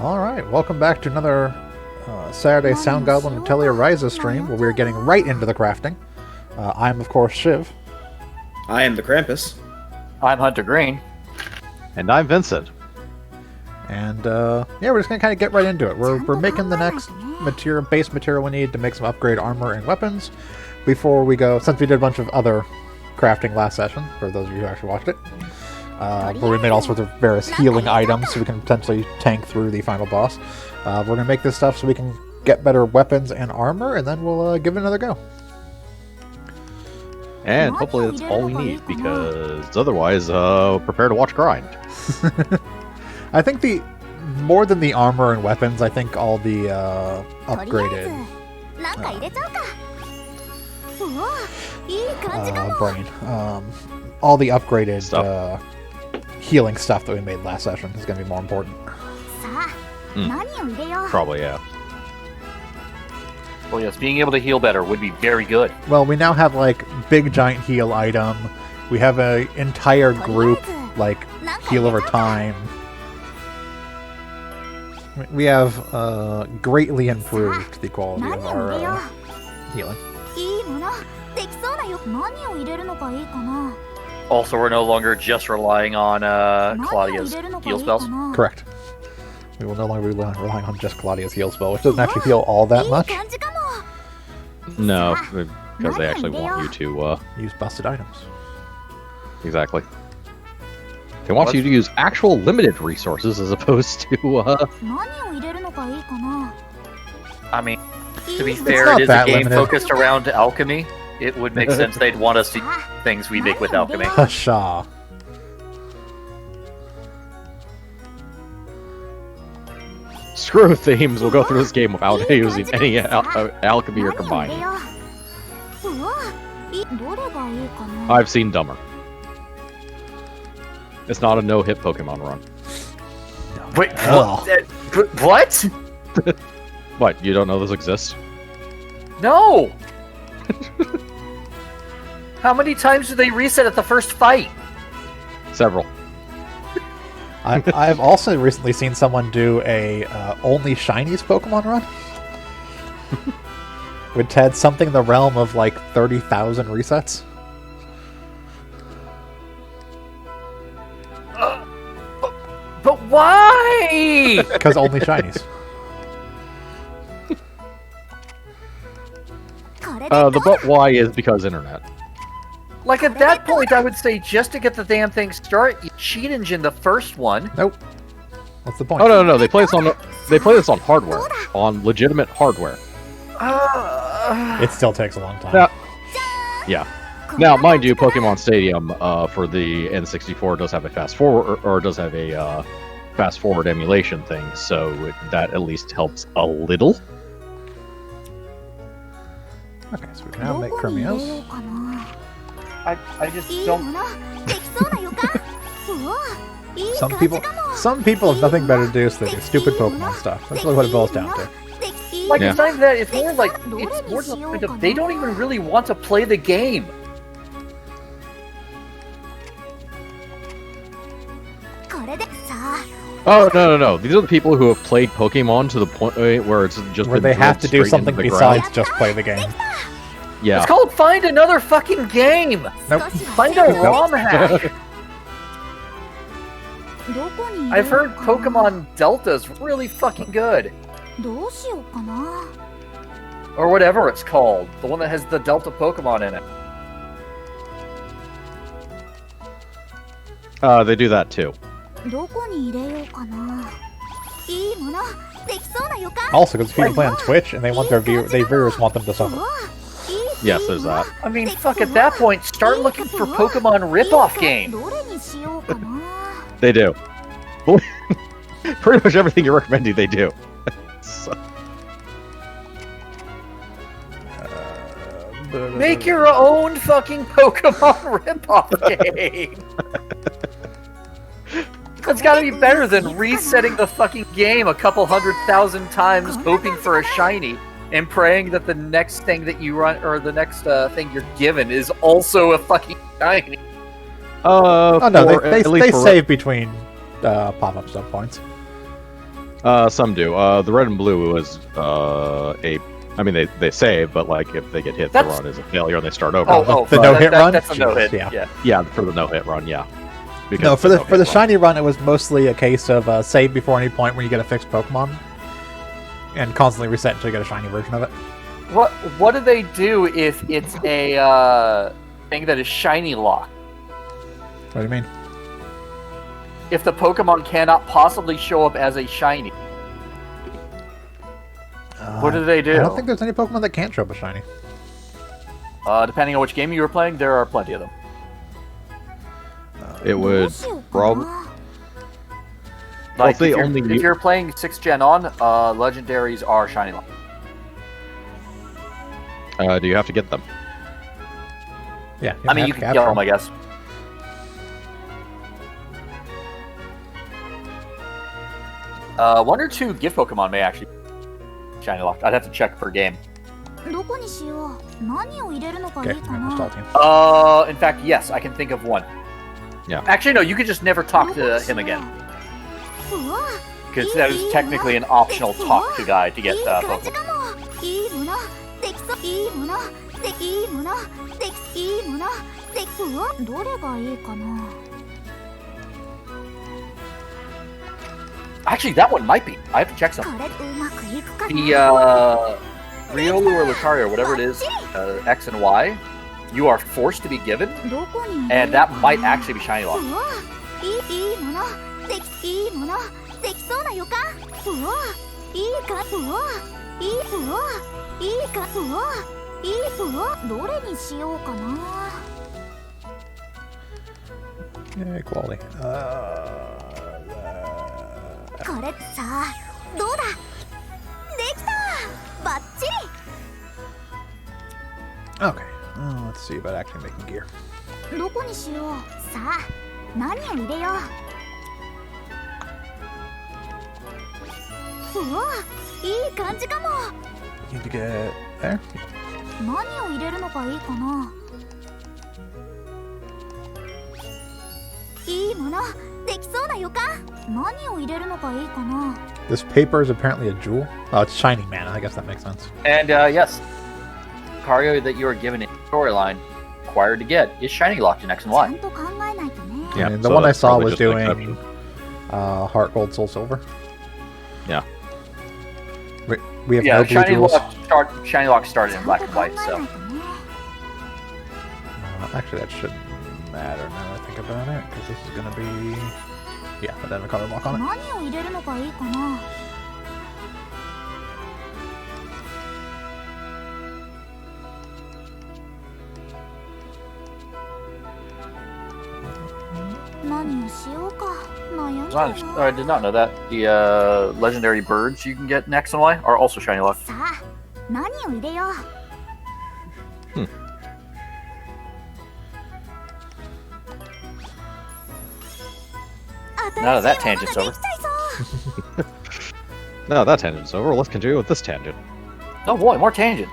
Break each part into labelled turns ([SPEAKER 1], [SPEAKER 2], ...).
[SPEAKER 1] Alright, welcome back to another Saturday Sound Goblin Atelier Ryza stream, where we're getting right into the crafting. I'm, of course, Shiv.
[SPEAKER 2] I am the Krampus.
[SPEAKER 3] I'm Hunter Green.
[SPEAKER 4] And I'm Vincent.
[SPEAKER 1] And, yeah, we're just going to kind of get right into it. We're making the next base material we need to make some upgrade armor and weapons before we go, since we did a bunch of other crafting last session, for those of you who actually watched it. Where we made all sorts of various healing items so we can potentially tank through the final boss. We're going to make this stuff so we can get better weapons and armor, and then we'll give it another go.
[SPEAKER 4] And hopefully that's all we need, because otherwise, prepare to watch grind.
[SPEAKER 1] I think more than the armor and weapons, I think all the upgraded all the upgraded
[SPEAKER 4] stuff.
[SPEAKER 1] Healing stuff that we made last session is going to be more important.
[SPEAKER 4] Probably, yeah.
[SPEAKER 3] Well, yes, being able to heal better would be very good.
[SPEAKER 1] Well, we now have, like, big giant heal item. We have an entire group, like, heal over time. We have greatly improved the quality of our healing.
[SPEAKER 3] Also, we're no longer just relying on Claudia's heal spells.
[SPEAKER 1] Correct. We will no longer be relying on just Claudia's heal spell, which doesn't actually heal all that much.
[SPEAKER 4] No, because they actually want you to...
[SPEAKER 1] use busted items.
[SPEAKER 4] Exactly. They want you to use actual limited resources as opposed to...
[SPEAKER 3] I mean, to be fair, it is a game focused around alchemy. It would make sense they'd want us to use things we make with alchemy.
[SPEAKER 1] Hasha.
[SPEAKER 4] Screw themes, we'll go through this game without using any alchemy or combining. I've seen dumber. It's not a no-hit Pokemon run.
[SPEAKER 3] Wait, what?
[SPEAKER 4] What, you don't know this exists?
[SPEAKER 3] No! How many times do they reset at the first fight?
[SPEAKER 4] Several.
[SPEAKER 1] I've also recently seen someone do a only shinies Pokemon run, which had something in the realm of like 30,000 resets.
[SPEAKER 3] But why?
[SPEAKER 1] Because only shinies.
[SPEAKER 4] The but why is because internet.
[SPEAKER 3] Like, at that point, I would say just to get the damn thing started, you cheat engine the first one.
[SPEAKER 1] Nope. What's the point?
[SPEAKER 4] Oh no, they play this on hardware, on legitimate hardware.
[SPEAKER 1] It still takes a long time.
[SPEAKER 4] Yeah. Now, mind you, Pokemon Stadium for the N64 does have a fast forward, or does have a fast forward emulation thing, so that at least helps a little.
[SPEAKER 1] Okay, so we can now make Kermios.
[SPEAKER 3] I just don't...
[SPEAKER 1] Some people have nothing better to do, so they do stupid Pokemon stuff. That's really what it boils down to.
[SPEAKER 3] Like, it's not even that, it's more like, it's more to the point of, they don't even really want to play the game.
[SPEAKER 4] Oh, no. These are the people who have played Pokemon to the point where it's just
[SPEAKER 1] where they have to do something besides just play the game.
[SPEAKER 4] Yeah.
[SPEAKER 3] It's called Find Another Fucking Game!
[SPEAKER 1] Nope.
[SPEAKER 3] Find a ROM hack! I've heard Pokemon Delta's really fucking good. Or whatever it's called. The one that has the Delta Pokemon in it.
[SPEAKER 4] They do that too.
[SPEAKER 1] Also, because people play on Twitch and they want their viewers want them to suffer.
[SPEAKER 4] Yes, there's that.
[SPEAKER 3] I mean, fuck, at that point, start looking for Pokemon rip-off game.
[SPEAKER 4] They do. Pretty much everything you're recommending, they do. So.
[SPEAKER 3] Make your own fucking Pokemon rip-off game! It's gotta be better than resetting the fucking game a couple 100,000 times, hoping for a shiny, and praying that the next thing that you run, or the next thing you're given, is also a fucking shiny.
[SPEAKER 1] Oh no, they save between pop-up sub points.
[SPEAKER 4] Some do. The red and blue is I mean, they save, but like if they get hit, the run is a failure and they start over.
[SPEAKER 1] The no-hit run?
[SPEAKER 3] That's a no-hit.
[SPEAKER 1] Yeah.
[SPEAKER 4] Yeah, for the no-hit run, yeah. Because
[SPEAKER 1] No, for the
[SPEAKER 4] no-hit
[SPEAKER 1] shiny run, it was mostly a case of save before any point when you get a fixed Pokemon, and constantly reset until you get a shiny version of it.
[SPEAKER 3] What do they do if it's a thing that is shiny locked?
[SPEAKER 1] What do you mean?
[SPEAKER 3] If the Pokemon cannot possibly show up as a shiny, what do they do?
[SPEAKER 1] I don't think there's any Pokemon that can't show up as shiny.
[SPEAKER 3] Depending on which game you were playing, there are plenty of them.
[SPEAKER 4] It would probably.
[SPEAKER 3] Like,
[SPEAKER 4] Well,
[SPEAKER 3] if you're playing 6th Gen on, legendaries are shiny locked.
[SPEAKER 4] Do you have to get them?
[SPEAKER 1] Yeah.
[SPEAKER 3] I mean, you can kill them, I guess. One or two gift Pokemon may actually be shiny locked. I'd have to check per game.
[SPEAKER 1] Okay, I'm
[SPEAKER 3] In fact, yes, I can think of one.
[SPEAKER 4] Yeah.
[SPEAKER 3] Actually, no, you could just never talk to him again. Because that is technically an optional talk to guy to get Pokemon. Actually, that one might be. I have to check something. The Riolu or Lucario, or whatever it is, X and Y, you are forced to be given, and that might actually be shiny locked.
[SPEAKER 1] Yeah, quality. Okay, let's see about actually making gear. Need to get there. This paper is apparently a jewel. Oh, it's shiny mana. I guess that makes sense.
[SPEAKER 3] And yes, Lucario that you are given in storyline required to get is shiny locked in X and Y.
[SPEAKER 4] Yeah,
[SPEAKER 1] And the
[SPEAKER 4] so
[SPEAKER 1] one I
[SPEAKER 4] that's
[SPEAKER 1] saw
[SPEAKER 4] probably
[SPEAKER 1] was
[SPEAKER 4] just an
[SPEAKER 1] doing
[SPEAKER 4] exception.
[SPEAKER 1] Heart Gold, Soul Silver.
[SPEAKER 4] Yeah.
[SPEAKER 1] We have no blue
[SPEAKER 3] shiny
[SPEAKER 1] jewels.
[SPEAKER 3] lock started in black and white, so.
[SPEAKER 1] Actually, that shouldn't matter now I think about it, because this is going to be... Yeah, but then a color block on it.
[SPEAKER 3] I did not know that. The legendary birds you can get in X and Y are also shiny locked. Now that tangent's over.
[SPEAKER 4] No, that tangent's over. Let's continue with this tangent.
[SPEAKER 3] Oh boy, more tangent.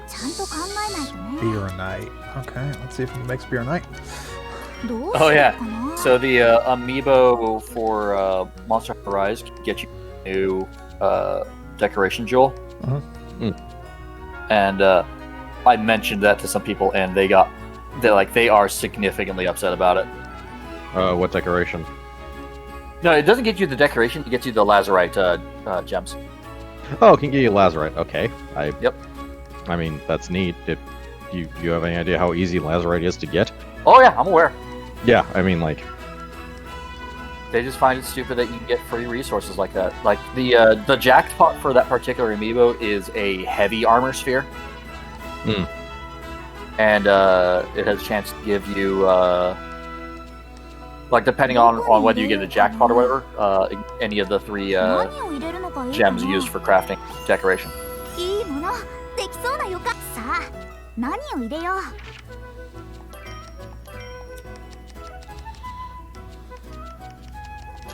[SPEAKER 1] Spear Knight. Okay, let's see if we can make Spear Knight.
[SPEAKER 3] Oh yeah. So the amiibo for Monster Hunter Rise can get you a new decoration jewel. And I mentioned that to some people, and they are significantly upset about it.
[SPEAKER 4] What decoration?
[SPEAKER 3] No, it doesn't get you the decoration. It gets you the Lazarite gems.
[SPEAKER 4] Oh, it can give you Lazarite. Okay.
[SPEAKER 3] Yep.
[SPEAKER 4] I mean, that's neat. If you have any idea how easy Lazarite is to get?
[SPEAKER 3] Oh yeah, I'm aware.
[SPEAKER 4] Yeah, I mean, like...
[SPEAKER 3] They just find it stupid that you can get free resources like that. Like, the jackpot for that particular amiibo is a heavy armor sphere. And it has a chance to give you... like, depending on whether you get a jackpot or whatever, any of the 3 gems used for crafting decoration.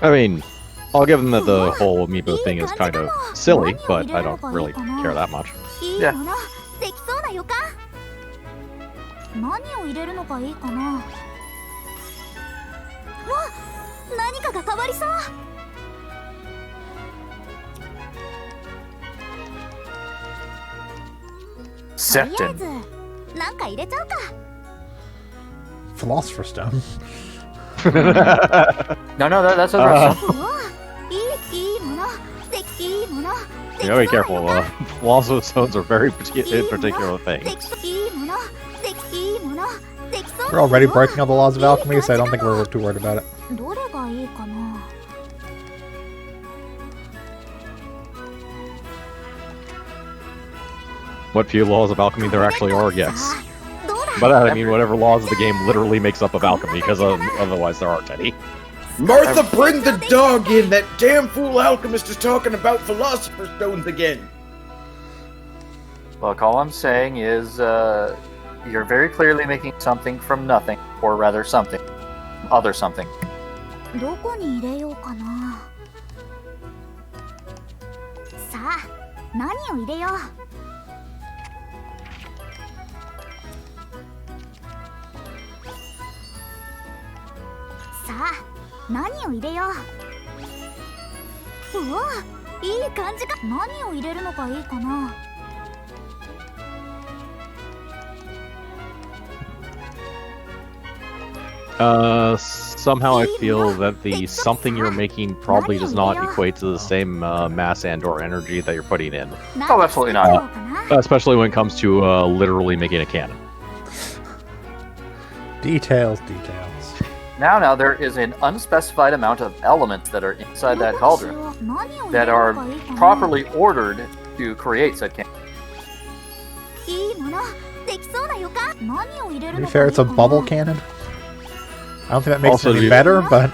[SPEAKER 4] I mean, I'll give them that the whole amiibo thing is kind of silly, but I don't really care that much.
[SPEAKER 3] Yeah. Septon.
[SPEAKER 5] なんか入れちゃうか。
[SPEAKER 1] Philosopher's Stone.
[SPEAKER 3] No, that's a
[SPEAKER 4] You gotta be careful. Philosopher's Stones are very particular things.
[SPEAKER 1] We're already breaking all the laws of alchemy, so I don't think we're too worried about it.
[SPEAKER 5] どれがいいかな。
[SPEAKER 4] What few laws of alchemy there actually are, yes.
[SPEAKER 5] どうだ。
[SPEAKER 4] By that I mean whatever laws of the game literally makes up of alchemy, because otherwise there aren't any.
[SPEAKER 2] Martha, bring the dog in! That damn fool alchemist is talking about philosopher's stones again!
[SPEAKER 3] Look, all I'm saying is, you're very clearly making something from nothing, or rather something. Other something.
[SPEAKER 5] どこに入れようかな。さあ、何を入れよう。さあ、何を入れよう。うわ、いい感じか。何を入れるのがいいかな。
[SPEAKER 4] Somehow I feel that the something you're making probably does not equate to the same mass and/or energy that you're putting in.
[SPEAKER 3] Oh, absolutely not.
[SPEAKER 4] Especially when it comes to literally making a cannon.
[SPEAKER 1] Details.
[SPEAKER 3] Now, there is an unspecified amount of elements that are inside that cauldron that are properly ordered to create said cannon.
[SPEAKER 1] To be fair, it's a bubble cannon. I don't think that makes
[SPEAKER 4] Also,
[SPEAKER 1] it any
[SPEAKER 4] you-
[SPEAKER 1] better, but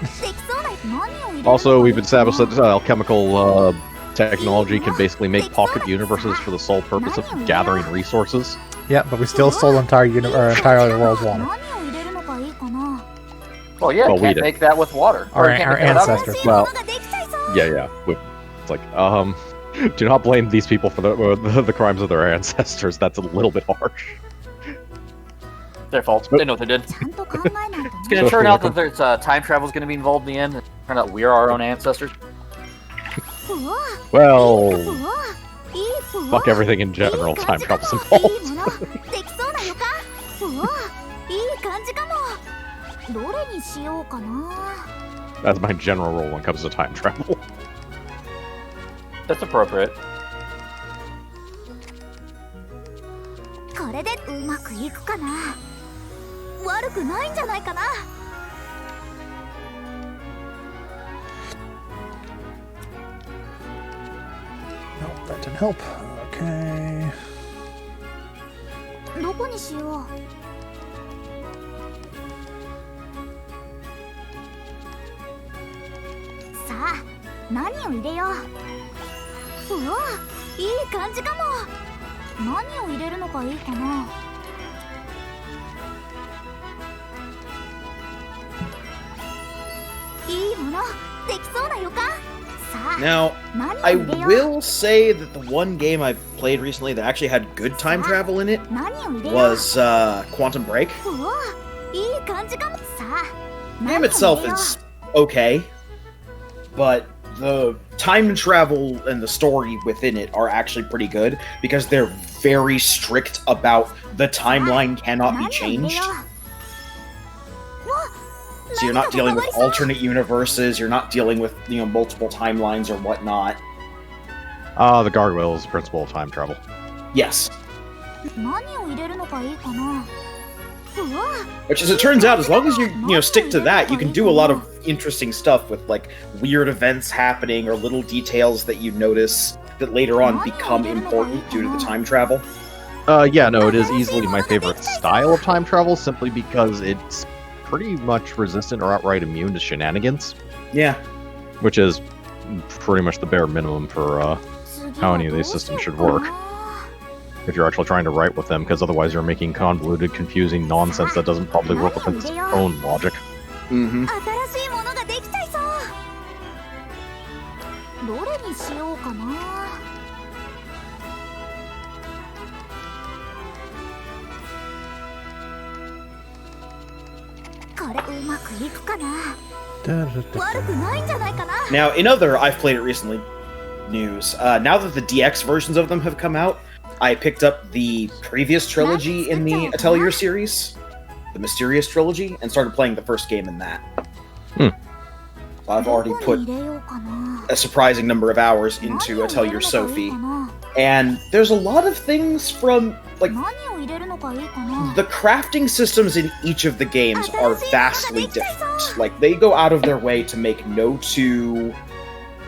[SPEAKER 4] Also, we've established that alchemical technology can basically make pocket universes for the sole purpose of gathering resources.
[SPEAKER 1] yeah, but we still stole entire entire world's water.
[SPEAKER 3] Well, yeah,
[SPEAKER 4] Well, we
[SPEAKER 3] can't
[SPEAKER 4] did.
[SPEAKER 3] make that with water.
[SPEAKER 1] Our,
[SPEAKER 3] Or can't
[SPEAKER 1] our
[SPEAKER 3] make that without
[SPEAKER 1] ancestors.
[SPEAKER 4] Well, yeah. It's like, do not blame these people for the crimes of their ancestors. That's a little bit harsh.
[SPEAKER 3] Their fault. They know what they did. It's going to turn out that there's time travel is going to be involved in the end. And turn out we're our own ancestors.
[SPEAKER 4] Well, fuck everything in general. Time travel's involved. That's my general rule when it comes to time travel.
[SPEAKER 3] That's appropriate.
[SPEAKER 5] これでうまくいくかな。悪くないんじゃないかな。
[SPEAKER 1] Nope, that didn't help. Okay.
[SPEAKER 5] どこにしよう。さあ、何を入れよう。うわ、いい感じかも。何を入れるのがいいかな。いいもの、できそうな予感。さあ、
[SPEAKER 2] Now,
[SPEAKER 5] 何を
[SPEAKER 2] I
[SPEAKER 5] 入れよう。
[SPEAKER 2] will say that the one game I've played recently that actually had good time travel in it
[SPEAKER 5] 何を入れよう。
[SPEAKER 2] was Quantum Break.
[SPEAKER 5] うわ、いい感じかも。さあ、
[SPEAKER 2] The game itself is okay, but the time travel and the story within it are actually pretty good because they're very strict about the timeline cannot be changed. So you're not dealing with alternate universes, you're not dealing with, multiple timelines or whatnot.
[SPEAKER 4] The gargoyle is the principle of time travel.
[SPEAKER 2] Yes.
[SPEAKER 5] 何を入れるのがいいかな。うわ、
[SPEAKER 2] Which, as it turns out, as long as you, stick to that, you can do a lot of interesting stuff with, like, weird events happening or little details that you notice that later on become important due to the time travel.
[SPEAKER 4] Yeah, no, it is easily my favorite style of time travel simply because it's pretty much resistant or outright immune to shenanigans,
[SPEAKER 2] Yeah.
[SPEAKER 4] which is pretty much the bare minimum for how any of these systems should work. If you're actually trying to write with them, because otherwise you're making convoluted, confusing nonsense that doesn't probably work with its own logic.
[SPEAKER 2] Mm-hmm.
[SPEAKER 5] 新しいものができちゃいそう。どれにしようかな。これうまくいくかな。悪くないんじゃないかな。
[SPEAKER 2] Now, in other I've played it recently news, now that the DX versions of them have come out, I picked up the previous trilogy in the Atelier series, the Mysterious trilogy, and started playing the first game in that. So I've already put a surprising number of hours into Atelier Sophie, and there's a lot of things from, like, the crafting systems in each of the games are vastly different. Like, they go out of their way to make no two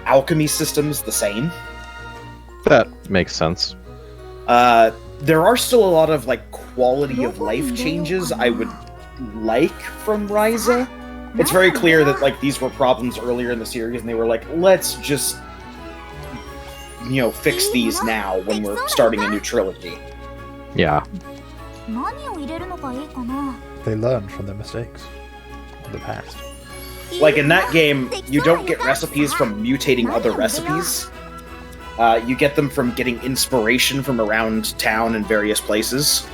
[SPEAKER 2] alchemy systems the same.
[SPEAKER 4] That makes sense.
[SPEAKER 2] There are still a lot of, like, quality of life changes I would like from Ryza. It's very clear that, like, these were problems earlier in the series, and they were like, let's just, you know, fix these now when we're starting a new trilogy.
[SPEAKER 4] Yeah.
[SPEAKER 1] They learned from their mistakes of the past.
[SPEAKER 2] Like, in that game, you don't get recipes from mutating other recipes. You get them from getting inspiration from around town and various places.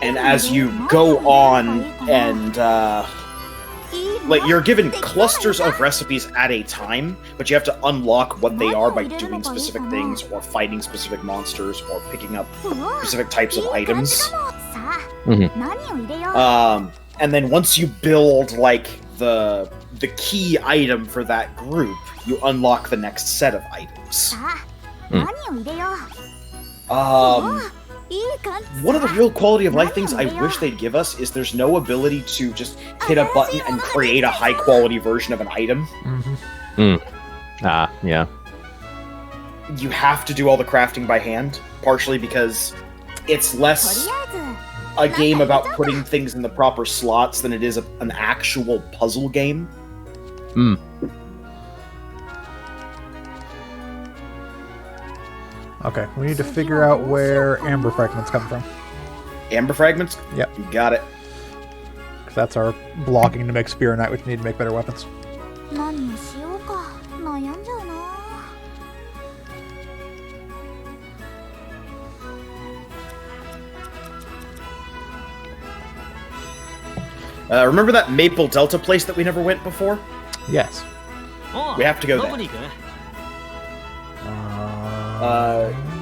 [SPEAKER 2] And as you go on and, like, you're given clusters of recipes at a time, but you have to unlock what they are by doing specific things, or fighting specific monsters, or picking up specific types of items. And then once you build, like, the key item for that group, you unlock the next set of items. One of the real quality of life things I wish they'd give us is there's no ability to just hit a button and create a high quality version of an item.
[SPEAKER 4] Yeah.
[SPEAKER 2] You have to do all the crafting by hand, partially because it's less a game about putting things in the proper slots than it is an actual puzzle game.
[SPEAKER 1] Okay, we need to figure out where amber fragments come from.
[SPEAKER 2] Amber fragments?
[SPEAKER 1] Yep.
[SPEAKER 2] You got it.
[SPEAKER 1] That's our blocking to make Spear Knight, which we need to make better weapons.
[SPEAKER 2] Remember that Maple Delta place that we never went before?
[SPEAKER 1] Yes.
[SPEAKER 2] We have to go there.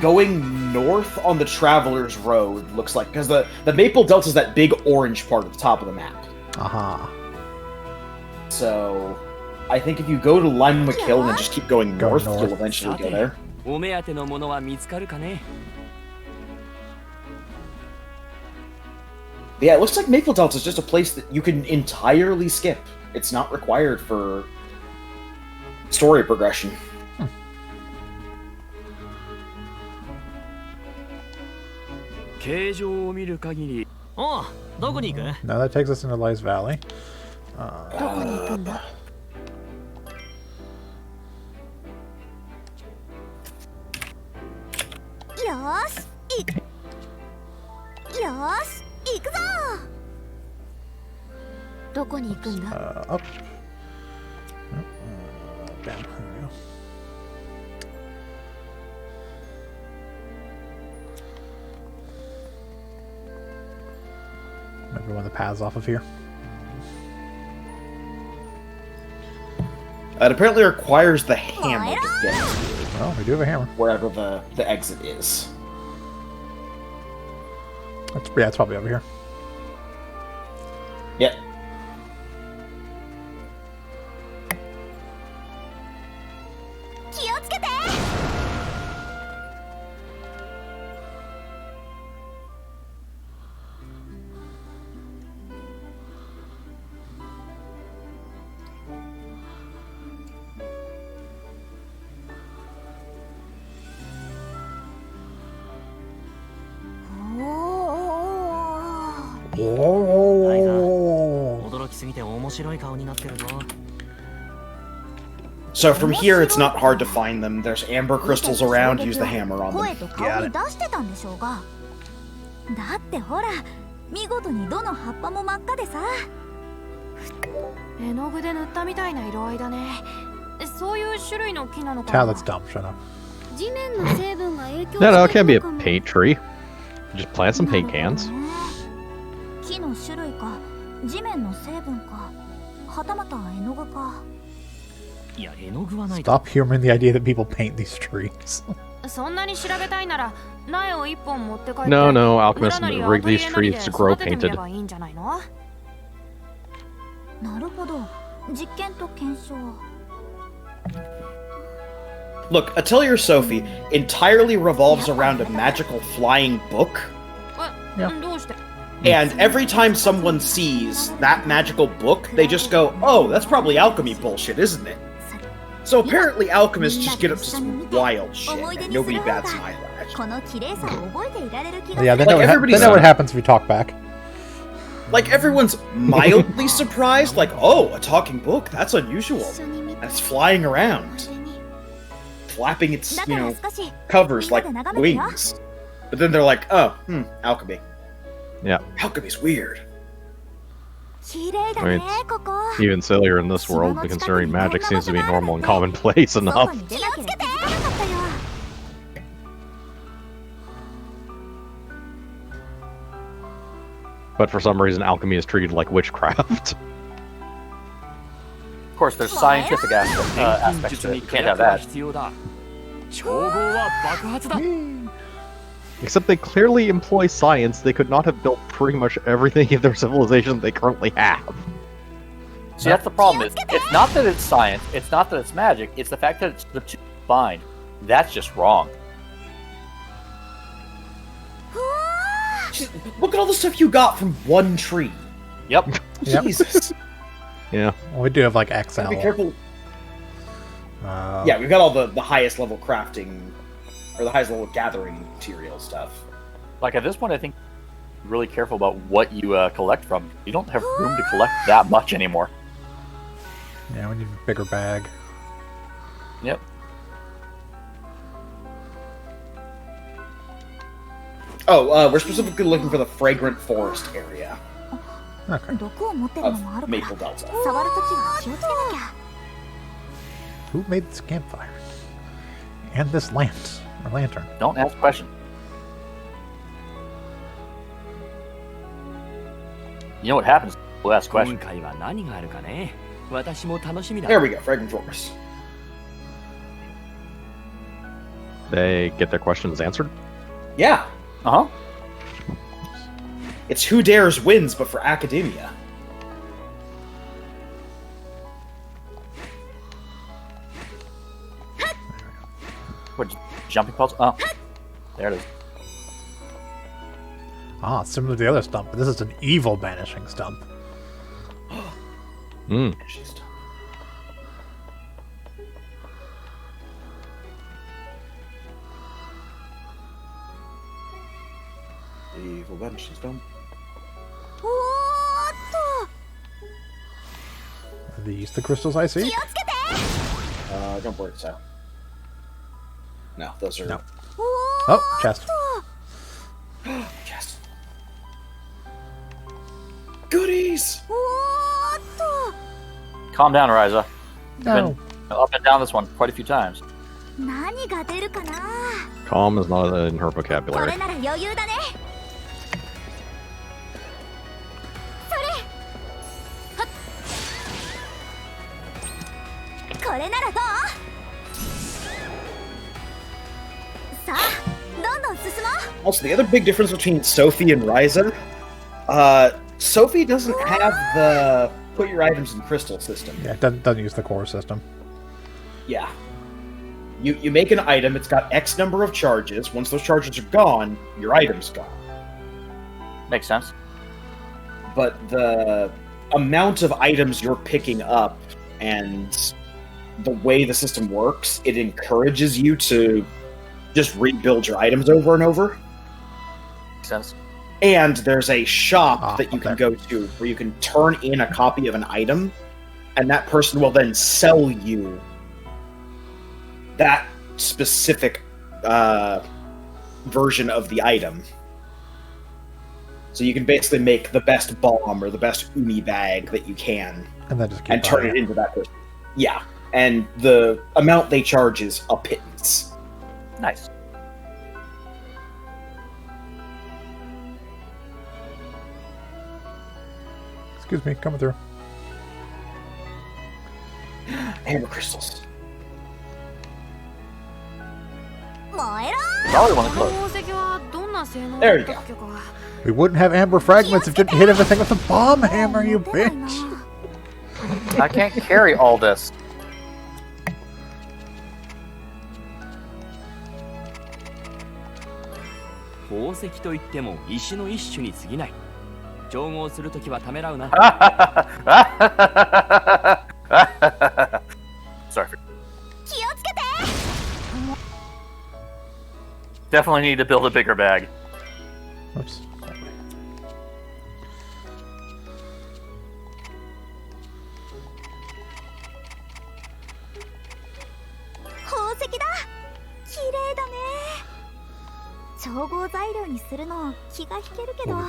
[SPEAKER 2] Going north on the Traveler's Road looks like, because the Maple Delta is that big orange part at the top of the map. So, I think if you go to Limewick Hill and just keep going north, you'll eventually go there. Yeah, it looks like Maple Delta is just a place that you can entirely skip. It's not required for story progression.
[SPEAKER 1] Now that takes us into Lice Valley. Up. Down. There we go. Maybe one of the paths off of here.
[SPEAKER 2] It apparently requires the hammer to get
[SPEAKER 1] Well, we do have a hammer.
[SPEAKER 2] wherever the exit is.
[SPEAKER 1] It's probably over here.
[SPEAKER 2] Yep. So from here, it's not hard to find them. There's amber crystals around. Use the hammer on them.
[SPEAKER 1] Got it. Tal, that's dumb. Shut up.
[SPEAKER 4] No, it can't be a paint tree. Just plant some paint cans.
[SPEAKER 1] Stop humoring the idea that people paint these trees.
[SPEAKER 4] No, alchemists rig these trees to grow painted.
[SPEAKER 5] なるほど。実験と検証。
[SPEAKER 2] Look, Atelier Sophie entirely revolves around a magical flying book. And every time someone sees that magical book, they just go, oh, that's probably alchemy bullshit, isn't it? So apparently alchemists just get up to some wild shit, and nobody bats an eyelash.
[SPEAKER 5] この綺麗さを覚えていられる気が
[SPEAKER 1] Yeah, they
[SPEAKER 2] Like,
[SPEAKER 1] know,
[SPEAKER 2] everybody's-
[SPEAKER 1] they know what happens if you talk back.
[SPEAKER 2] Like, everyone's mildly surprised, like, oh, a talking book, that's unusual.
[SPEAKER 5] 一緒に見
[SPEAKER 2] And
[SPEAKER 5] て
[SPEAKER 2] it's flying
[SPEAKER 5] そ
[SPEAKER 2] around,
[SPEAKER 5] れに
[SPEAKER 2] flapping its,
[SPEAKER 5] だ
[SPEAKER 2] you
[SPEAKER 5] から
[SPEAKER 2] know,
[SPEAKER 5] 少し
[SPEAKER 2] covers like
[SPEAKER 5] みんなで眺めてよ
[SPEAKER 2] wings. But then they're like, oh, alchemy.
[SPEAKER 4] Yeah.
[SPEAKER 2] Alchemy's weird.
[SPEAKER 5] 綺麗だ
[SPEAKER 4] I
[SPEAKER 5] ね
[SPEAKER 4] mean,
[SPEAKER 5] ここ
[SPEAKER 4] Even sillier in this world, but considering magic seems to be normal and commonplace
[SPEAKER 5] 外
[SPEAKER 4] enough.
[SPEAKER 5] に出なければ気づかなかったよ
[SPEAKER 4] But for some reason, alchemy is treated like witchcraft.
[SPEAKER 3] Of course, there's scientific aspects to it. You can't have that.
[SPEAKER 6] 調合は爆発だ
[SPEAKER 4] Except they clearly employ science. They could not have built pretty much everything in their civilization they currently have.
[SPEAKER 3] See, that's the problem. It's not that it's science. It's not that it's magic. It's the fact that it's the two combined. That's just wrong.
[SPEAKER 2] Just look at all the stuff you got from one tree.
[SPEAKER 3] Yep.
[SPEAKER 1] Yep.
[SPEAKER 2] Jesus.
[SPEAKER 4] Yeah.
[SPEAKER 1] Well, we do have like XL.
[SPEAKER 2] Gotta be careful.
[SPEAKER 1] Uh,
[SPEAKER 2] Yeah, we've got all the highest level crafting, or the highest level gathering material stuff.
[SPEAKER 3] Like at this point, I think really careful about what you collect from. You don't have room to collect that much anymore.
[SPEAKER 1] Yeah, we need a bigger bag.
[SPEAKER 3] Yep.
[SPEAKER 2] Oh, we're specifically looking for the fragrant forest area
[SPEAKER 5] 毒を持ってるの
[SPEAKER 2] of
[SPEAKER 5] もあるから
[SPEAKER 2] Maple Delta.
[SPEAKER 5] 触るときは気をつけなきゃ
[SPEAKER 1] Who made this campfire? And this lance, or lantern.
[SPEAKER 3] Don't ask questions. You know what happens? We'll ask
[SPEAKER 6] 今
[SPEAKER 3] questions.
[SPEAKER 6] 回は何があるかね私も楽しみだ
[SPEAKER 2] There we go, fragrant forest.
[SPEAKER 4] They get their questions answered.
[SPEAKER 2] Yeah,
[SPEAKER 3] Uh huh.
[SPEAKER 2] it's who dares wins, but for academia.
[SPEAKER 3] What? Jumping puzzle? Oh, there it is.
[SPEAKER 1] Ah, similar to the other stump, but this is an evil banishing stump.
[SPEAKER 4] Hmm.
[SPEAKER 2] She's- Evil benches, don't.
[SPEAKER 5] おーっ
[SPEAKER 1] Are these the crystals I
[SPEAKER 5] と
[SPEAKER 1] see?
[SPEAKER 5] 気をつけて
[SPEAKER 2] Don't worry, so. No, those are
[SPEAKER 1] No.
[SPEAKER 5] おー
[SPEAKER 1] Oh, chest.
[SPEAKER 2] Yes. Goodies.
[SPEAKER 5] おーっ
[SPEAKER 3] Calm down, Ryza.
[SPEAKER 1] No.
[SPEAKER 3] Up and down this one quite a few times.
[SPEAKER 5] と何が出るかな
[SPEAKER 4] Calm is not in her
[SPEAKER 5] こ
[SPEAKER 4] vocabulary.
[SPEAKER 5] れなら余裕だねそれはっこれならどうさあどんどん進もう
[SPEAKER 2] Also, the other big difference between Sophie and Ryza, Sophie doesn't have the put your items in crystal system.
[SPEAKER 1] Yeah, it doesn't use the core system.
[SPEAKER 2] Yeah. You make an item, it's got X number of charges. Once those charges are gone, your item's gone.
[SPEAKER 3] Makes sense.
[SPEAKER 2] But the amount of items you're picking up and the way the system works, it encourages you to just rebuild your items over and over.
[SPEAKER 3] Makes sense.
[SPEAKER 2] And there's a shop that you
[SPEAKER 1] up
[SPEAKER 2] can
[SPEAKER 1] there.
[SPEAKER 2] go to where you can turn in a copy of an item, and that person will then sell you that specific version of the item. So you can basically make the best bomb or the best umi bag that you can
[SPEAKER 1] And then just keep
[SPEAKER 2] and turn
[SPEAKER 1] buying
[SPEAKER 2] it into that person. Yeah, and the amount they charge is a pittance.
[SPEAKER 3] Nice.
[SPEAKER 1] Excuse me, coming through.
[SPEAKER 2] Hammer crystals.
[SPEAKER 3] Probably one of close.
[SPEAKER 2] There you go.
[SPEAKER 1] We wouldn't have amber fragments if it didn't hit everything with a bomb hammer, you bitch!
[SPEAKER 3] I can't carry all this.
[SPEAKER 6] 宝石といっても石の一種に過ぎない。調合するときはためらうな。
[SPEAKER 3] Sorry. Definitely need to build a bigger bag.
[SPEAKER 1] Oops. We'll be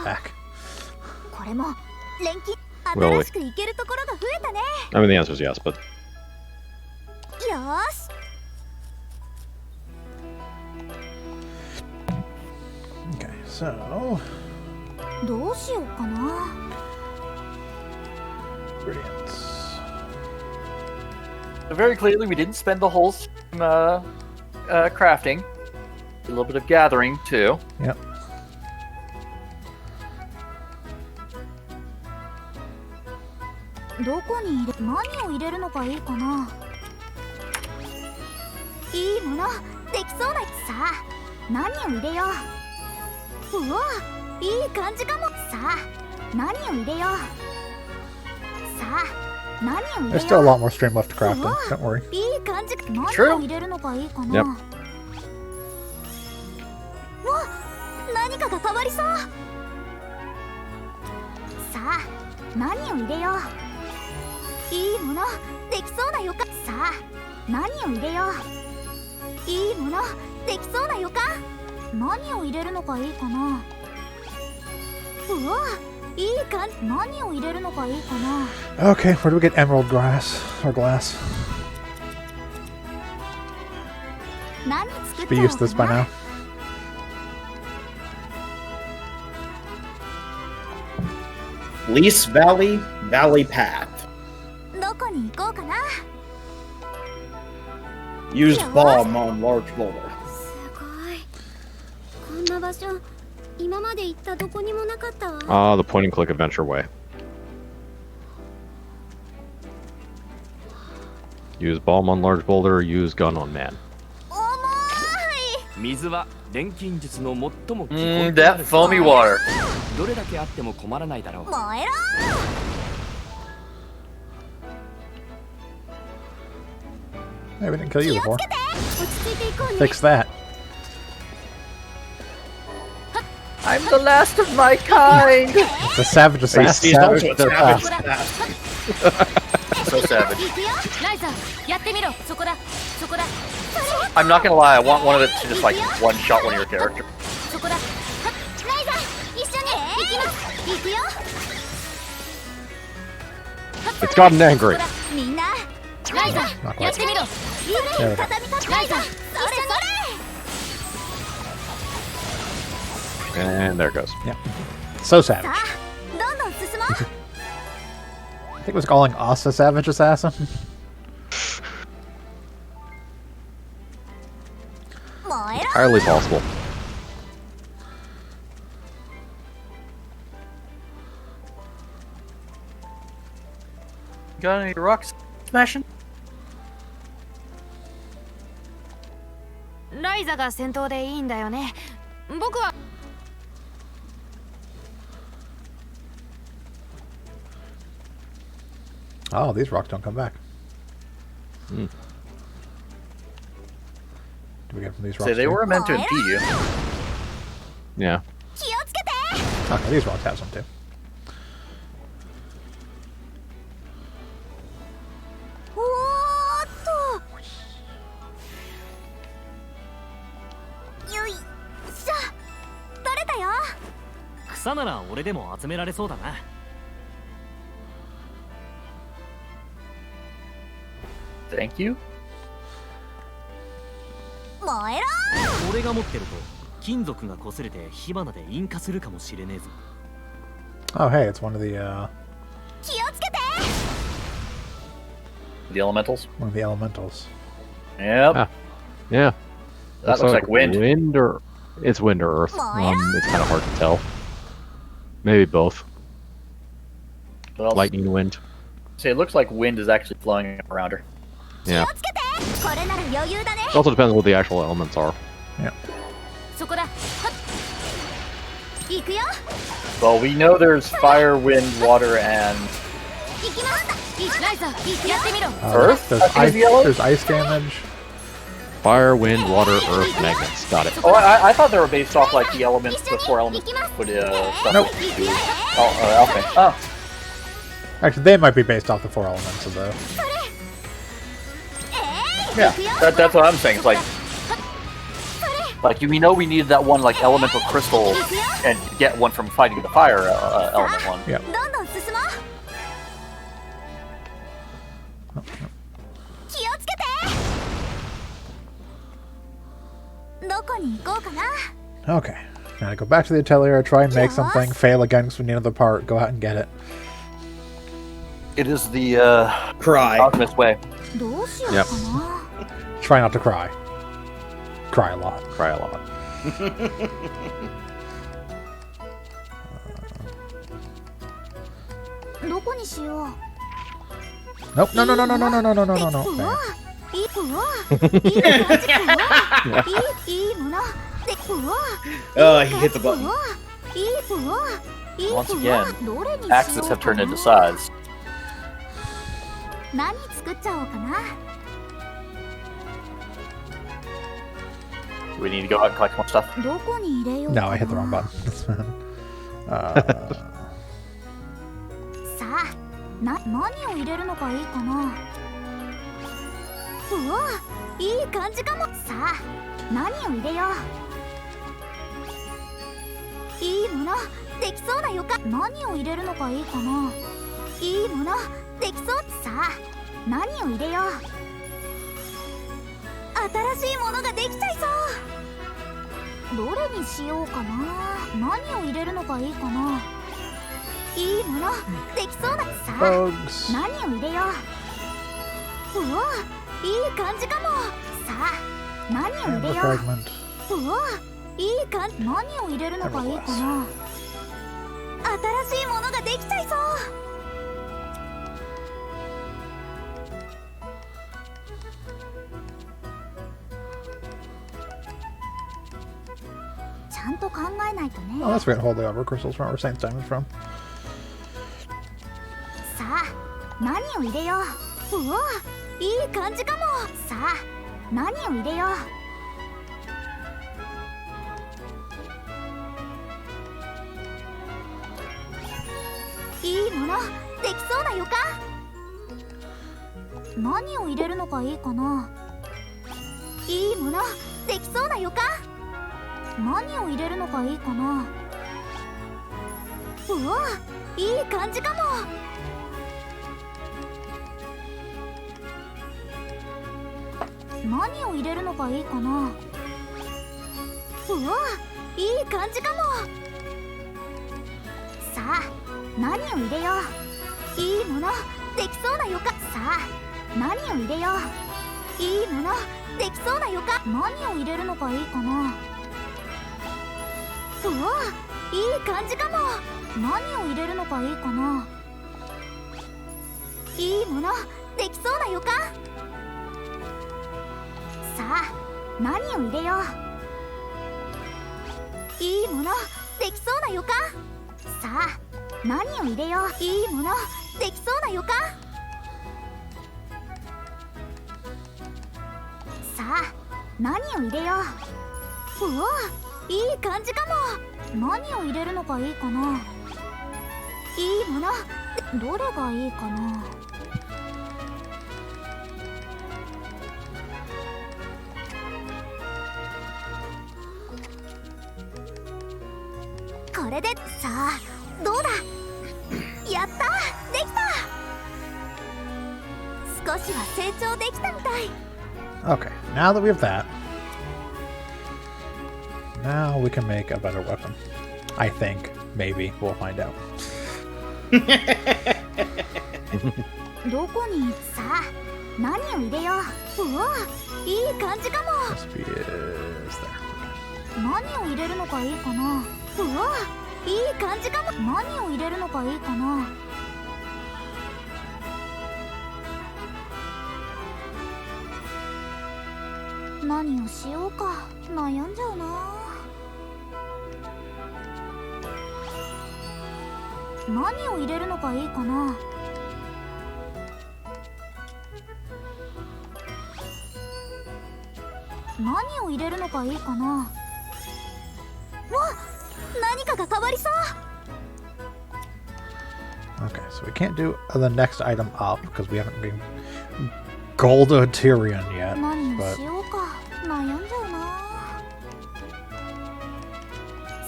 [SPEAKER 1] back.
[SPEAKER 4] Will we? I mean, the answer is yes, but
[SPEAKER 1] Okay, so ingredients.
[SPEAKER 3] So very clearly, we didn't spend the whole crafting. A little bit of gathering too.
[SPEAKER 1] Yep. There's still a lot more stream left to craft in, don't worry.
[SPEAKER 3] True.
[SPEAKER 4] yep.
[SPEAKER 5] 何かが変わりそう。さあ、何を入れよう。いいもの、できそうな予感。さあ、何を入れよう。いいもの、できそうな予感。何を入れるのがいいかな。うわ、いい感じ。何を入れるのがいいかな。
[SPEAKER 1] Okay, where do we get emerald glass or glass?
[SPEAKER 5] 何作っ
[SPEAKER 1] Be
[SPEAKER 5] ちゃお
[SPEAKER 1] used
[SPEAKER 5] う
[SPEAKER 1] to this
[SPEAKER 5] か
[SPEAKER 1] by
[SPEAKER 5] な。
[SPEAKER 1] now.
[SPEAKER 2] Lease Valley, Valley Path.
[SPEAKER 5] どこに行こうかな。
[SPEAKER 2] Used bomb on large boulder.
[SPEAKER 5] すごい。こんな場所、今まで行ったどこにもなかったわ。
[SPEAKER 4] Ah, the point and click adventure way. Use bomb on large boulder, use gun on man.
[SPEAKER 5] 重い。
[SPEAKER 6] 水は錬金術の最も基本
[SPEAKER 3] That foamy water.
[SPEAKER 6] どれだけあっても困らないだろう。
[SPEAKER 5] 燃えろ。
[SPEAKER 1] Hey, we didn't kill you
[SPEAKER 5] 気を
[SPEAKER 1] before.
[SPEAKER 5] つけて。落ち着いていこうね。
[SPEAKER 1] Fix that.
[SPEAKER 3] I'm the last of my kind.
[SPEAKER 1] The savage assassin.
[SPEAKER 2] He's also a
[SPEAKER 1] They're
[SPEAKER 2] savage
[SPEAKER 1] fast.
[SPEAKER 2] assassin.
[SPEAKER 3] So savage.
[SPEAKER 5] 行くよ。ライザー、やってみろ。そこだ。そこだ。
[SPEAKER 3] I'm not gonna lie. I want one of it to just like one shot one of your characters.
[SPEAKER 5] そこだ。ライザー、一緒に行きます。行くよ。
[SPEAKER 4] It's gotten angry.
[SPEAKER 5] みんな、ライザー、やってみろ。
[SPEAKER 1] There we go.
[SPEAKER 5] 畳みかけライザー、それそれ。
[SPEAKER 4] And there it goes.
[SPEAKER 1] Yeah. So savage.
[SPEAKER 5] さあ、どんどん進もう。
[SPEAKER 1] I think it was calling us a savage assassin.
[SPEAKER 5] 燃えろ。
[SPEAKER 4] Entirely possible.
[SPEAKER 3] Got any rocks smashing?
[SPEAKER 5] ライザが先頭でいいんだよね。僕は
[SPEAKER 1] Oh, these rocks don't come back.
[SPEAKER 4] Hmm.
[SPEAKER 1] Do we get from these rocks?
[SPEAKER 3] Say they
[SPEAKER 1] too?
[SPEAKER 3] were meant to impede you.
[SPEAKER 4] Yeah.
[SPEAKER 5] 気をつけて。
[SPEAKER 1] Okay, these rocks have some too.
[SPEAKER 5] おーっと。よいしょ。取れたよ。
[SPEAKER 6] 草なら俺でも集められそうだな。
[SPEAKER 3] Thank you.
[SPEAKER 5] 燃えろ。
[SPEAKER 6] 俺が持ってると金属が擦れて火花で引火するかもしれねえぞ。
[SPEAKER 1] Oh, hey, it's one of the
[SPEAKER 5] 気をつけて。
[SPEAKER 3] The elementals.
[SPEAKER 1] one of the elementals.
[SPEAKER 3] Yep.
[SPEAKER 4] Ah. Yeah.
[SPEAKER 3] That looks like wind.
[SPEAKER 4] It's wind or earth. It's kind of hard to tell. Maybe both.
[SPEAKER 3] But
[SPEAKER 4] Lightning and wind.
[SPEAKER 3] See, it looks like wind is actually flowing around her.
[SPEAKER 4] Yeah.
[SPEAKER 5] 気をつけてこれなら余裕だね
[SPEAKER 4] It also depends what the actual elements are.
[SPEAKER 5] そこだはっ行くよ
[SPEAKER 3] Well, we know there's fire, wind, water, and
[SPEAKER 5] 行きましたライザーやってみろ
[SPEAKER 3] earth.
[SPEAKER 1] There's
[SPEAKER 3] I think
[SPEAKER 1] ice,
[SPEAKER 3] is the element?
[SPEAKER 1] there's ice damage.
[SPEAKER 4] Fire, wind, water, earth, magnets. Got it.
[SPEAKER 3] Oh, I thought they were based off like the elements, the 4 elements. Would stuff
[SPEAKER 1] Nope.
[SPEAKER 3] that you do. Oh, okay. Oh,
[SPEAKER 1] Actually, they might be based off the 4 elements of the.
[SPEAKER 3] yeah. That's what I'm saying. It's like we know we needed that one like elemental crystal and get one from fighting the fire element one.
[SPEAKER 1] Yeah.
[SPEAKER 5] どんどん進もう気をつけてどこに行こうかな
[SPEAKER 1] Okay. Gotta go back to the Atelier, try and make something, fail again because we need another part, go out and get it.
[SPEAKER 3] It is the
[SPEAKER 2] Cry.
[SPEAKER 3] alchemist way.
[SPEAKER 5] どうしようかな
[SPEAKER 1] Try not to cry. Cry a lot.
[SPEAKER 4] Cry a lot.
[SPEAKER 5] どこにしよう
[SPEAKER 1] Nope. No, no, no, no, no, no, no, no, no, no, no.
[SPEAKER 5] うわ
[SPEAKER 1] Okay.
[SPEAKER 5] いいうわいい感じうわいいものでうわ
[SPEAKER 2] He hit the button.
[SPEAKER 5] うわいいうわいい
[SPEAKER 3] Once
[SPEAKER 5] うわ
[SPEAKER 3] again,
[SPEAKER 5] どれにしよう
[SPEAKER 3] Axes have
[SPEAKER 5] か
[SPEAKER 3] turned
[SPEAKER 5] な
[SPEAKER 3] into sides.
[SPEAKER 5] 何作っちゃおうかな
[SPEAKER 3] Do we need to go out and collect more stuff?
[SPEAKER 5] どこに入れようか
[SPEAKER 1] No,
[SPEAKER 5] な
[SPEAKER 1] I hit the wrong button. uh,
[SPEAKER 5] さあ何を入れるのがいいかなうわいい感じかもさあ何を入れよういいものできそうな予感何を入れるのがいいかないいものできそうさあ何を入れよう新しいものができちゃいそうどれにしようかな何を入れるのがいいかないいものできそうなさあ
[SPEAKER 1] bugs.
[SPEAKER 5] 何を入れよううわいい感じかもさあ何を
[SPEAKER 1] And
[SPEAKER 5] 入
[SPEAKER 1] the
[SPEAKER 5] れよ
[SPEAKER 1] fragment.
[SPEAKER 5] うわいい感じ何を入れるのがいいかな新しいものができちゃいそうちゃんと考えないとね
[SPEAKER 1] Oh, that's where Holy Arbor crystals from, where Saint's Diamond's from.
[SPEAKER 5] さあ何を入れよううわいい感じかもさあ何を入れよういいものできそうな予感何を入れるのがいいかないいものできそうな予感何を入れるのがいいかなうわいい感じかも何を入れるのがいいかなうわいい感じかもさあ何を入れよういいものできそうな予感さあ何を入れよういいものできそうな予感何を入れるのがいいかなうわいい感じかも何を入れるのがいいかないいものできそうな予感さあ何を入れよういいものできそうな予感さあ何を入れよういいものできそうな予感さあ何を入れよううわいい感じかも何を入れるのがいいかないいものどれがいいかなこれでさあどうだやったできた少しは成長できたみたい
[SPEAKER 1] Okay, now that we have that, now we can make a better weapon. I think. Maybe. We'll find out.
[SPEAKER 5] どこにさあ何を入れよううわいい感じかも
[SPEAKER 1] Must be it.
[SPEAKER 5] 何を入れるのがいいかな。うわ、いい感じかも。何を入れるのがいいかな。何をしようか悩んじゃうな。何を入れるのがいいかな。何を入れるのがいいかな。わっ、何かが変わりそう。
[SPEAKER 1] Okay, so we can't do the next item up because we haven't been Gold Atelier yet.
[SPEAKER 5] 何を
[SPEAKER 1] But
[SPEAKER 5] しようか悩んじゃうな。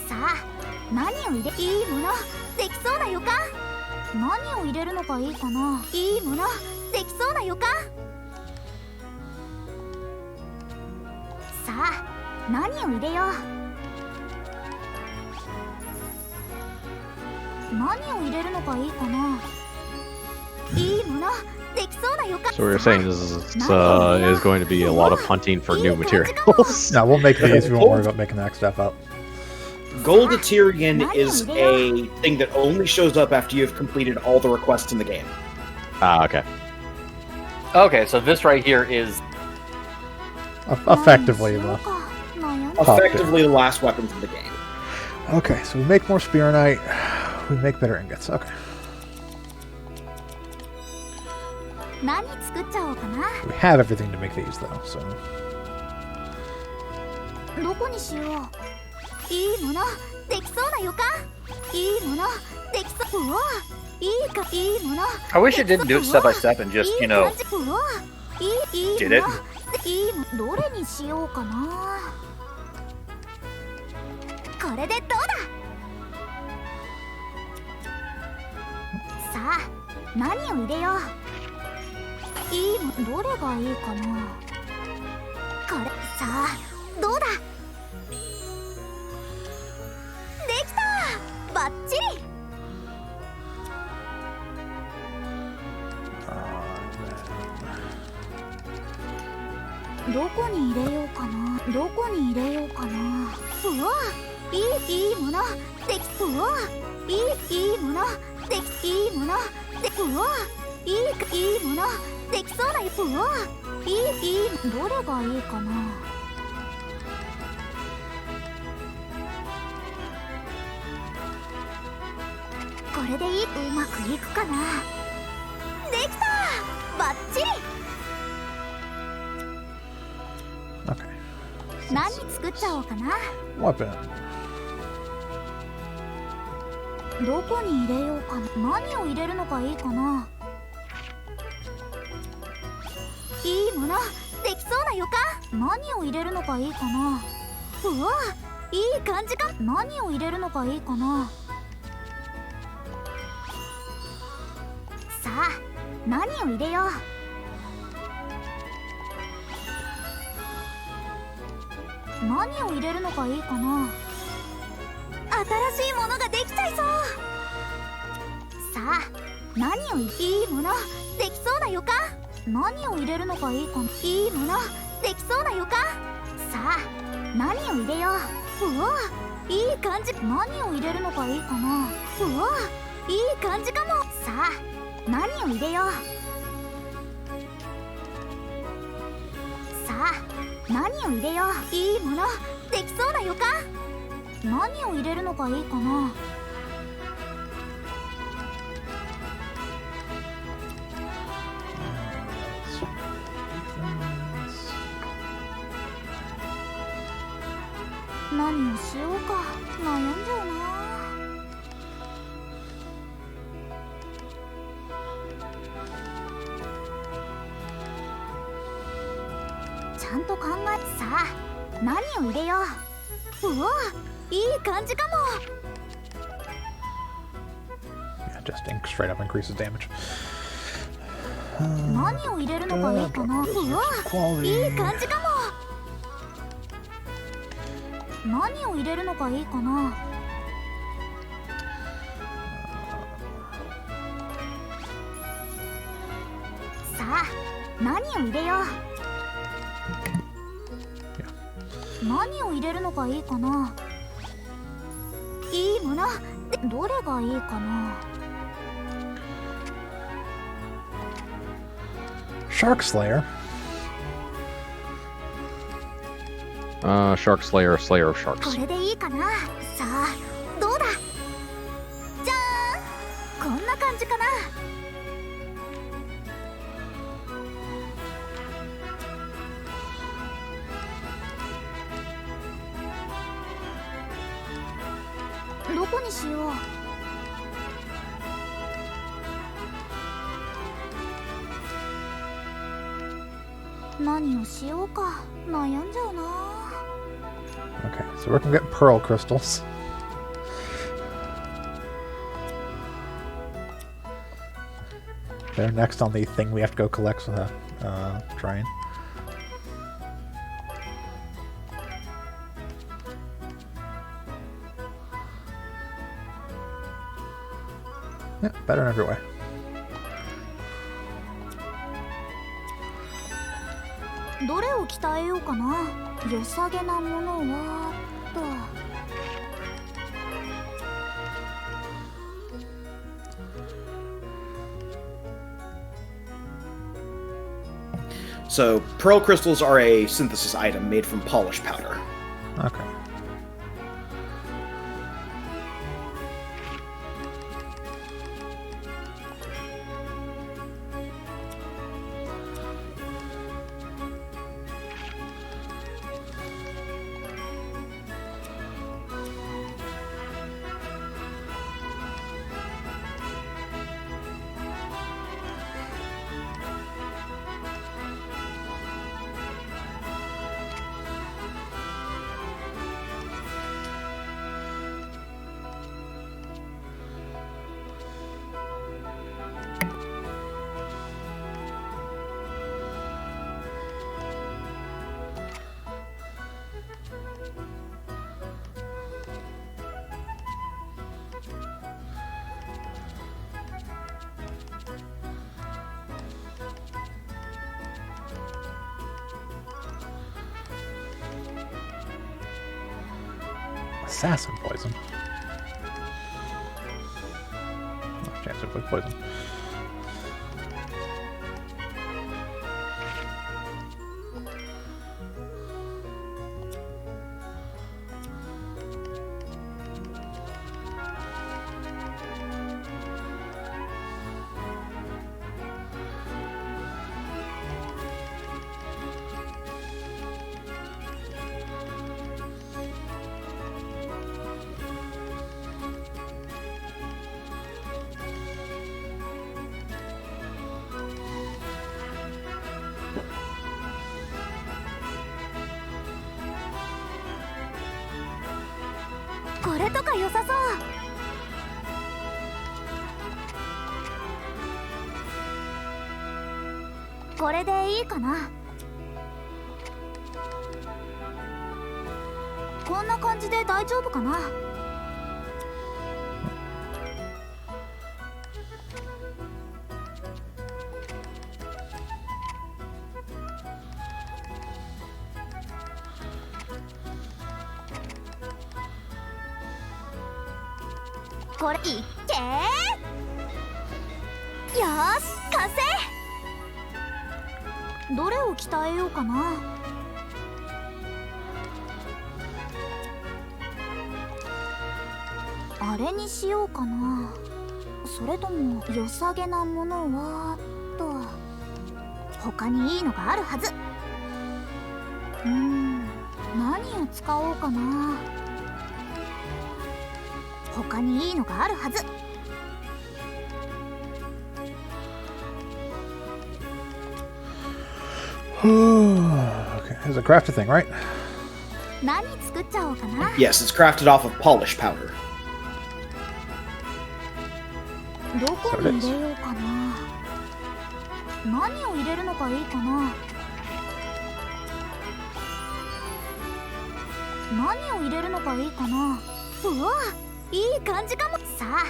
[SPEAKER 5] さあ、何を入れ、いいものできそうな予感。何を入れるのがいいかな。いいものできそうな予感。さあ、何を入れよう。何を入れるのがいいかな。いいものできそうな予感。
[SPEAKER 4] So we were saying this is going to be a lot of hunting for new materials.
[SPEAKER 1] no, we'll make these. We won't worry about making the next step up.
[SPEAKER 2] Gold Atelier is a thing that only shows up after you've completed all the requests in the game.
[SPEAKER 4] Ah, okay.
[SPEAKER 3] Okay, so this right here is
[SPEAKER 1] Effectively, the.
[SPEAKER 2] Effectively the last weapons in the game.
[SPEAKER 1] Okay, so we make more Spearnite. We make better ingots. Okay.
[SPEAKER 5] 何作っちゃおうかな。
[SPEAKER 1] We have everything to make these though, so.
[SPEAKER 5] どこにしよう。いいものできそうな予感。いいものできそう。うわ、いいか、いいもの。
[SPEAKER 3] I wish it didn't do it step by step and just, you know,
[SPEAKER 5] うわ、いい
[SPEAKER 3] did
[SPEAKER 5] も
[SPEAKER 3] it.
[SPEAKER 5] の。いいもの、どれにしようかな。これでどうだ。さあ、何を入れよう。いいもの、どれがいいかな。これ、さあ、どうだ。できた、バッチリ。どこに入れようかな。どこに入れようかな。うわ、いいものでき、うわ、いいものでき、いいもので、うわ、いいものできそうな。うわ、いい、どれがいいかな。これでいい、うまくいくかな。できた、バッチリ。
[SPEAKER 1] Okay.
[SPEAKER 5] 何作っちゃおうかな。
[SPEAKER 1] Weapon.
[SPEAKER 5] どこに入れようかな。何を入れるのがいいかな。いいものできそうな予感。何を入れるのがいいかな。うわ、いい感じか。何を入れるのがいいかな。さあ、何を入れよう。何を入れるのがいいかな。新しいものができちゃいそう。さあ、何を、いいものできそうな予感。何を入れるのがいいかな。いいものできそうな予感。さあ、何を入れよう。うわ、いい感じ。何を入れるのがいいかな。うわ、いい感じかも。さあ、何を入れよう。さあ、何を入れよう。いいものできそうな予感。何を入れるのがいいかな。何をしようか悩んじゃうな。ちゃんと考え、さあ、何を入れよう。うわ、いい感じかも。
[SPEAKER 1] Yeah, just ink straight up increases damage.
[SPEAKER 5] 何を入れるのがいいかな。うわ、いい感じかも。何を入れるのがいいかな。さあ、何を入れよう。何を入れるのがいいかな。いいものでどれがいいかな。
[SPEAKER 1] Shark Slayer.
[SPEAKER 4] Shark Slayer, Slayer of
[SPEAKER 5] こ
[SPEAKER 4] Sharks.
[SPEAKER 5] れでいいかな。さあどうだ。じゃーん、こんな感じかな。どこにしよう。何をしようか悩んじゃうな。
[SPEAKER 1] Okay, so we're gonna get pearl crystals. They're next on the thing we have to go collect with a train. Yeah, better in every way.
[SPEAKER 5] どれを鍛えようかな。良さげなものはと。
[SPEAKER 2] So, pearl crystals are a synthesis item made from polish powder.
[SPEAKER 1] Okay. Assassin poison. No chance of poison.
[SPEAKER 5] これとか良さそう。これでいいかな。こんな感じで大丈夫かな。これいっけー。よーし完成。どれを鍛えようかな。あれにしようかな。それとも良さげなものはと。他にいいのがあるはず。何を使おうかな。他にいいのがあるはず。
[SPEAKER 1] Okay, there's a crafted thing, right?
[SPEAKER 5] 何作っちゃおうかな。
[SPEAKER 2] Yes, it's crafted off of polish powder.
[SPEAKER 5] どこに入れようかな。何を入れるのがいいかな。何を入れるのがいいかな。うわ、いい感じかも。さあ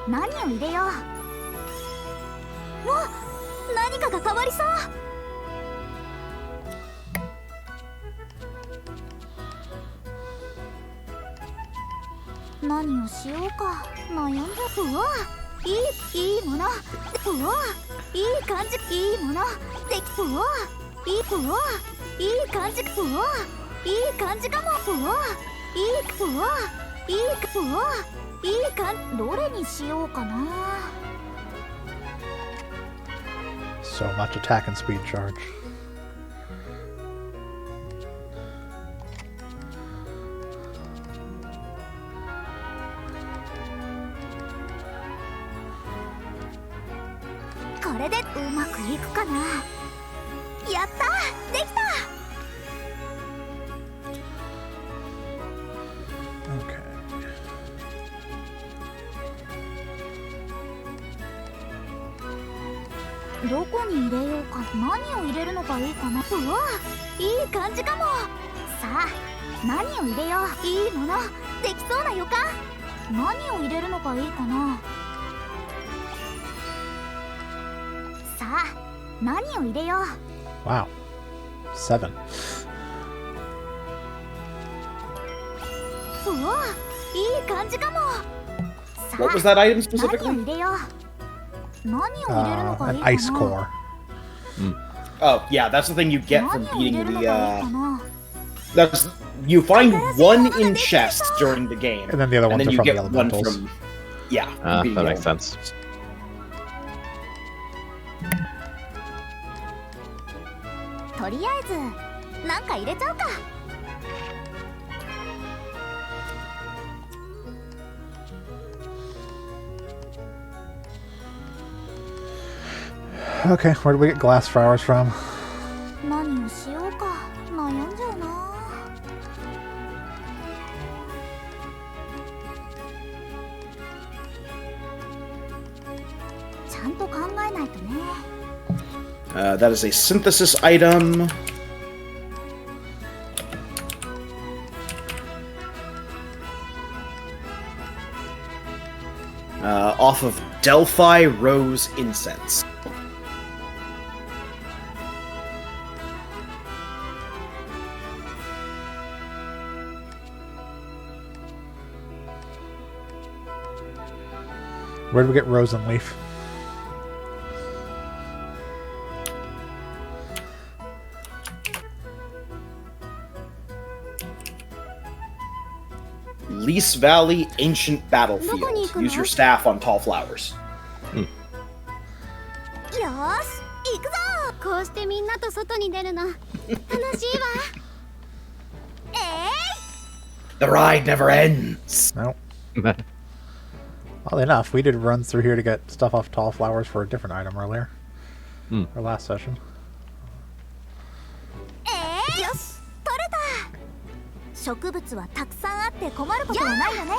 [SPEAKER 5] 何を入れよう。わ、何かが変わりそう。何をしようか悩んじゃう。うわいいもの。うわいい感じ。いいものでき。うわいい感じ。うわいい感じかも。うわいい感じ。どれにしようかな。
[SPEAKER 1] So much attack and speed charge. Okay.
[SPEAKER 5] どこに入れようか。何を入れるのがいいかな。うわいい感じかも。さあ何を入れよう。いいものできそうな予感。何を入れるのがいいかな。さあ何を入れよう。
[SPEAKER 1] Wow. 7.
[SPEAKER 5] うわいい感じかも。さあ
[SPEAKER 2] What was that item
[SPEAKER 5] 何を
[SPEAKER 2] specifically?
[SPEAKER 5] 入れよう。何を入れるのがい
[SPEAKER 1] An
[SPEAKER 5] いかな。
[SPEAKER 1] ice core.
[SPEAKER 2] Oh, yeah, that's the thing you get from
[SPEAKER 5] 何を入
[SPEAKER 2] beating
[SPEAKER 5] れるの
[SPEAKER 2] the,
[SPEAKER 5] がいいかな。
[SPEAKER 2] that's, you find one in chests during the game.
[SPEAKER 1] And then the other
[SPEAKER 2] and
[SPEAKER 1] ones
[SPEAKER 2] then
[SPEAKER 1] are
[SPEAKER 2] you
[SPEAKER 1] from the
[SPEAKER 2] get one
[SPEAKER 1] elementals.
[SPEAKER 2] from, yeah. beating
[SPEAKER 4] That
[SPEAKER 2] the
[SPEAKER 4] makes sense.
[SPEAKER 5] To とりあえずなんか入れちゃうか。
[SPEAKER 1] Okay, where do we get glass flowers from?
[SPEAKER 5] 何をしようか悩んじゃうな。ちゃんと考えないとね。
[SPEAKER 2] That is a synthesis item. Off of Delphi Rose Incense.
[SPEAKER 1] Where do we get rose and leaf?
[SPEAKER 2] Lease Valley Ancient Battlefield. Use your staff on tall flowers.
[SPEAKER 5] よーし行くぞ。こうしてみんなと外に出るの楽しいわ。
[SPEAKER 2] The ride never ends.
[SPEAKER 1] No. Oddly enough, we did runs through here to get stuff off tall flowers for a different item earlier. Our last session.
[SPEAKER 5] よし取れた。植物はたくさんあって困ることはないよね。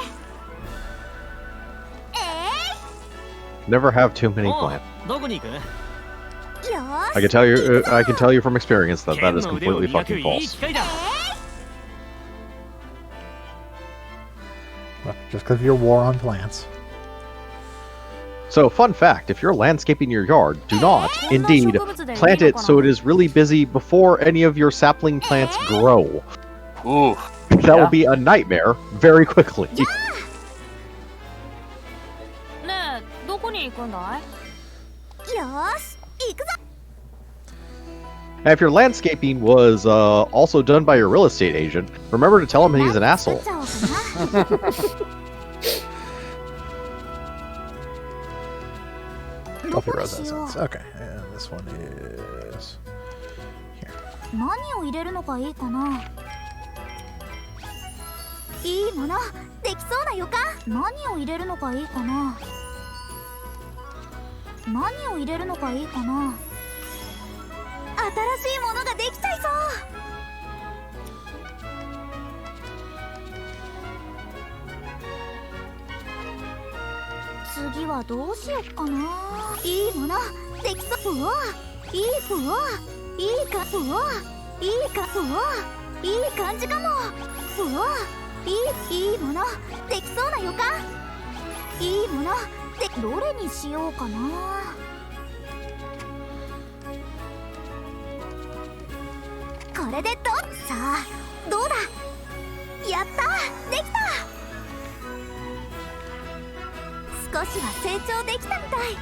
[SPEAKER 4] Never have too many plants.
[SPEAKER 6] どこに行く？
[SPEAKER 4] I can tell you from experience that that is completely fucking false.
[SPEAKER 1] Well, just because of your war on plants.
[SPEAKER 4] So, fun fact, if you're landscaping your yard, do not, indeed, plant it so it is really busy before any of your sapling plants grow.
[SPEAKER 3] Ooh.
[SPEAKER 4] That will be a nightmare very quickly.
[SPEAKER 5] ねえどこに行くんだい。よーし行くぞ。
[SPEAKER 4] And if your landscaping was also done by your real estate agent, remember to tell him he's an asshole.
[SPEAKER 1] Coffee rose essence. Okay, and this one is here.
[SPEAKER 5] 何を入れるのがいいかな。 いいものできそうな予感。何を入れるのがいいかな。何を入れるのがいいかな。新しいものができちゃいそう。次はどうしよっかな。いいものできそう。うわいいうわいいかうわいいかうわいい感じかも。うわいいものできそうな予感。いいものでどれにしようかな。これでさあどうだ。やったできた。少しは成長できたみたい。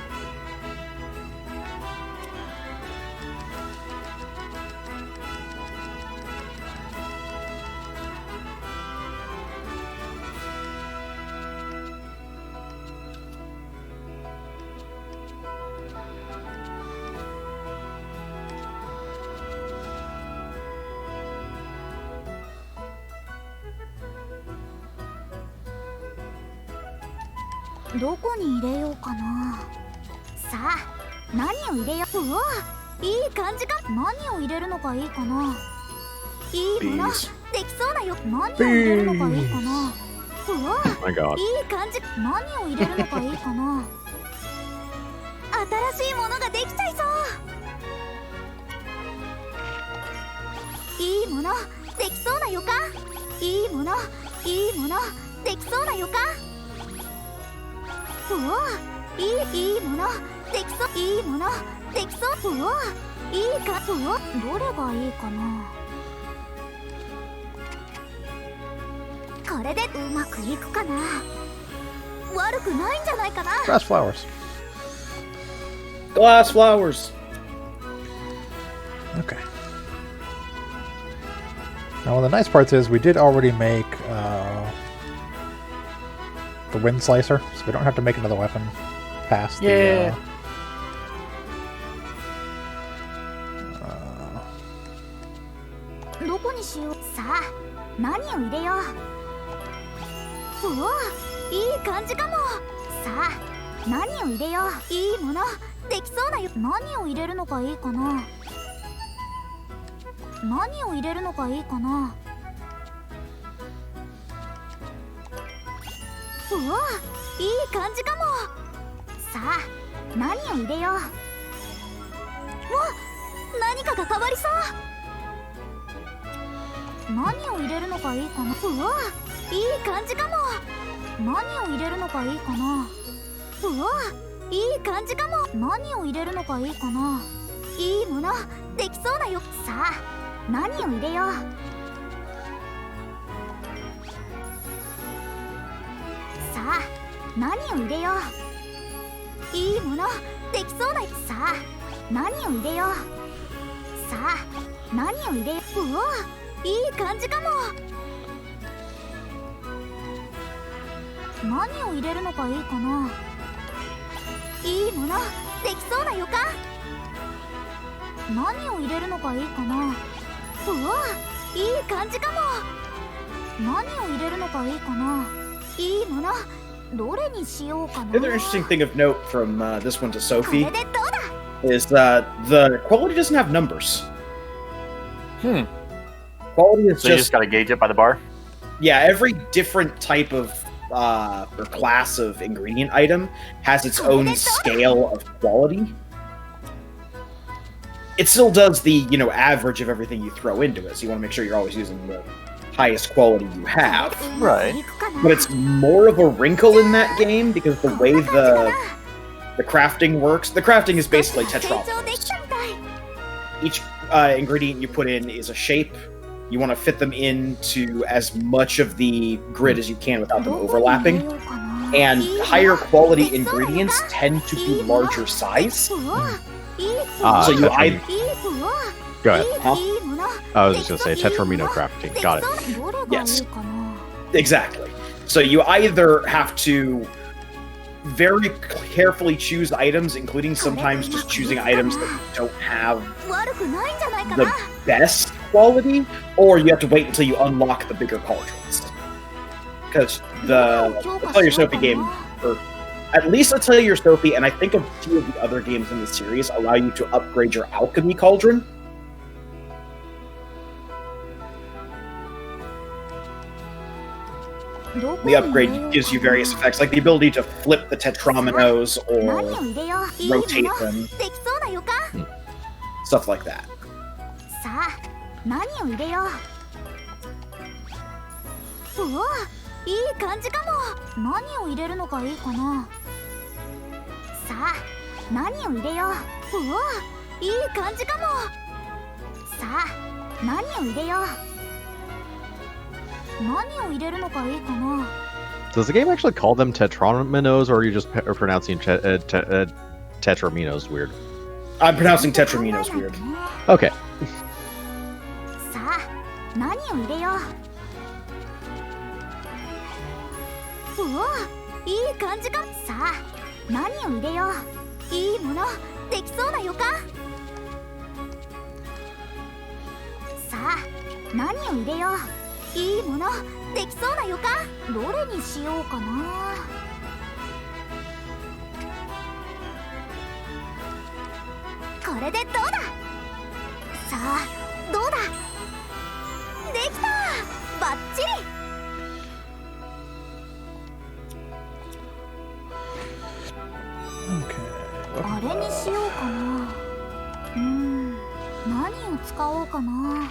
[SPEAKER 5] どこに入れようかな。さあ何を入れよう。うわいい感じか。何を入れるのがいいかな。いいものできそうなよ。何を入れるのがいいかな。うわ
[SPEAKER 4] My God.
[SPEAKER 5] いい感じ。何を入れるのがいいかな。新しいものができちゃいそう。いいものできそうな予感。いいものできそうな予感。うわいいものできそう。いいものできそう。うわいいか。うわどれがいいかな。これでうまくいくかな。悪くないんじゃないかな。
[SPEAKER 1] Grass flowers.
[SPEAKER 2] Glass flowers.
[SPEAKER 1] Okay. Now, one of the nice parts is we did already make the wind slicer, so we don't have to make another weapon past
[SPEAKER 3] Yeah.
[SPEAKER 1] the.
[SPEAKER 5] どこにしよう。さあ何を入れよう。うわいい感じかも。さあ何を入れよう。いいものできそうなよ。何を入れるのがいいかな。何を入れるのがいいかな。うわいい感じかも。さあ何を入れよう。わ何かが変わりそう。何を入れるのがいいかな。うわいい感じかも。何を入れるのがいいかな。うわいい感じかも。何を入れるのがいいかな。いいものできそうだよ。さあ何を入れよう。さあ何を入れよう。いいものできそうだよ。さあ何を入れよう。さあ何を入れよう。うわいい感じかも。何を入れるのがいいかな。いいものできそうな予感。何を入れるのがいいかな。うわいい感じかも。何を入れるのがいいかな。いいものどれにしようかな。
[SPEAKER 2] The other interesting thing of note from this one to
[SPEAKER 5] こ
[SPEAKER 2] Sophie
[SPEAKER 5] れでどうだ。
[SPEAKER 2] is that the quality doesn't have numbers.
[SPEAKER 3] Hmm.
[SPEAKER 2] Quality is
[SPEAKER 3] So you
[SPEAKER 2] just
[SPEAKER 3] just gotta gauge it by the bar?
[SPEAKER 2] yeah, every different type of or class of ingredient item has its own scale of quality. It still does the, average of everything you throw into it, so you want to make sure you're always using the highest quality you have.
[SPEAKER 3] Right.
[SPEAKER 2] But it's more of a wrinkle in that game because the way the crafting works, the crafting is basically tetrameters. Each ingredient you put in is a shape. You want to fit them into as much of the grid as you can without them overlapping. And higher quality ingredients tend to be larger size. So you either...
[SPEAKER 4] Go ahead.
[SPEAKER 2] Huh?
[SPEAKER 4] I was just gonna say tetramino crafting. Got it.
[SPEAKER 2] Yes. Exactly. So you either have to very carefully choose items, including sometimes just choosing items that don't have the best quality, or you have to wait until you unlock the bigger cauldrons. Because the Atelier Sophie game, or at least Atelier Sophie, and I think a few of the other games in the series, allow you to upgrade your alchemy cauldron. The upgrade gives you various effects, like the ability to flip the tetrominoes or rotate them. Stuff like that.
[SPEAKER 5] さあ何を入れよう。うわいい感じかも。何を入れるのがいいかな。さあ何を入れよう。うわいい感じかも。さあ何を入れよう。何を入れるのがいいかな。
[SPEAKER 4] Does the game actually call them tetraminos, or are you just pronouncing tetraminos weird?
[SPEAKER 2] I'm pronouncing tetraminos weird.
[SPEAKER 4] Okay.
[SPEAKER 5] さあ何を入れよう。おおいい感じか。さあ何を入れよう。いいものできそうな予感。さあ何を入れよう。いいものできそうな予感。どれにしようかな。これでどうだ。さあどうだ。できたバッチリ。
[SPEAKER 1] Okay.
[SPEAKER 5] あれにしようかな。何を使おうかな。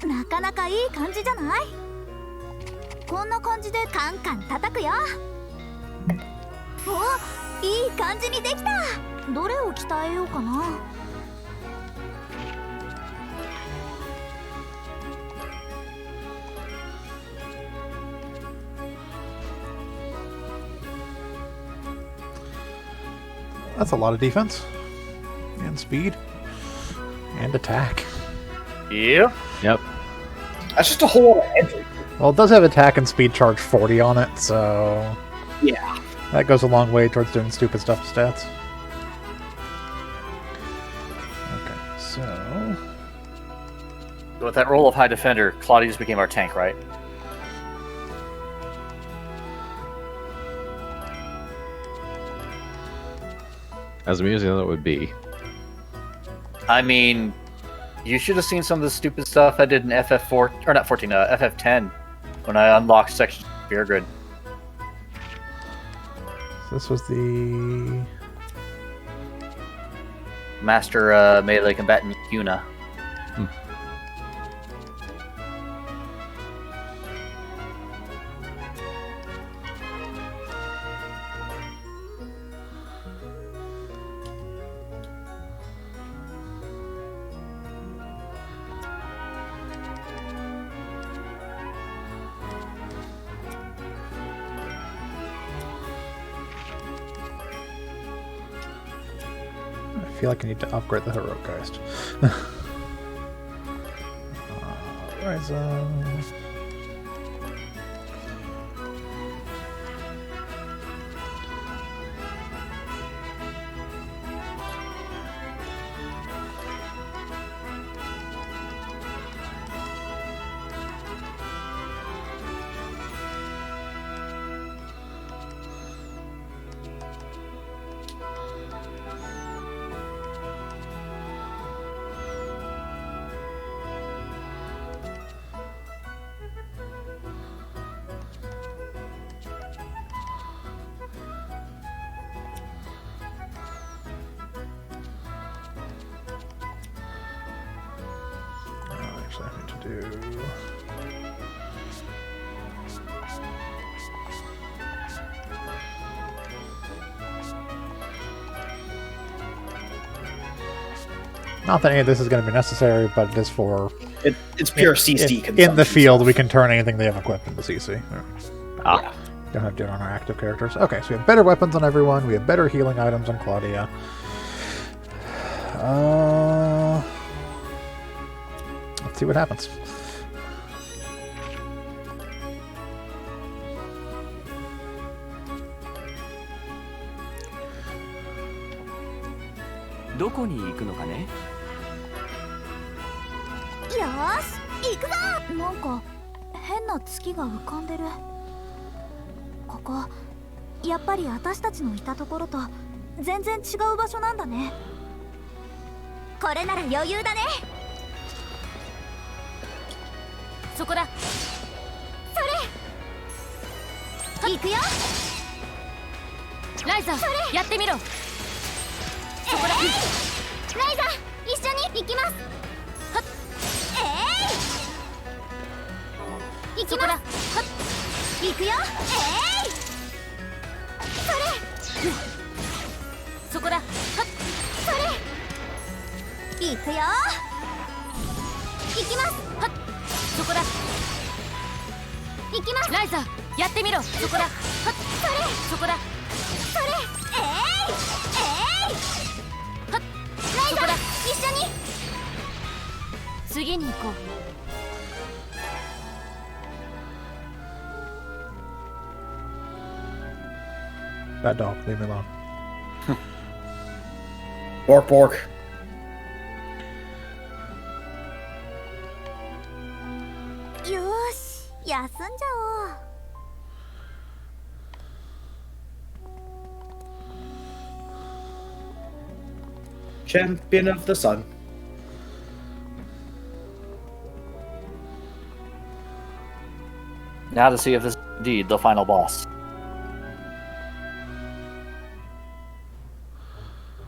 [SPEAKER 5] なかなかいい感じじゃない。こんな感じでカンカン叩くよ。お、いい感じにできた。どれを鍛えようかな。
[SPEAKER 1] That's a lot of defense. And speed. And attack.
[SPEAKER 3] Yeah.
[SPEAKER 4] Yep.
[SPEAKER 2] That's just a whole lot of everything.
[SPEAKER 1] Well, it does have attack and speed charge 40 on it, so...
[SPEAKER 2] Yeah.
[SPEAKER 1] That goes a long way towards doing stupid stuff to stats. Okay, so...
[SPEAKER 3] With that role of high defender, Claudius became our tank, right?
[SPEAKER 4] As amusing as it would be.
[SPEAKER 3] I mean, you should have seen some of the stupid stuff I did in FF4, or not 14, FF10, when I unlocked sections of Spear Grid.
[SPEAKER 1] So this was the...
[SPEAKER 3] Master melee combatant Yuna.
[SPEAKER 1] I feel like I need to upgrade the Heroic Geist. Ryza... Actually, I need to do... Not that any of this is going to be necessary, but it is for...
[SPEAKER 2] It's pure CC
[SPEAKER 1] in
[SPEAKER 2] consumption
[SPEAKER 1] the field,
[SPEAKER 2] stuff.
[SPEAKER 1] we can turn anything they have equipped into CC.
[SPEAKER 4] Ah.
[SPEAKER 1] Don't have to do it on our active characters. Okay, so we have better weapons on everyone. We have better healing items on Claudia. Let's see what happens.
[SPEAKER 6] Where
[SPEAKER 5] よーし行くぞ。なんか変な月が浮かんでる。ここやっぱり私たちのいたところと全然違う場所なんだね。これなら余裕だね。そこだ。それ行くよ。ライザやってみろ。そこだ。ライザ一緒に行きます。はっ行きます。はっ行くよ。それそこだ。はっそれ行くよ。行きます。はっそこだ。行きます。ライザやってみろ。そこだ。はっそれそこだ。それはっライザ一緒に次に行こう。
[SPEAKER 1] That dog, leave me alone.
[SPEAKER 2] Bork, bork.
[SPEAKER 5] Yosh, 休んじゃおう。
[SPEAKER 2] Champion of the Sun.
[SPEAKER 3] Now to see if this is indeed the final boss.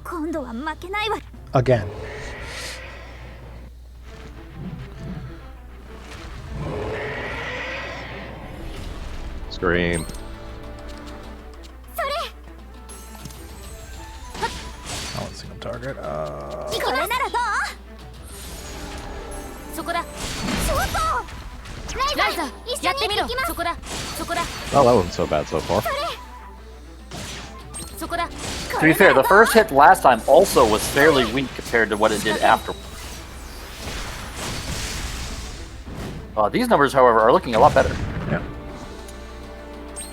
[SPEAKER 5] 今度は負けないわ。
[SPEAKER 1] Again.
[SPEAKER 4] Scream.
[SPEAKER 5] それ
[SPEAKER 1] I want a single target.
[SPEAKER 5] これならどう？そこだ。ショートライザやってみろ。そこだ。そこだ。
[SPEAKER 4] Oh, that wasn't so bad so far.
[SPEAKER 5] そこだ。
[SPEAKER 3] To be fair, the first hit last time also was fairly weak compared to what it did after. These numbers, however, are looking a lot better.
[SPEAKER 1] Yeah.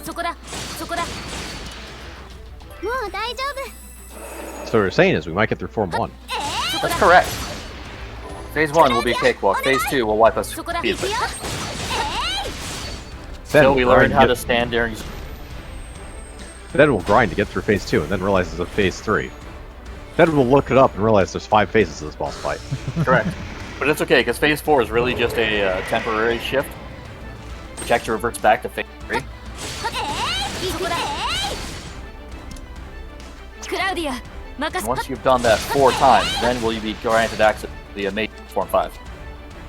[SPEAKER 5] そこだ。そこだ。もう大丈夫。
[SPEAKER 4] So what we're saying is we might get through Form 1.
[SPEAKER 3] That's correct. Phase 1 will be a cakewalk. Phase 2 will wipe us
[SPEAKER 5] そこだ。
[SPEAKER 3] speedily.
[SPEAKER 5] 行くよ。
[SPEAKER 3] Till we learn how to
[SPEAKER 4] get,
[SPEAKER 3] stand during.
[SPEAKER 4] then we'll grind to get through Phase 2 and then realize there's a Phase 3. Then we'll look it up and realize there's 5 phases to this boss fight.
[SPEAKER 3] Correct. But it's okay, because Phase 4 is really just a temporary shift, which actually reverts back to Phase 3.
[SPEAKER 5] そこだ。クラウディア、任
[SPEAKER 3] And
[SPEAKER 5] せ。
[SPEAKER 3] once you've done that 4 times, then will you be granted access to the amazing Form 5.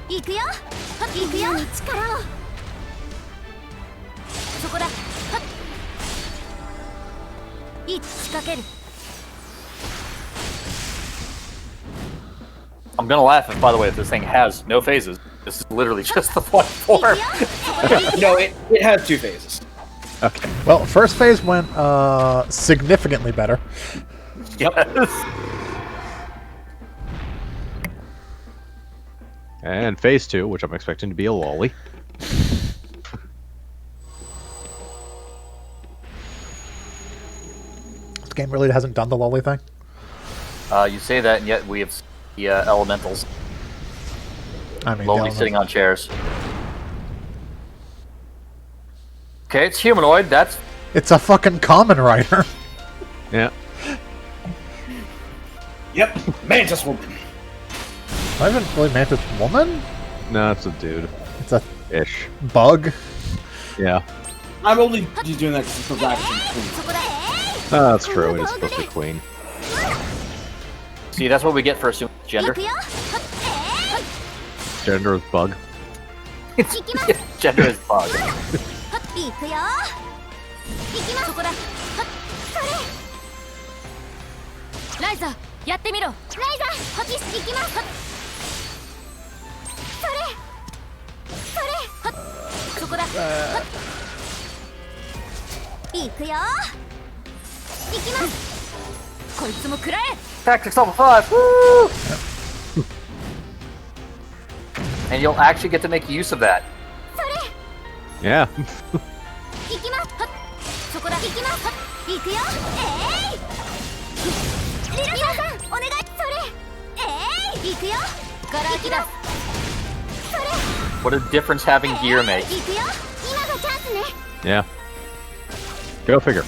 [SPEAKER 5] 行くよ。行くよ。力を。そこだ。いい仕掛ける。
[SPEAKER 3] I'm gonna laugh if, by the way, if this thing has no phases. This is literally just the one form.
[SPEAKER 2] No, it has 2 phases.
[SPEAKER 4] Okay.
[SPEAKER 1] Well, first phase went significantly better.
[SPEAKER 3] Yes.
[SPEAKER 4] And Phase 2, which I'm expecting to be a lolly.
[SPEAKER 1] This game really hasn't done the lolly thing.
[SPEAKER 3] You say that, and yet we have the elementals
[SPEAKER 1] I mean,
[SPEAKER 3] lowly sitting on chairs. Okay, it's humanoid. That's
[SPEAKER 1] it's a fucking common writer.
[SPEAKER 4] Yeah.
[SPEAKER 2] Yep, Mantis Woman.
[SPEAKER 1] Not even really Mantis woman.
[SPEAKER 4] No, it's a dude.
[SPEAKER 1] It's a
[SPEAKER 4] Ish.
[SPEAKER 1] bug.
[SPEAKER 4] Yeah.
[SPEAKER 2] I'm only just doing that because it's the rabbit.
[SPEAKER 5] そこだ。
[SPEAKER 4] That's true. It is supposed to be Queen.
[SPEAKER 3] see, that's what we get for assuming gender.
[SPEAKER 5] 行くよ。
[SPEAKER 4] Gender is bug.
[SPEAKER 5] 行きます。
[SPEAKER 3] Gender is bug.
[SPEAKER 5] 行くよ。行きます。そこだ。それ。ライザやってみろ。ライザ行きます。それ。そこだ。行くよ。行きます。こいつも食らえ。
[SPEAKER 3] Tactics level 5. Woo! And you'll actually get to make use of that.
[SPEAKER 5] それ。
[SPEAKER 4] Yeah.
[SPEAKER 5] 行きます。そこだ。行きます。行くよ。リラさん、お願い。それ。行くよ。ガラ空きだ。それ。
[SPEAKER 3] What a difference having gear makes.
[SPEAKER 5] 行くよ。今がチャンスね。
[SPEAKER 4] Yeah. Go figure.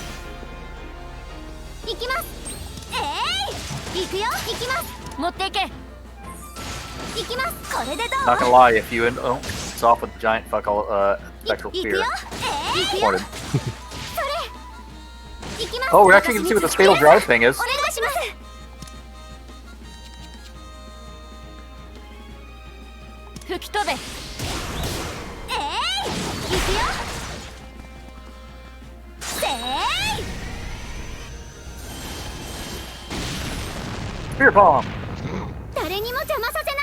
[SPEAKER 5] 行きます。行くよ。行きます。持っていけ。行きます。これでどう？
[SPEAKER 3] Not gonna lie, if you don't it's off with the giant spectral
[SPEAKER 5] 行く
[SPEAKER 3] spear
[SPEAKER 5] よ。行くよ。
[SPEAKER 3] pointed.
[SPEAKER 5] それ。行きます。
[SPEAKER 3] Oh, we actually can see what this fatal drive thing is.
[SPEAKER 5] お願いします。吹き飛べ。行くよ。せーい。
[SPEAKER 3] Spear bomb.
[SPEAKER 5] 誰にも邪魔させない。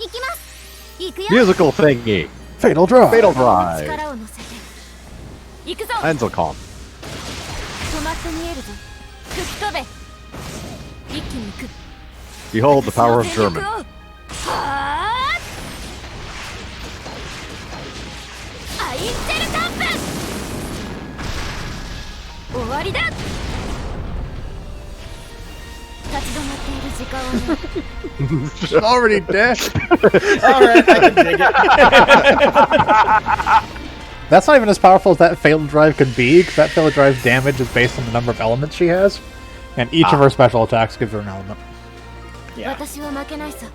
[SPEAKER 5] 行きます。行くよ。
[SPEAKER 4] Musical thingy.
[SPEAKER 1] Fatal drive.
[SPEAKER 4] Fatal drive.
[SPEAKER 5] 力を乗せて。行くぞ。
[SPEAKER 4] Enzocom.
[SPEAKER 5] 止まって見えるぞ。吹き飛べ。一気に行く。
[SPEAKER 4] Behold the power of German.
[SPEAKER 5] はあ。アインテルタンプ。終わりだ。立ち止まっている時間をね。
[SPEAKER 1] She's already dead.
[SPEAKER 2] Alright, I can dig it.
[SPEAKER 1] That's not even as powerful as that fatal drive could be, because that fatal drive's damage is based on the number of elements she has, and each of her special attacks gives her an element.
[SPEAKER 2] Yeah.
[SPEAKER 5] 私は負けないさ。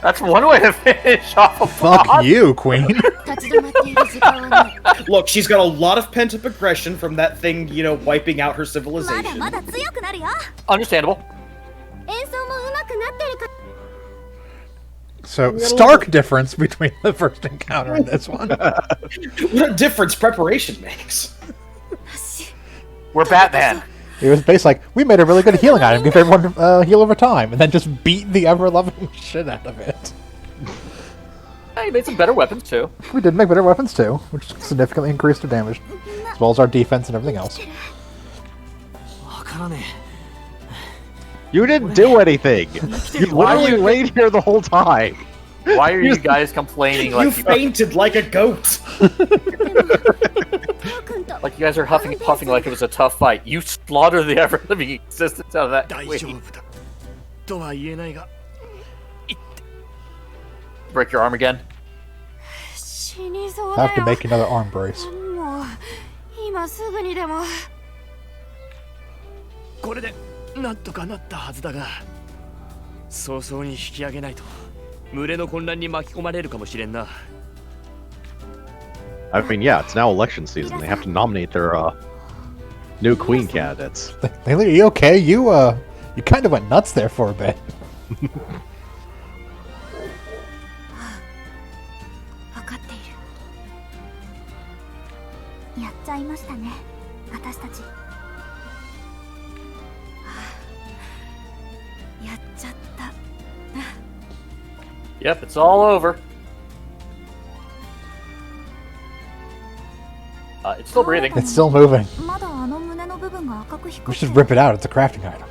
[SPEAKER 3] That's one way to finish off a
[SPEAKER 1] Fuck
[SPEAKER 3] boss.
[SPEAKER 1] you, Queen.
[SPEAKER 5] 立ち止まっている時間はね。
[SPEAKER 2] Look, she's got a lot of pent-up aggression from that thing, you know, wiping out her
[SPEAKER 5] まだ
[SPEAKER 2] civilization.
[SPEAKER 5] まだ強くなるよ。
[SPEAKER 3] Understandable.
[SPEAKER 5] 演奏も上手くなってるか。
[SPEAKER 1] So, stark difference between the first encounter and this one.
[SPEAKER 2] What a difference preparation makes.
[SPEAKER 3] We're Batman.
[SPEAKER 1] It was based like, we made a really good healing item, give everyone heal over time, and then just beat the ever-loving shit out of it.
[SPEAKER 3] Hey, you made some better weapons too.
[SPEAKER 1] We did make better weapons too, which significantly increased our damage, as well as our defense and everything else.
[SPEAKER 4] You didn't do anything. You literally laid here the whole time.
[SPEAKER 3] Why are you guys complaining
[SPEAKER 2] You
[SPEAKER 3] like
[SPEAKER 2] fainted like a goat.
[SPEAKER 3] like you guys are huffing and puffing like it was a tough fight? You slaughtered the ever-living existence out of that queen. Break your arm again?
[SPEAKER 5] 死にそうだ
[SPEAKER 1] I have to
[SPEAKER 5] よ。
[SPEAKER 1] make another arm brace.
[SPEAKER 5] もう今すぐにでも。
[SPEAKER 6] これでなんとかなったはずだが、早々に引き上げないと群れの混乱に巻き込まれるかもしれんな。
[SPEAKER 4] I mean, yeah, it's now election season. They have to nominate their new queen candidates.
[SPEAKER 1] Are you okay? You kind of went nuts there for a bit.
[SPEAKER 5] 分かっている。やっちゃいましたね、私たち。やっちゃった。
[SPEAKER 3] Yep, it's all over. It's still breathing.
[SPEAKER 1] It's still moving.
[SPEAKER 5] まだあの胸の部分が赤く
[SPEAKER 1] We
[SPEAKER 5] 光って
[SPEAKER 1] should rip it out. It's a crafting item.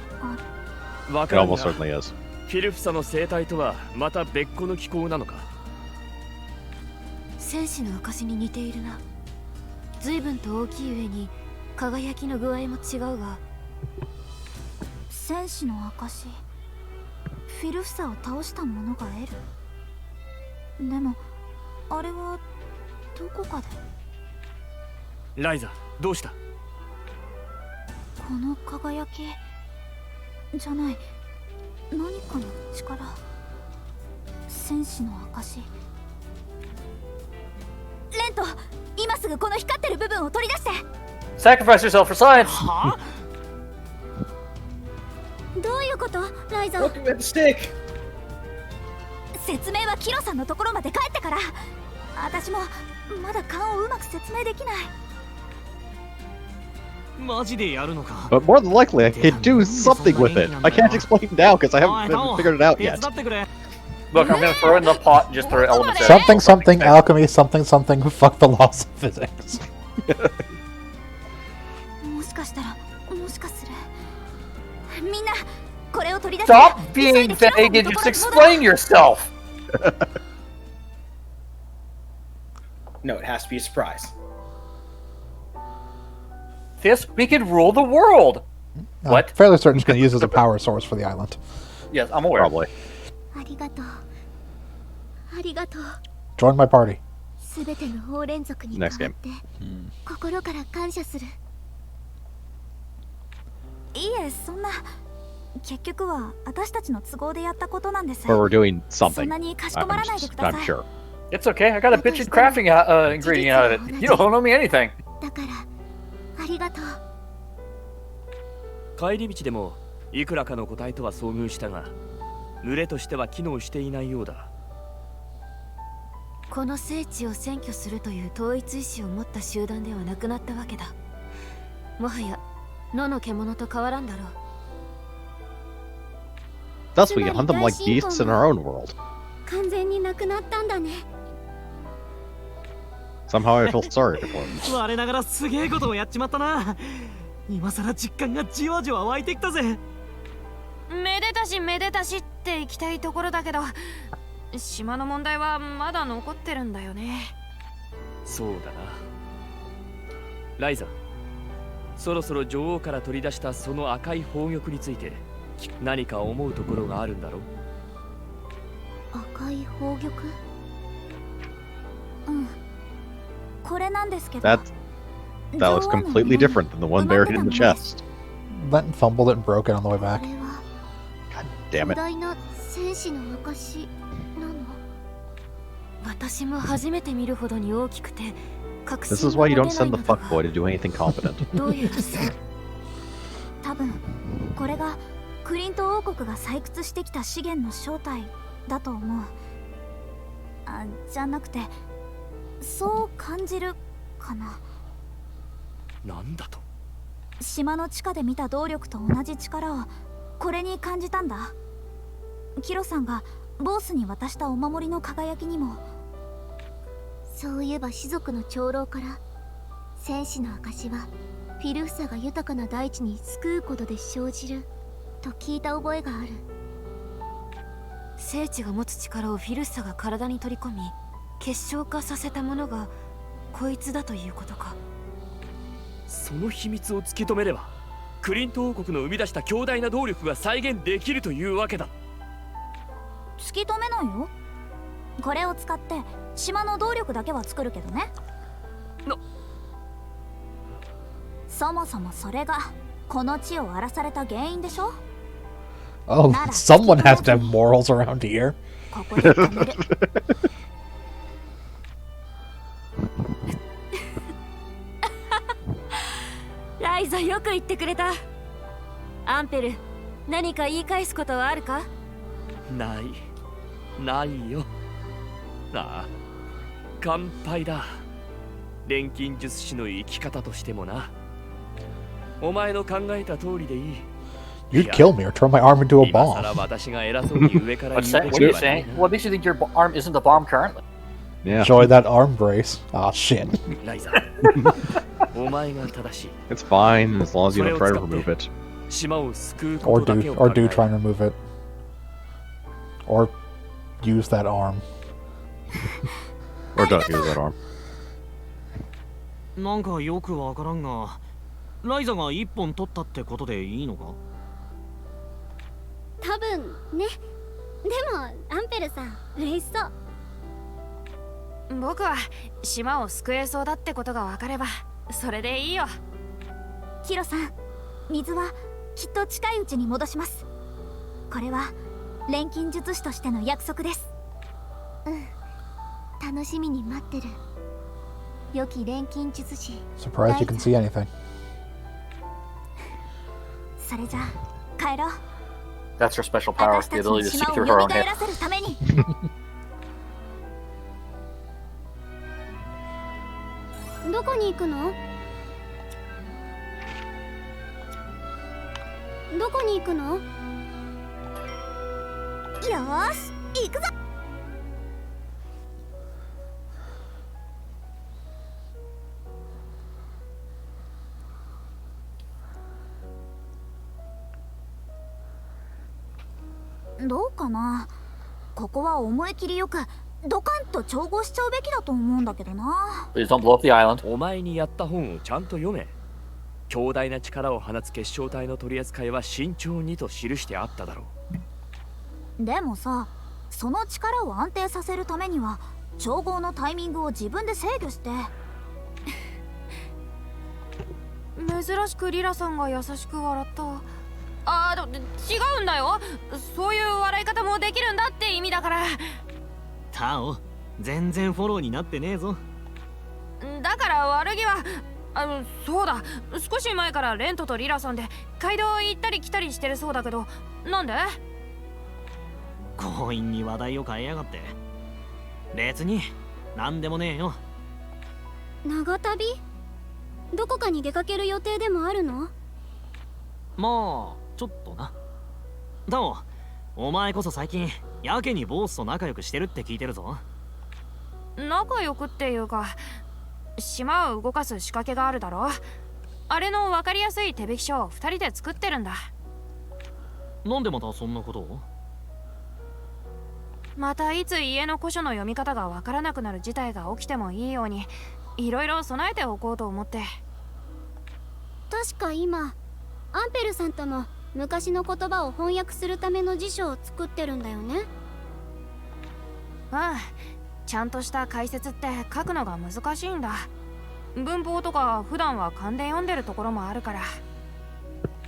[SPEAKER 6] わ
[SPEAKER 4] It
[SPEAKER 6] かる
[SPEAKER 4] almost
[SPEAKER 6] が、
[SPEAKER 4] certainly is.
[SPEAKER 6] フィルフサの生態とはまた別個の機構なのか。
[SPEAKER 5] 戦士の証に似ているな。随分と大きい上に輝きの具合も違うが。戦士の証。フィルフサを倒した者が得る。でもあれはどこかで。
[SPEAKER 6] ライザ、どうした？
[SPEAKER 5] この輝きじゃない、何かの力。戦士の証。レント、今すぐこの光ってる部分を取り出して。
[SPEAKER 3] Sacrifice yourself for science.
[SPEAKER 5] どういうこと、ライザ？
[SPEAKER 2] Look at the stick.
[SPEAKER 5] 説明はキロさんのところまで帰ってから。私もまだ勘をうまく説明できない。
[SPEAKER 6] マジでやるのか？
[SPEAKER 4] But more than likely, I can do something with it. I can't explain now because I haven't figured it out yet.
[SPEAKER 3] Look, I'm gonna throw it in the pot and just throw elements in.
[SPEAKER 1] Something, something, alchemy, something, something, fuck the laws of physics.
[SPEAKER 5] もしかしたら、もしかする。みんな、これを取り出して。
[SPEAKER 3] Stop being vague and just explain yourself.
[SPEAKER 2] No, it has to be a surprise.
[SPEAKER 3] This, we could rule the world. What?
[SPEAKER 1] I'm fairly certain it's going to use as a power source for the island.
[SPEAKER 3] Yes, I'm aware.
[SPEAKER 4] Probably.
[SPEAKER 5] ありがとう。ありがとう。
[SPEAKER 1] Join my party.
[SPEAKER 5] すべての法連族に代わって心から感謝する。いえ、そんな。結局は私たちの都合でやったことなんです。
[SPEAKER 4] Or we're doing
[SPEAKER 5] そん
[SPEAKER 4] something.
[SPEAKER 5] なにかしこまらないでください。
[SPEAKER 4] I'm sure.
[SPEAKER 3] It's okay. I got a bitchin' crafting ingredient out of it. You don't owe me anything.
[SPEAKER 5] だからありがとう。
[SPEAKER 6] 帰り道でもいくらかの個体とは遭遇したが、群れとしては機能していないようだ。
[SPEAKER 7] この聖地を占拠するという統一意志を持った集団ではなくなったわけだ。もはや野の獣と変わらんだろう。
[SPEAKER 4] Thus, we can hunt them like beasts in our own world.
[SPEAKER 5] 完全になくなったんだね。
[SPEAKER 4] Somehow I feel sorry for them.
[SPEAKER 8] 我ながらすげえことをやっちまったな。今さら実感がじわじわ湧いてきたぜ。
[SPEAKER 7] めでたしめでたしって行きたいところだけど、島の問題はまだ残ってるんだよね。
[SPEAKER 6] そうだな。ライザ、そろそろ女王から取り出したその赤い宝玉について何か思うところがあるんだろう。
[SPEAKER 5] 赤い宝玉？うん。これなんですけど。
[SPEAKER 4] That looks completely different than the one buried in the chest.
[SPEAKER 1] Lenton fumbled it and broke it on the way back.
[SPEAKER 4] God damn
[SPEAKER 5] 巨
[SPEAKER 4] it.
[SPEAKER 5] 大な戦士の証なの？
[SPEAKER 7] 私も初めて見るほどに大きくて、
[SPEAKER 4] This is why you don't send the fuckboy to do anything competent.
[SPEAKER 7] どういう発想？
[SPEAKER 5] 多分これがクリント王国が採掘してきた資源の正体だと思う。あ、じゃなくて、そう感じるかな。
[SPEAKER 6] なんだと？
[SPEAKER 5] 島の地下で見た動力と同じ力をこれに感じたんだ。キロさんがボースに渡したお守りの輝きにも。そういえば士族の長老から戦士の証はフィルフサが豊かな大地に救うことで生じると聞いた覚えがある。
[SPEAKER 7] 聖地が持つ力をフィルサが体に取り込み結晶化させたものがこいつだということか。
[SPEAKER 6] その秘密を突き止めればクリント王国の生み出した強大な動力が再現できるというわけだ。
[SPEAKER 5] 突き止めないよ。これを使って島の動力だけは作るけどね。そもそもそれがこの地を荒らされた原因でしょ。
[SPEAKER 1] Oh, someone has to have morals around here.
[SPEAKER 5] ここで止める。
[SPEAKER 7] ライザ、よく言ってくれた。アンペル、何か言い返すことはあるか？
[SPEAKER 6] ないよ。ああ、乾杯だ。錬金術師の生き方としてもな。お前の考えた通りでいい。
[SPEAKER 1] You'd kill me or turn my arm into a
[SPEAKER 6] 今さら
[SPEAKER 1] bomb.
[SPEAKER 6] 私が偉そうに上から言
[SPEAKER 3] What's
[SPEAKER 6] う
[SPEAKER 3] that?
[SPEAKER 6] べ
[SPEAKER 3] What
[SPEAKER 6] き
[SPEAKER 3] are you
[SPEAKER 6] は
[SPEAKER 3] saying?
[SPEAKER 6] ね
[SPEAKER 3] What makes you think your arm isn't a bomb currently?
[SPEAKER 4] Yeah,
[SPEAKER 1] Enjoy that arm brace. Ah, shit.
[SPEAKER 6] ライザ、お前が正しい。
[SPEAKER 4] it's fine as long as you don't try to remove it.
[SPEAKER 6] 島を救うこ
[SPEAKER 1] Or
[SPEAKER 6] とだけを
[SPEAKER 1] do
[SPEAKER 6] 考
[SPEAKER 1] or
[SPEAKER 6] え
[SPEAKER 1] do try and remove it. Or use that arm.
[SPEAKER 4] Or don't use that arm.
[SPEAKER 8] なんかよくわからんが、ライザが一本取ったってことでいいのか？
[SPEAKER 5] 多分ね。でもアンペルさん嬉しそう。
[SPEAKER 7] 僕は島を救えそうだってことが分かればそれでいいよ。
[SPEAKER 5] キロさん、水はきっと近いうちに戻します。これは錬金術師としての約束です。うん、楽しみに待ってる。良き錬金術師。
[SPEAKER 1] Surprised you can see anything.
[SPEAKER 5] それじゃ帰ろう。
[SPEAKER 3] That's her special power,
[SPEAKER 5] 私
[SPEAKER 3] the
[SPEAKER 5] たちの
[SPEAKER 3] ability to see
[SPEAKER 5] 島を
[SPEAKER 3] through
[SPEAKER 5] 蘇
[SPEAKER 3] her own head.
[SPEAKER 5] らせるために。どこに行くの？どこに行くの？よーし、行くぞ。どうかな。ここは思い切りよくドカンと調合しちゃうべきだと思うんだけどな。
[SPEAKER 3] Please don't blow up the island.
[SPEAKER 6] お前にやった本をちゃんと読め。強大な力を放つ結晶体の取り扱いは慎重にと記してあっただろ
[SPEAKER 5] う。でもさ、その力を安定させるためには調合のタイミングを自分で制御して。
[SPEAKER 7] 珍しくリラさんが優しく笑った。あー、でも違うんだよ。そういう笑い方もできるんだって意味だから。
[SPEAKER 8] タオ、全然フォローになってねえぞ。
[SPEAKER 7] だから悪気はそうだ、少し前からレントとリラさんで街道行ったり来たりしてるそうだけど、なんで？
[SPEAKER 8] 強引に話題を変えやがって。別になんでもねえよ。
[SPEAKER 5] 長旅？どこかに出かける予定でもあるの？
[SPEAKER 8] まあちょっとな。でもお前こそ最近やけにボースと仲良くしてるって聞いてるぞ。
[SPEAKER 7] 仲良くっていうか、島を動かす仕掛けがあるだろ。あれの分かりやすい手引き書を2人で作ってるんだ。
[SPEAKER 8] なんでまたそんなことを？
[SPEAKER 7] またいつ家の古書の読み方が分からなくなる事態が起きてもいいように、いろいろ備えておこうと思って。
[SPEAKER 5] 確か今アンペルさんとも昔の言葉を翻訳するための辞書を作ってるんだよね。
[SPEAKER 7] うん、ちゃんとした解説って書くのが難しいんだ。文法とか普段は勘で読んでるところもあるから。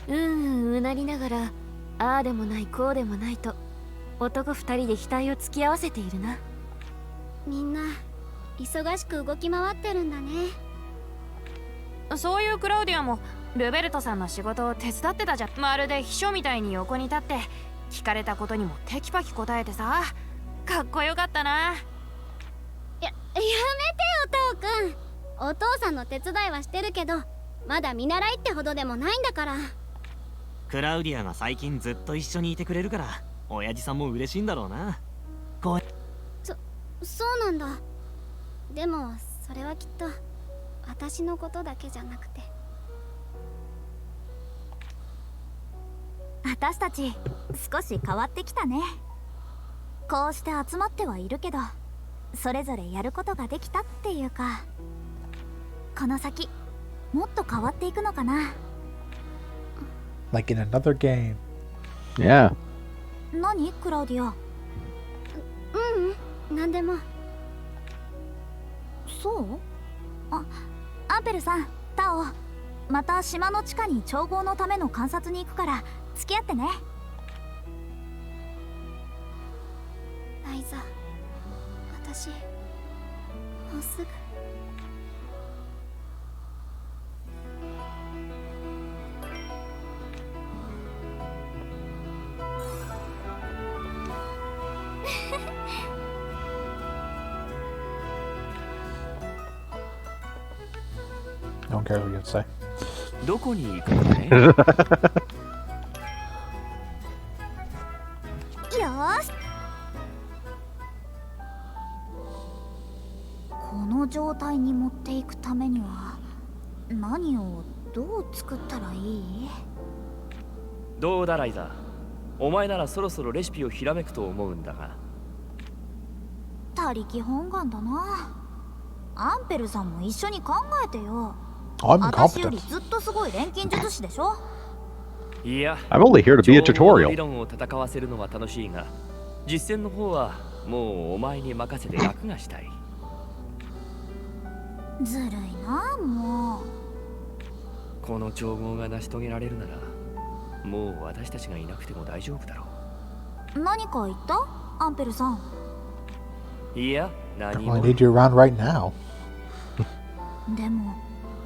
[SPEAKER 7] うなりながら、ああでもないこうでもないと男2人で額を突き合わせているな。
[SPEAKER 5] みんな忙しく動き回ってるんだね。
[SPEAKER 7] そういうクラウディアもルベルトさんの仕事を手伝ってたじゃん。まるで秘書みたいに横に立って聞かれたことにもテキパキ答えてさ、かっこよかったな。
[SPEAKER 5] やめてよトウ君。お父さんの手伝いはしてるけど、まだ見習いってほどでもないんだから。
[SPEAKER 8] クラウディアが最近ずっと一緒にいてくれるから親父さんも嬉しいんだろうな。こう
[SPEAKER 5] そうなんだ。でもそれはきっと私のことだけじゃなくて、私たち少し変わってきたね。こうして集まってはいるけど、それぞれやることができたっていうか、この先もっと変わっていくのかな。
[SPEAKER 1] Like in another game.
[SPEAKER 4] Yeah.
[SPEAKER 5] 何クラウディア？なんでも。そう？アンペルさん、タオ、また島の地下に調合のための観察に行くから付き合ってね。ライザ、私もうすぐ。
[SPEAKER 1] Don't care what you say.
[SPEAKER 6] どこに行くのね？
[SPEAKER 5] よーし。この状態に持っていくためには何をどう作ったらいい？
[SPEAKER 6] どうだライザ、お前ならそろそろレシピをひらめくと思うんだが。
[SPEAKER 5] 他力本願だな。アンペルさんも一緒に考えてよ。
[SPEAKER 1] I'm
[SPEAKER 5] 私より
[SPEAKER 1] incompetent.
[SPEAKER 5] ずっとすごい錬金術師でしょ。
[SPEAKER 6] いや、
[SPEAKER 4] I'm only here to be a
[SPEAKER 6] 情報の
[SPEAKER 4] tutorial.
[SPEAKER 6] 理論を戦わせるのは楽しいが、実践の方はもうお前に任せて楽がしたい。
[SPEAKER 5] ずるいな、もう。
[SPEAKER 6] この調合が成し遂げられるなら、もう私たちがいなくても大丈夫だろ
[SPEAKER 5] 何か言った？アンペルさん。
[SPEAKER 6] う。いや、何
[SPEAKER 1] Well, I
[SPEAKER 6] も。
[SPEAKER 1] need you around right now.
[SPEAKER 5] でも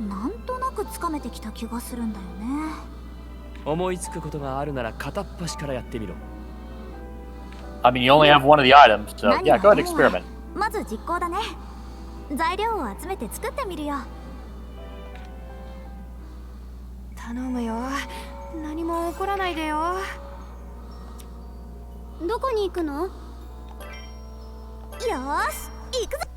[SPEAKER 5] なんとなくつかめてきた気がするんだよね。
[SPEAKER 6] 思いつくことがあるなら片っ端からやってみろ。
[SPEAKER 3] I mean, you only have one of the items, so
[SPEAKER 5] 何
[SPEAKER 3] yeah,
[SPEAKER 5] が
[SPEAKER 3] go ahead and experiment.
[SPEAKER 5] まず実行だね。材料を集めて作ってみるよ。
[SPEAKER 7] 頼むよ、何も起こらないでよ。
[SPEAKER 5] どこに行くの？よーし、行くぞ。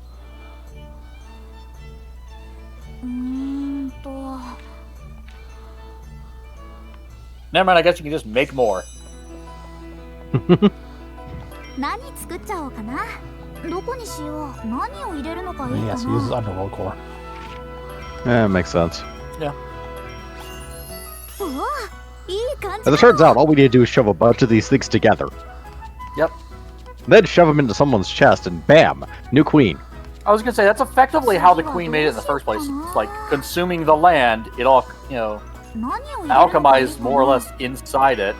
[SPEAKER 3] Never mind, I guess you can just make more.
[SPEAKER 5] 何作っちゃおうかな。どこにしよう。何を入れるのかいいか
[SPEAKER 1] Yes, he uses
[SPEAKER 5] な。
[SPEAKER 1] Underworld Core.
[SPEAKER 4] Yeah, makes sense.
[SPEAKER 5] うわ、いい感じ
[SPEAKER 4] As
[SPEAKER 5] だ
[SPEAKER 4] it turns out, all we need to do is shove a bunch of these things together.
[SPEAKER 3] Yep.
[SPEAKER 4] Then shove them into someone's chest, and bam, new queen.
[SPEAKER 3] I was gonna say, that's effectively how the queen made it in the first place. It's like consuming the land, it all, you know,
[SPEAKER 5] 何を入れるのかいいかな。
[SPEAKER 3] alchemized more or less inside it.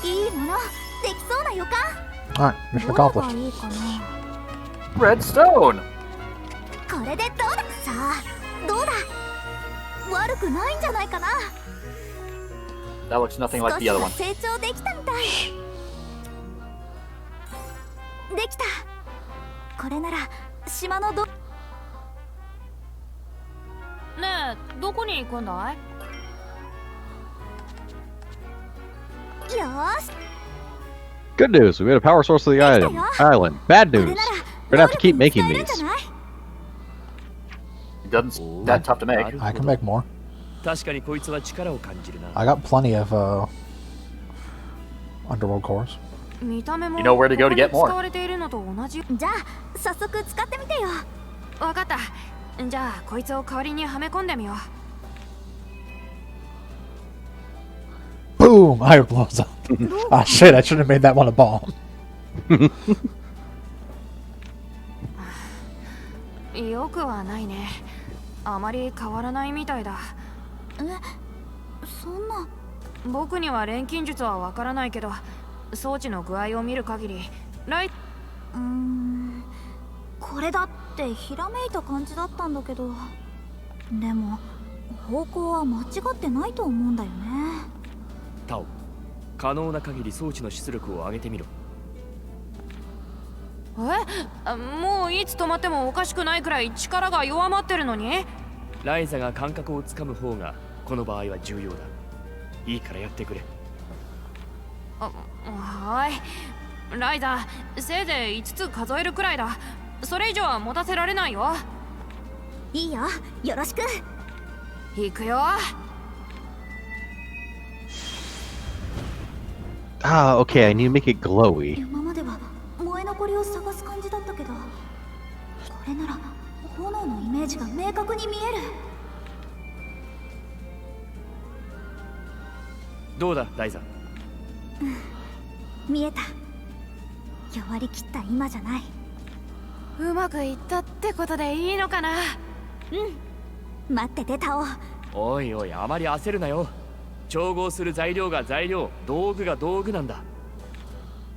[SPEAKER 5] いいものできそうな予感。
[SPEAKER 1] Alright, mission
[SPEAKER 5] どれが
[SPEAKER 1] accomplished.
[SPEAKER 5] いいかな。
[SPEAKER 3] Redstone!
[SPEAKER 5] これでどうださあどうだ悪くないんじゃないかな
[SPEAKER 3] That looks nothing like
[SPEAKER 5] 少
[SPEAKER 3] the
[SPEAKER 5] し
[SPEAKER 3] other
[SPEAKER 5] は
[SPEAKER 3] one.
[SPEAKER 5] 成長できたみたいできたこれなら島のど
[SPEAKER 7] ねえどこに行くんだい？
[SPEAKER 5] よーし
[SPEAKER 4] Good news, we had a power source to the island. Bad
[SPEAKER 5] これ
[SPEAKER 4] news,
[SPEAKER 5] なら
[SPEAKER 4] we're gonna have to keep
[SPEAKER 5] 能力
[SPEAKER 4] making
[SPEAKER 5] に使えるんじゃ
[SPEAKER 4] these.
[SPEAKER 5] ない
[SPEAKER 3] It doesn't seem that tough to make.
[SPEAKER 6] なる
[SPEAKER 1] I
[SPEAKER 6] ほ
[SPEAKER 1] can
[SPEAKER 6] ど
[SPEAKER 1] make more.
[SPEAKER 6] 確かにこいつは力を感じるな
[SPEAKER 1] I got plenty of underworld cores.
[SPEAKER 7] 見た目も
[SPEAKER 3] You know where to go to get
[SPEAKER 7] ここ
[SPEAKER 3] more.
[SPEAKER 7] に使われているのと同じ。
[SPEAKER 5] じゃあ早速使ってみてよ
[SPEAKER 7] わかった。じゃあこいつを代わりにはめ込んでみよう。
[SPEAKER 1] Boom! Iron blows up. Ah, shit! I should have made that one a bomb.
[SPEAKER 7] よくはないね。あまり変わらないみたいだ。
[SPEAKER 5] えそんな
[SPEAKER 7] 僕には錬金術はわからないけど、装置の具合を見る限り、
[SPEAKER 5] これだってひらめいた感じだったんだけどでも方向は間違ってないと思うんだよね
[SPEAKER 6] タオ、可能な限り装置の出力を上げてみろ。
[SPEAKER 7] もういつ止まってもおかしくないくらい力が弱まってるのに。
[SPEAKER 6] ライザが感覚をつかむ方がこの場合は重要だ。いいからやってくれ。
[SPEAKER 7] はい。ライザ、せいぜい5つ数えるくらいだ。それ以上は持たせられないよ。
[SPEAKER 5] いいよよろしく
[SPEAKER 7] 行くよ。
[SPEAKER 4] Ah, okay, I need to make it glowy.
[SPEAKER 5] 今までは燃え残りを探す感じだったけどこれなら炎のイメージが明確に見える
[SPEAKER 6] どうだ、ライザ。
[SPEAKER 5] 見えた弱りきった今じゃないう
[SPEAKER 7] まくいったってことでいいのかな。
[SPEAKER 5] 待っててタオ
[SPEAKER 6] おいおい、あまり焦るなよ。調合する材料が材料、道具が道具なんだ。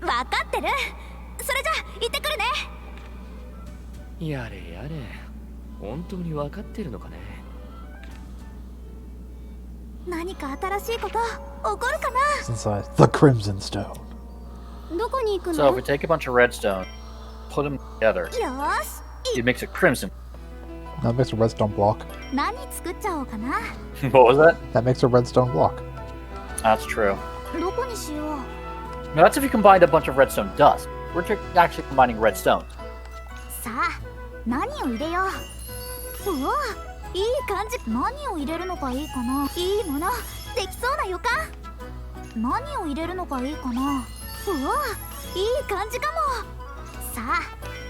[SPEAKER 5] 分かってるそれじゃ行ってくるね
[SPEAKER 6] やれやれ、本当に分かってるのかね。
[SPEAKER 5] 何か新しいこと起こるかな
[SPEAKER 1] Inside the Crimson Stone.
[SPEAKER 5] どこに行く
[SPEAKER 3] So
[SPEAKER 5] の
[SPEAKER 3] if we take a bunch of redstone, put them together,
[SPEAKER 5] よーし
[SPEAKER 3] it makes it crimson.
[SPEAKER 1] That makes a redstone block.
[SPEAKER 5] 何作っちゃおうかな
[SPEAKER 3] What was that?
[SPEAKER 1] That makes a redstone block.
[SPEAKER 3] That's true.
[SPEAKER 5] どこにしよう
[SPEAKER 3] No, that's if you combined a bunch of redstone dust. We're actually combining redstone.
[SPEAKER 5] さあ何を入れよううわいい感じ何を入れるのがいいかないいものできそうな予感何を入れるのがいいかなうわいい感じかもさあ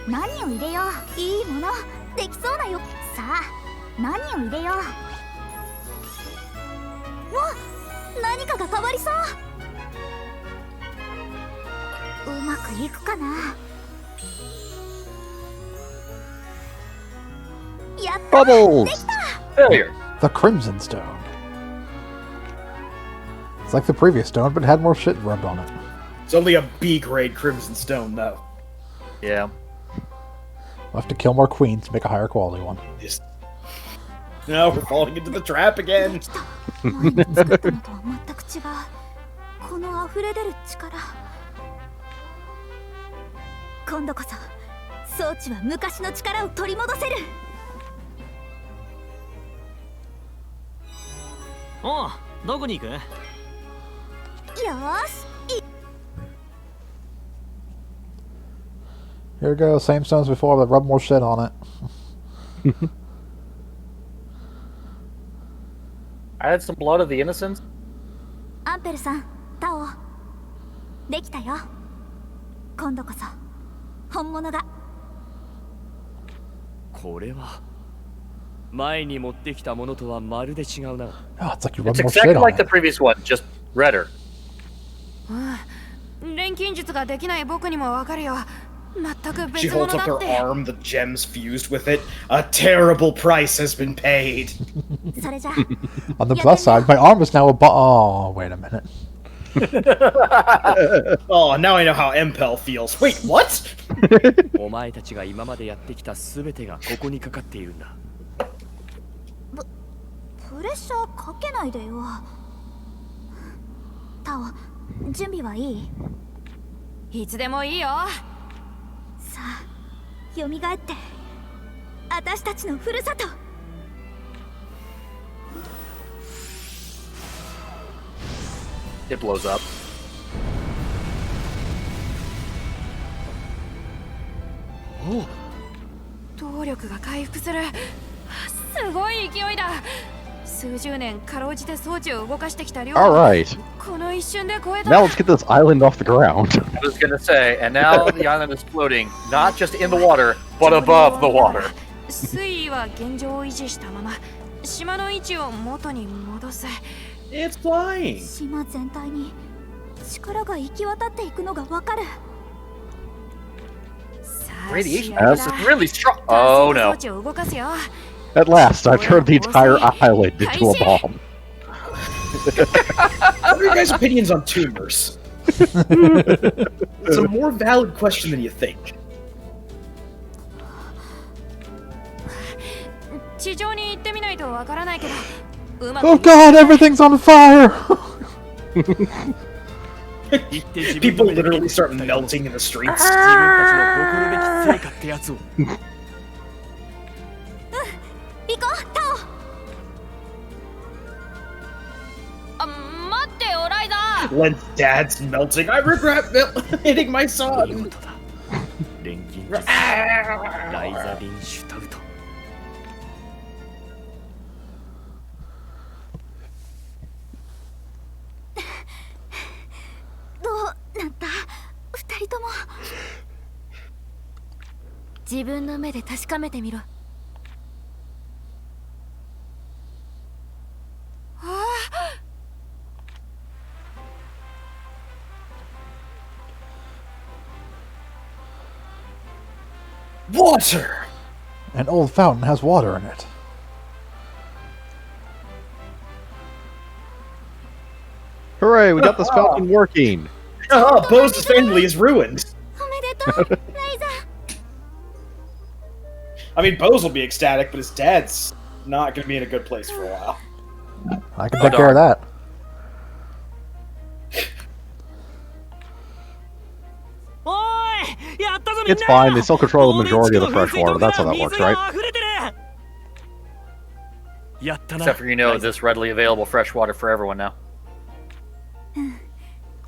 [SPEAKER 5] 何を入れよういいものできそうなよさあ何を入れようわ何かが変わりそううまくいくかなやった
[SPEAKER 4] Bubbles!
[SPEAKER 3] Failure.
[SPEAKER 1] The Crimson Stone. It's like the previous stone, but it had more shit rubbed on it.
[SPEAKER 2] It's only a B grade Crimson Stone, though.
[SPEAKER 3] Yeah.
[SPEAKER 1] We'll have to kill more queens to make a higher quality one.
[SPEAKER 2] Just... No, we're falling into the trap again.
[SPEAKER 5] 前に作ったのとは全く違うこの溢れ出る力今度こそ装置は昔の力を取り戻せる
[SPEAKER 8] おうどこに行く
[SPEAKER 5] よーし
[SPEAKER 1] Here we go, same stones before, but rub more shit on it.
[SPEAKER 3] I had some blood of the innocents.
[SPEAKER 5] アンペルさんタオできたよ今度こそ本物が
[SPEAKER 6] これは前に持ってきたものとはまるで違うな。
[SPEAKER 1] Oh, it's like you rub
[SPEAKER 3] It's
[SPEAKER 1] more
[SPEAKER 3] exactly
[SPEAKER 1] shit on
[SPEAKER 3] like the
[SPEAKER 1] it.
[SPEAKER 3] previous one, just redder.
[SPEAKER 7] 錬金術ができない僕にもわかるよ。全く
[SPEAKER 2] She
[SPEAKER 7] 別物
[SPEAKER 2] holds
[SPEAKER 7] だ
[SPEAKER 2] up
[SPEAKER 7] っ
[SPEAKER 2] her
[SPEAKER 7] て。
[SPEAKER 2] arm, the gems fused with it. A terrible price has been paid.
[SPEAKER 5] それじゃ
[SPEAKER 1] On the plus side, my arm is now a oh, wait a minute.
[SPEAKER 2] Oh, now I know how Impel feels. Wait, what?
[SPEAKER 6] お前たちが今までやってきた全てがここにかかっているんだ。
[SPEAKER 5] プレッシャーかけないでよ。タオ、準備はいい？
[SPEAKER 7] いつでもいいよ。
[SPEAKER 5] さあ、蘇って私たちのふるさと。
[SPEAKER 3] It blows up.
[SPEAKER 7] 動力が回復する。すごい勢いだ。数十年かろうじて装置を動かしてきた量。
[SPEAKER 4] Alright.
[SPEAKER 7] この一瞬で超えた。
[SPEAKER 4] Now let's get this island off the ground.
[SPEAKER 3] I was gonna say, and now the island is floating, not just in the water, but above the water.
[SPEAKER 7] 水位は現状を維持したまま島の位置を元に戻す。
[SPEAKER 2] It's flying.
[SPEAKER 5] 島全体に力が行き渡っていくのがわかる。
[SPEAKER 3] Radiation is really strong. Oh no.
[SPEAKER 4] At last, I've turned the entire island into a bomb.
[SPEAKER 2] What are your guys' opinions on tumors? It's a more valid question than you think.
[SPEAKER 7] 地上に行ってみないとわからないけど。
[SPEAKER 1] Oh god, everything's on fire!
[SPEAKER 2] People literally start melting in the streets.
[SPEAKER 6] 自分たちの誇るべき成果ってやつを。
[SPEAKER 5] 行こう、タオ。
[SPEAKER 7] 待ってよ、ライザー。
[SPEAKER 2] When Dad's melting, I regret hitting my
[SPEAKER 6] そういう
[SPEAKER 2] son.
[SPEAKER 6] ことだ。錬金術師ライザ・リンシュタウト。
[SPEAKER 5] どうなった？二人とも。
[SPEAKER 7] 自分の目で確かめてみろ。
[SPEAKER 2] Water!
[SPEAKER 1] An old fountain has water in it.
[SPEAKER 4] Hooray, we got this fountain working!
[SPEAKER 2] Oh, Bo's family is ruined.
[SPEAKER 5] おめでとう、ライザ。
[SPEAKER 2] I mean, Bose will be ecstatic, but his dad's not going to be in a good place for a while.
[SPEAKER 1] I can take care of that.
[SPEAKER 4] It's fine, they still control the majority of the fresh water. That's how that works, right?
[SPEAKER 3] Except for, you know, this readily available fresh water for everyone now.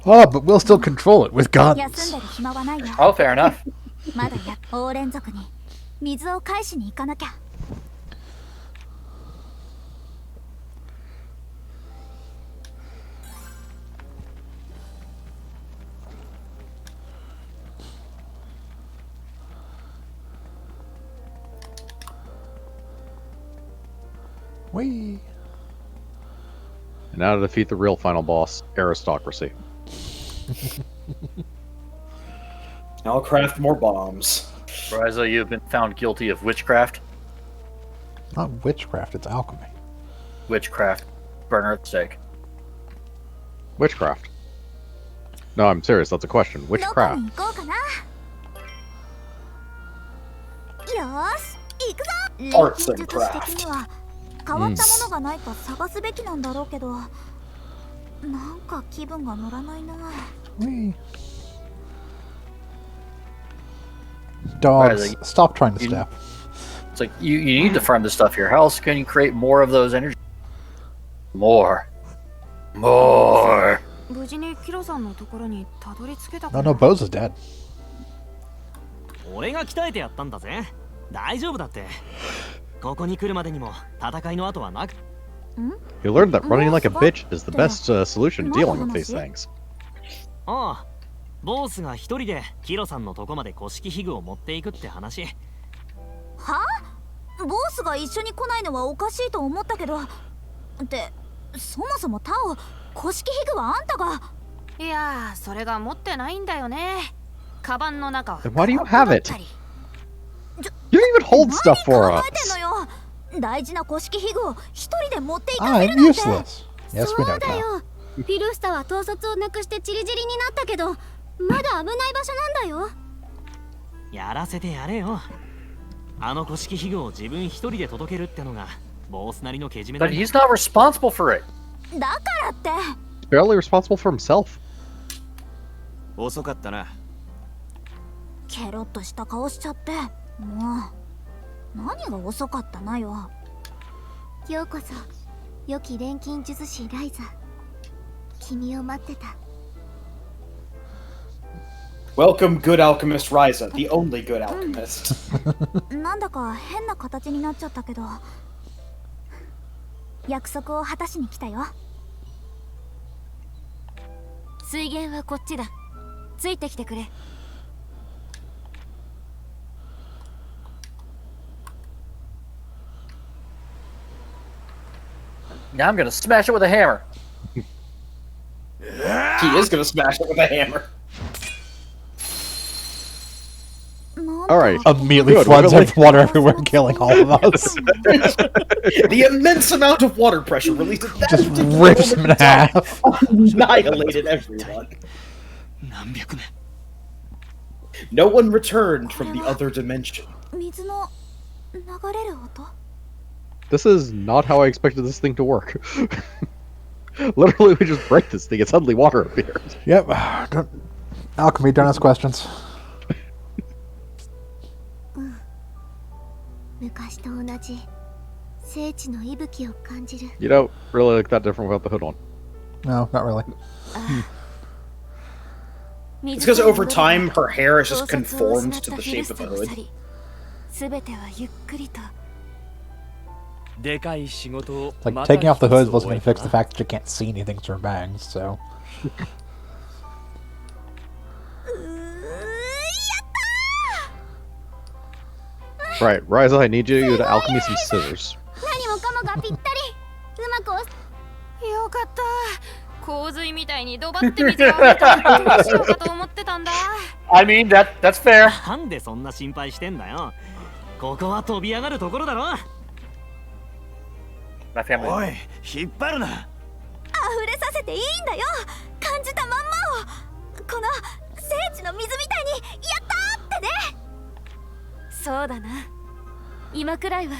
[SPEAKER 1] Oh, but we'll still control it with
[SPEAKER 5] 休ん
[SPEAKER 1] guns.
[SPEAKER 5] でる暇はないよ。
[SPEAKER 3] Oh, fair enough.
[SPEAKER 5] まだや、オ連続に水を返しに行かなきゃ。
[SPEAKER 1] Whee!
[SPEAKER 4] And now to defeat the real final boss, aristocracy.
[SPEAKER 2] I'll craft more bombs.
[SPEAKER 3] Ryza, you have been found guilty of witchcraft.
[SPEAKER 1] Not witchcraft, it's alchemy.
[SPEAKER 3] Witchcraft. Burner at the stake.
[SPEAKER 4] Witchcraft. No, I'm serious, that's a question.
[SPEAKER 5] どこ
[SPEAKER 4] Witchcraft.
[SPEAKER 5] に行こうかな。よーし、行くぞ。錬
[SPEAKER 2] Arts
[SPEAKER 5] 金
[SPEAKER 2] and
[SPEAKER 5] 術師的には変わったものがないか探すべきなんだろうけど、なんか気分が乗らないな。
[SPEAKER 1] Whee! Dogs,
[SPEAKER 3] Right, like-
[SPEAKER 1] stop trying to
[SPEAKER 3] you-
[SPEAKER 1] step.
[SPEAKER 3] It's like, you need to farm this stuff here. How else can you create more of those energy? More. More.
[SPEAKER 7] 無事にキロさんのところにたどり着けた
[SPEAKER 1] No,
[SPEAKER 7] か
[SPEAKER 1] no,
[SPEAKER 7] な。
[SPEAKER 1] Bose is dead.
[SPEAKER 8] 俺が鍛えてやったんだぜ。大丈夫だって。ここに来るまでにも戦いの後はなく。
[SPEAKER 4] You learned that running like a bitch is the best solution to dealing with these things.
[SPEAKER 8] ああ、ボスが一人でキロさんのとこまで古式器具を持っていくって話。
[SPEAKER 5] はあ？ボスが一緒に来ないのはおかしいと思ったけど。ってそもそもタオ、古式器具はあんたが。
[SPEAKER 7] いやー、それが持ってないんだよね。カバンの中は
[SPEAKER 4] Then why do you have
[SPEAKER 7] 空っぽだっ
[SPEAKER 4] it?
[SPEAKER 7] たり。
[SPEAKER 4] You don't even hold stuff for
[SPEAKER 5] 何
[SPEAKER 4] us.
[SPEAKER 5] 考えてんのよ。大事な古式器具を一人で持っていかせ
[SPEAKER 1] I'm
[SPEAKER 5] るなんて。
[SPEAKER 1] useless. Yes,
[SPEAKER 5] そ
[SPEAKER 1] we
[SPEAKER 5] う
[SPEAKER 1] know
[SPEAKER 5] だ
[SPEAKER 1] that.
[SPEAKER 5] よ。フィルスタは統率をなくしてチリチリになったけど、まだ危ない場所なんだよ。
[SPEAKER 8] やらせてやれよ。あの古式秘具を自分一人で届けるってのがボースなりのけじめだ。
[SPEAKER 3] But he's not responsible for it.
[SPEAKER 5] だからって。
[SPEAKER 4] Barely responsible for himself.
[SPEAKER 8] 遅かったな。
[SPEAKER 5] ケロッとした顔しちゃって。もう何が遅かったなよ。ようこそ良き錬金術師ライザ。君を待ってた。
[SPEAKER 2] Welcome, good alchemist Ryza, the only good alchemist.
[SPEAKER 5] なんだか変な形になっちゃったけど、約束を果たしに来たよ。水源はこっちだ。ついてきてくれ。
[SPEAKER 3] Now I'm gonna smash it with a hammer.
[SPEAKER 2] He is gonna smash it with a hammer.
[SPEAKER 4] Alright.
[SPEAKER 1] Immediately
[SPEAKER 4] Good,
[SPEAKER 1] floods
[SPEAKER 4] really?
[SPEAKER 1] water everywhere, killing all of us.
[SPEAKER 2] The immense amount of water pressure released at that
[SPEAKER 1] Just
[SPEAKER 2] particular
[SPEAKER 1] rips him in
[SPEAKER 2] moment
[SPEAKER 1] half.
[SPEAKER 2] annihilated everyone. No one returned from the other dimension.
[SPEAKER 5] 水の流れる音。
[SPEAKER 4] This is not how I expected this thing to work. Literally, we just break this thing and suddenly water appears.
[SPEAKER 1] Yep. Alchemy, don't ask questions.
[SPEAKER 5] 昔と同じ聖地の息吹を感じる。
[SPEAKER 4] You don't really look that different without the hood on.
[SPEAKER 1] No, not really.
[SPEAKER 2] It's because over time, her hair has just conformed to the shape of the hood.
[SPEAKER 5] すべてはゆっくりと。
[SPEAKER 6] でかい仕事を
[SPEAKER 1] Like,
[SPEAKER 6] また
[SPEAKER 1] taking off the
[SPEAKER 6] 一
[SPEAKER 1] hood
[SPEAKER 6] つ
[SPEAKER 1] wasn't going to
[SPEAKER 6] 終えた
[SPEAKER 1] fix the fact that you can't see anything through her bangs, so...
[SPEAKER 4] Right, Ryza, I need you to alchemy some scissors.
[SPEAKER 5] 何もかもがぴったり。うまく
[SPEAKER 7] よかった。洪水みたいにドバって水が溢れたらどうしようかと思ってたんだ。
[SPEAKER 3] I mean, that's fair.
[SPEAKER 8] なんでそんな心配してんだよ。ここは飛び上がるところだろ。
[SPEAKER 3] My family.
[SPEAKER 8] おい、引っ張るな。
[SPEAKER 5] 溢れさせていいんだよ。感じたまんまを。この聖地の水みたいにやったーってね。そうだな。今くらいは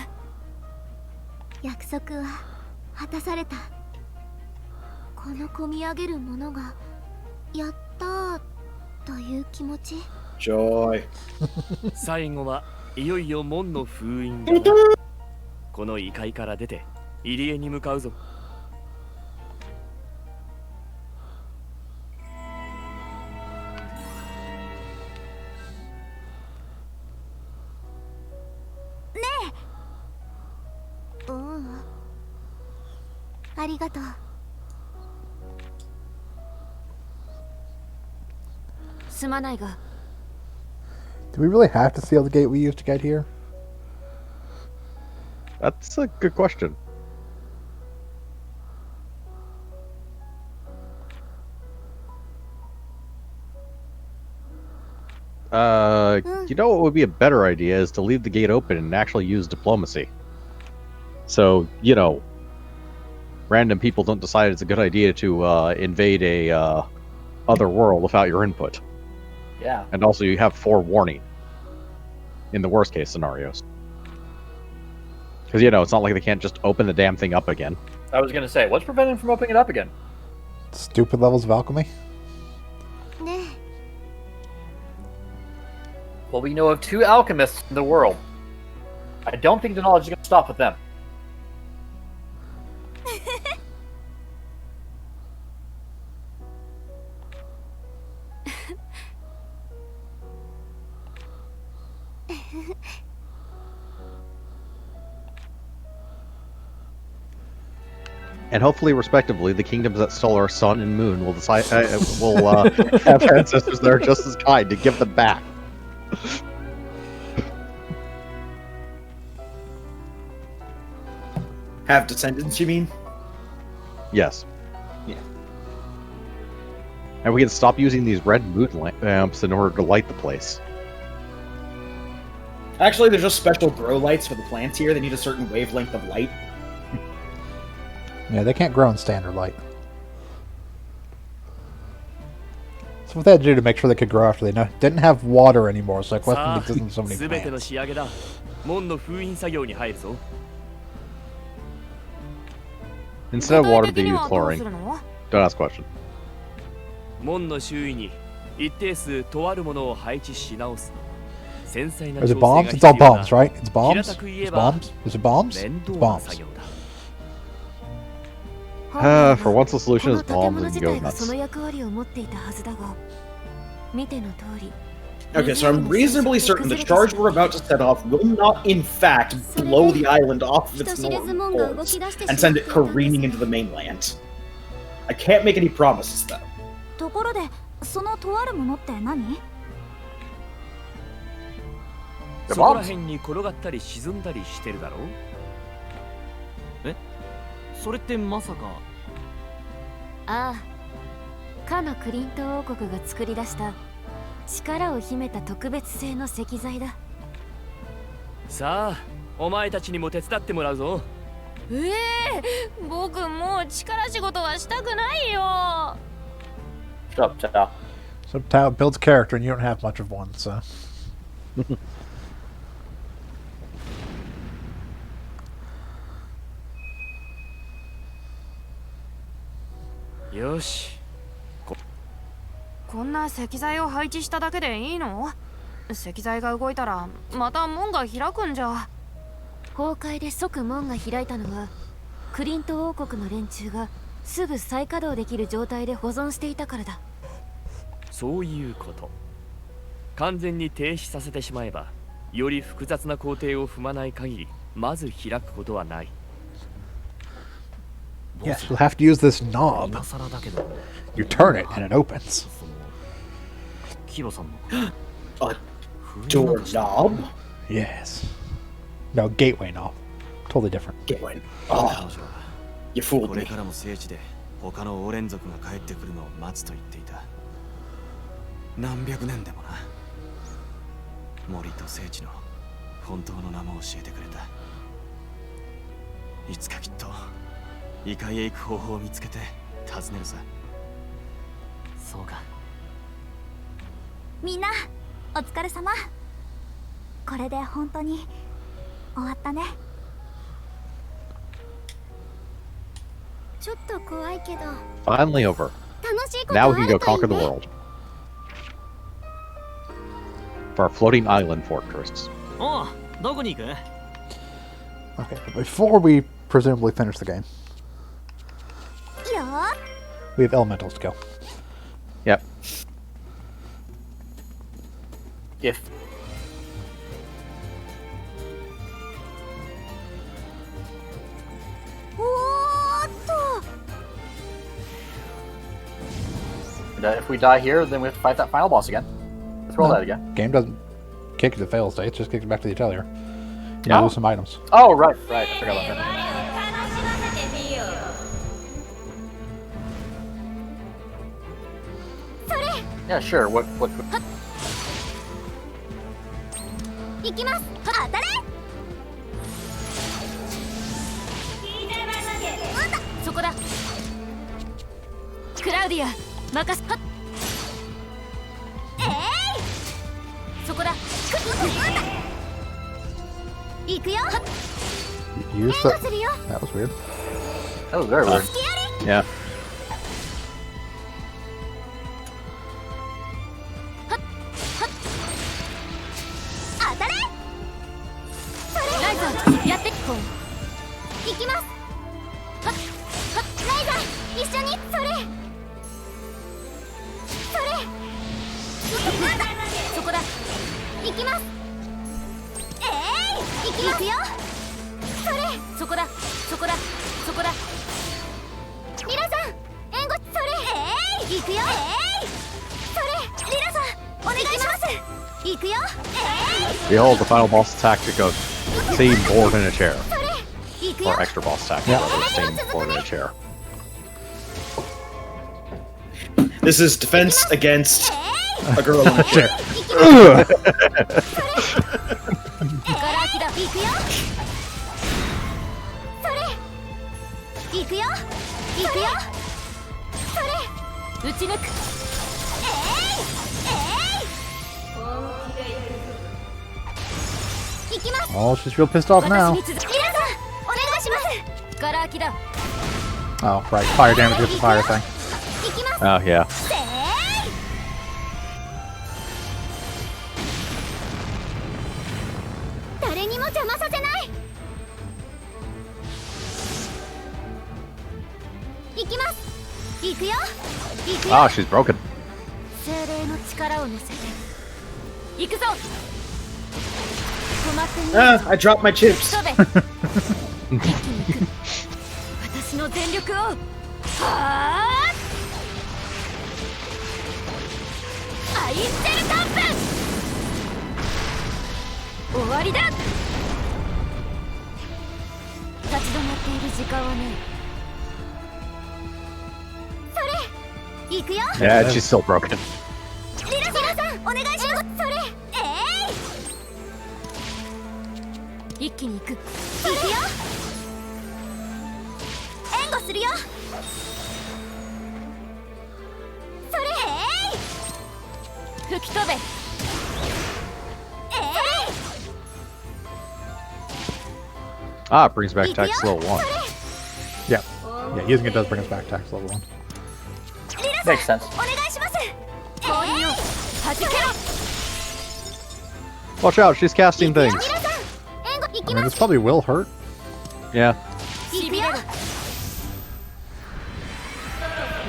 [SPEAKER 5] 約束は果たされた。この込み上げるものがやったーという気持ち。
[SPEAKER 2] Joy.
[SPEAKER 6] 最後はいよいよ門の封印だな。この異界から出て入り江に向かうぞ。
[SPEAKER 5] ありがとう。すまないが。
[SPEAKER 1] Do we really have to seal the gate we used to get here?
[SPEAKER 4] That's a good question. You know what would be a better idea is to leave the gate open and actually use diplomacy. So, you know, random people don't decide it's a good idea to invade a other world without your input.
[SPEAKER 3] Yeah.
[SPEAKER 4] And also you have forewarning in the worst case scenarios. Because, you know, it's not like they can't just open the damn thing up again.
[SPEAKER 3] I was gonna say, what's preventing them from opening it up again?
[SPEAKER 1] Stupid levels of alchemy?
[SPEAKER 3] Well, we know of 2 alchemists in the world. I don't think the knowledge is gonna stop with them.
[SPEAKER 4] And hopefully, respectively, the kingdoms that stole our sun and moon will decide will have ancestors that are just as kind to give them back.
[SPEAKER 2] Have descendants, you mean?
[SPEAKER 4] Yes.
[SPEAKER 2] Yeah.
[SPEAKER 4] And we can stop using these red moon lamps in order to light the place.
[SPEAKER 2] Actually, there's just special grow lights for the plants here. They need a certain wavelength of light.
[SPEAKER 1] Yeah, they can't grow in standard light. So what they had to do to make sure they could grow after they didn't have water anymore, so I question the existence of so many
[SPEAKER 6] すべての
[SPEAKER 1] plants.
[SPEAKER 6] 仕上げだ。門の封印作業に入るぞ。
[SPEAKER 4] Instead of water,
[SPEAKER 7] 具体的
[SPEAKER 4] they
[SPEAKER 7] に
[SPEAKER 4] use
[SPEAKER 7] はどう
[SPEAKER 4] chlorine.
[SPEAKER 7] するの？
[SPEAKER 4] Don't ask question.
[SPEAKER 6] 門の周囲に一定数とあるものを配置し直す。繊細な
[SPEAKER 1] Is
[SPEAKER 6] 調
[SPEAKER 1] it
[SPEAKER 6] 整
[SPEAKER 1] bombs?
[SPEAKER 6] が
[SPEAKER 1] It's
[SPEAKER 6] 必
[SPEAKER 1] all
[SPEAKER 6] 要な
[SPEAKER 1] bombs, right? It's bombs?
[SPEAKER 6] 平たく言え
[SPEAKER 1] It's
[SPEAKER 6] ば
[SPEAKER 1] bombs? Is it bombs?
[SPEAKER 6] 面
[SPEAKER 1] It's
[SPEAKER 6] 倒な
[SPEAKER 1] bombs.
[SPEAKER 6] 作業だ。
[SPEAKER 4] For once the solution is
[SPEAKER 5] この
[SPEAKER 4] bombs
[SPEAKER 5] 建物
[SPEAKER 4] and
[SPEAKER 5] 自体
[SPEAKER 4] go
[SPEAKER 5] がその
[SPEAKER 4] nuts.
[SPEAKER 5] 役割を持っていたはずだが、見ての通り。
[SPEAKER 2] Okay, so I'm reasonably certain the charge we're about to set off will not, in fact, blow the island off of its normal course and send it careening into the mainland. I can't make any promises, though.
[SPEAKER 5] ところで、そのとあるものって何？
[SPEAKER 6] そこら辺に転がったり沈んだりしてるだろう。
[SPEAKER 8] え、それってまさか。
[SPEAKER 5] ああ、かのクリント王国が作り出した力を秘めた特別製の石材だ。
[SPEAKER 6] さあ、お前たちにも手伝ってもらうぞ。
[SPEAKER 7] 僕もう力仕事はしたくないよ。
[SPEAKER 3] Shut up, Tao.
[SPEAKER 1] So Tao builds character, and you don't have much of one, so.
[SPEAKER 6] よし。
[SPEAKER 7] こんな石材を配置しただけでいいの？石材が動いたらまた門が開くんじゃ。
[SPEAKER 5] 崩壊で即門が開いたのは、クリント王国の連中がすぐ再稼働できる状態で保存していたからだ。
[SPEAKER 6] そういうこと。完全に停止させてしまえば、より複雑な工程を踏まない限り、まず開くことはない。
[SPEAKER 1] Yes, you'll have to use this knob.
[SPEAKER 8] 今更だけど。
[SPEAKER 1] You turn it, and it opens.
[SPEAKER 8] そのキロさんの。
[SPEAKER 2] A doorknob?
[SPEAKER 1] Yes. No, gateway knob. Totally different.
[SPEAKER 2] Gateway.
[SPEAKER 8] 彼
[SPEAKER 2] Oh,
[SPEAKER 8] 女は
[SPEAKER 2] you fooled
[SPEAKER 8] こ
[SPEAKER 2] me.
[SPEAKER 8] れからも聖地で他のオレン族が帰ってくるのを待つと言っていた。何百年でもな。森と聖地の本当の名も教えてくれた。いつかきっと異界へ行く方法を見つけて訪ねるさ。そうか。
[SPEAKER 5] みんな、お疲れ様。これで本当に終わったね。ちょっと怖いけど。
[SPEAKER 4] Finally over.
[SPEAKER 5] 楽しいこと
[SPEAKER 4] Now
[SPEAKER 5] あ
[SPEAKER 4] we
[SPEAKER 5] る
[SPEAKER 4] can
[SPEAKER 5] と
[SPEAKER 4] go
[SPEAKER 5] いい
[SPEAKER 4] conquer the
[SPEAKER 5] ね。
[SPEAKER 4] world. For our floating island fortress.
[SPEAKER 8] おう、どこに行く？
[SPEAKER 1] Okay, but before we presumably finish the game,
[SPEAKER 5] いいよ。
[SPEAKER 1] we have elementals to go.
[SPEAKER 4] Yep.
[SPEAKER 3] If. If we die here, then we have to fight that final boss again. Let's roll that again.
[SPEAKER 1] Game doesn't kick you to fail state, it just kicks you back to the Atelier. You lose some items.
[SPEAKER 3] Oh, right. I forgot about that. Yeah, sure. What?
[SPEAKER 5] 行きます。当たれ。そこだ。クラウディア、任す。そこだ。行くよ。
[SPEAKER 1] You used that. That was weird.
[SPEAKER 3] That was very weird.
[SPEAKER 4] Yeah.
[SPEAKER 5] 当たれ。ライザー、やって。行きます。ライザー、一緒に。それ。そこだ。行きます。行くよ。それ。そこだ。リラさん、援護。それ。行くよ。それ。リラさん、お願いします。行くよ。
[SPEAKER 4] Behold the final boss attack to go see board in a chair.
[SPEAKER 5] 行くよ。
[SPEAKER 4] Or extra boss attack, rather, staying board in a chair.
[SPEAKER 2] This is defense against a girl in a chair.
[SPEAKER 5] ガラキだ。行くよ。それ。行くよ。それ。撃ち抜く。
[SPEAKER 1] Oh, she's real pissed off now.
[SPEAKER 5] 皆さんお願いしますガラ空きだ
[SPEAKER 1] Oh, right. Fire damage with the fire thing.
[SPEAKER 5] 行きます
[SPEAKER 4] Oh yeah.
[SPEAKER 5] せーい誰にも邪魔させない行きます行くよ行くよ
[SPEAKER 4] Ah, she's broken.
[SPEAKER 5] 精霊の力を乗せて行くぞ止まってみ
[SPEAKER 2] Ah, I dropped my chips.
[SPEAKER 5] 飛べ一気に行く私の全力をはあアイステルタンプ終わりだ立ち止まっている時間はねそれ行くよ
[SPEAKER 4] Yeah, she's still broken.
[SPEAKER 5] リラさんお願いしますそれ一気に行く行くよ援護するよそれ吹き飛べ
[SPEAKER 4] Ah, it brings back attack to level 1.
[SPEAKER 1] Yeah. Yeah, using it does bring us back to attack level 1.
[SPEAKER 3] Makes sense.
[SPEAKER 5] お願いします氷を弾けろ
[SPEAKER 4] Watch out, she's casting things.
[SPEAKER 5] 皆さん援護行
[SPEAKER 1] I
[SPEAKER 5] き
[SPEAKER 1] mean,
[SPEAKER 5] ま
[SPEAKER 1] this
[SPEAKER 5] す
[SPEAKER 1] probably will hurt.
[SPEAKER 4] Yeah.
[SPEAKER 5] 行くよ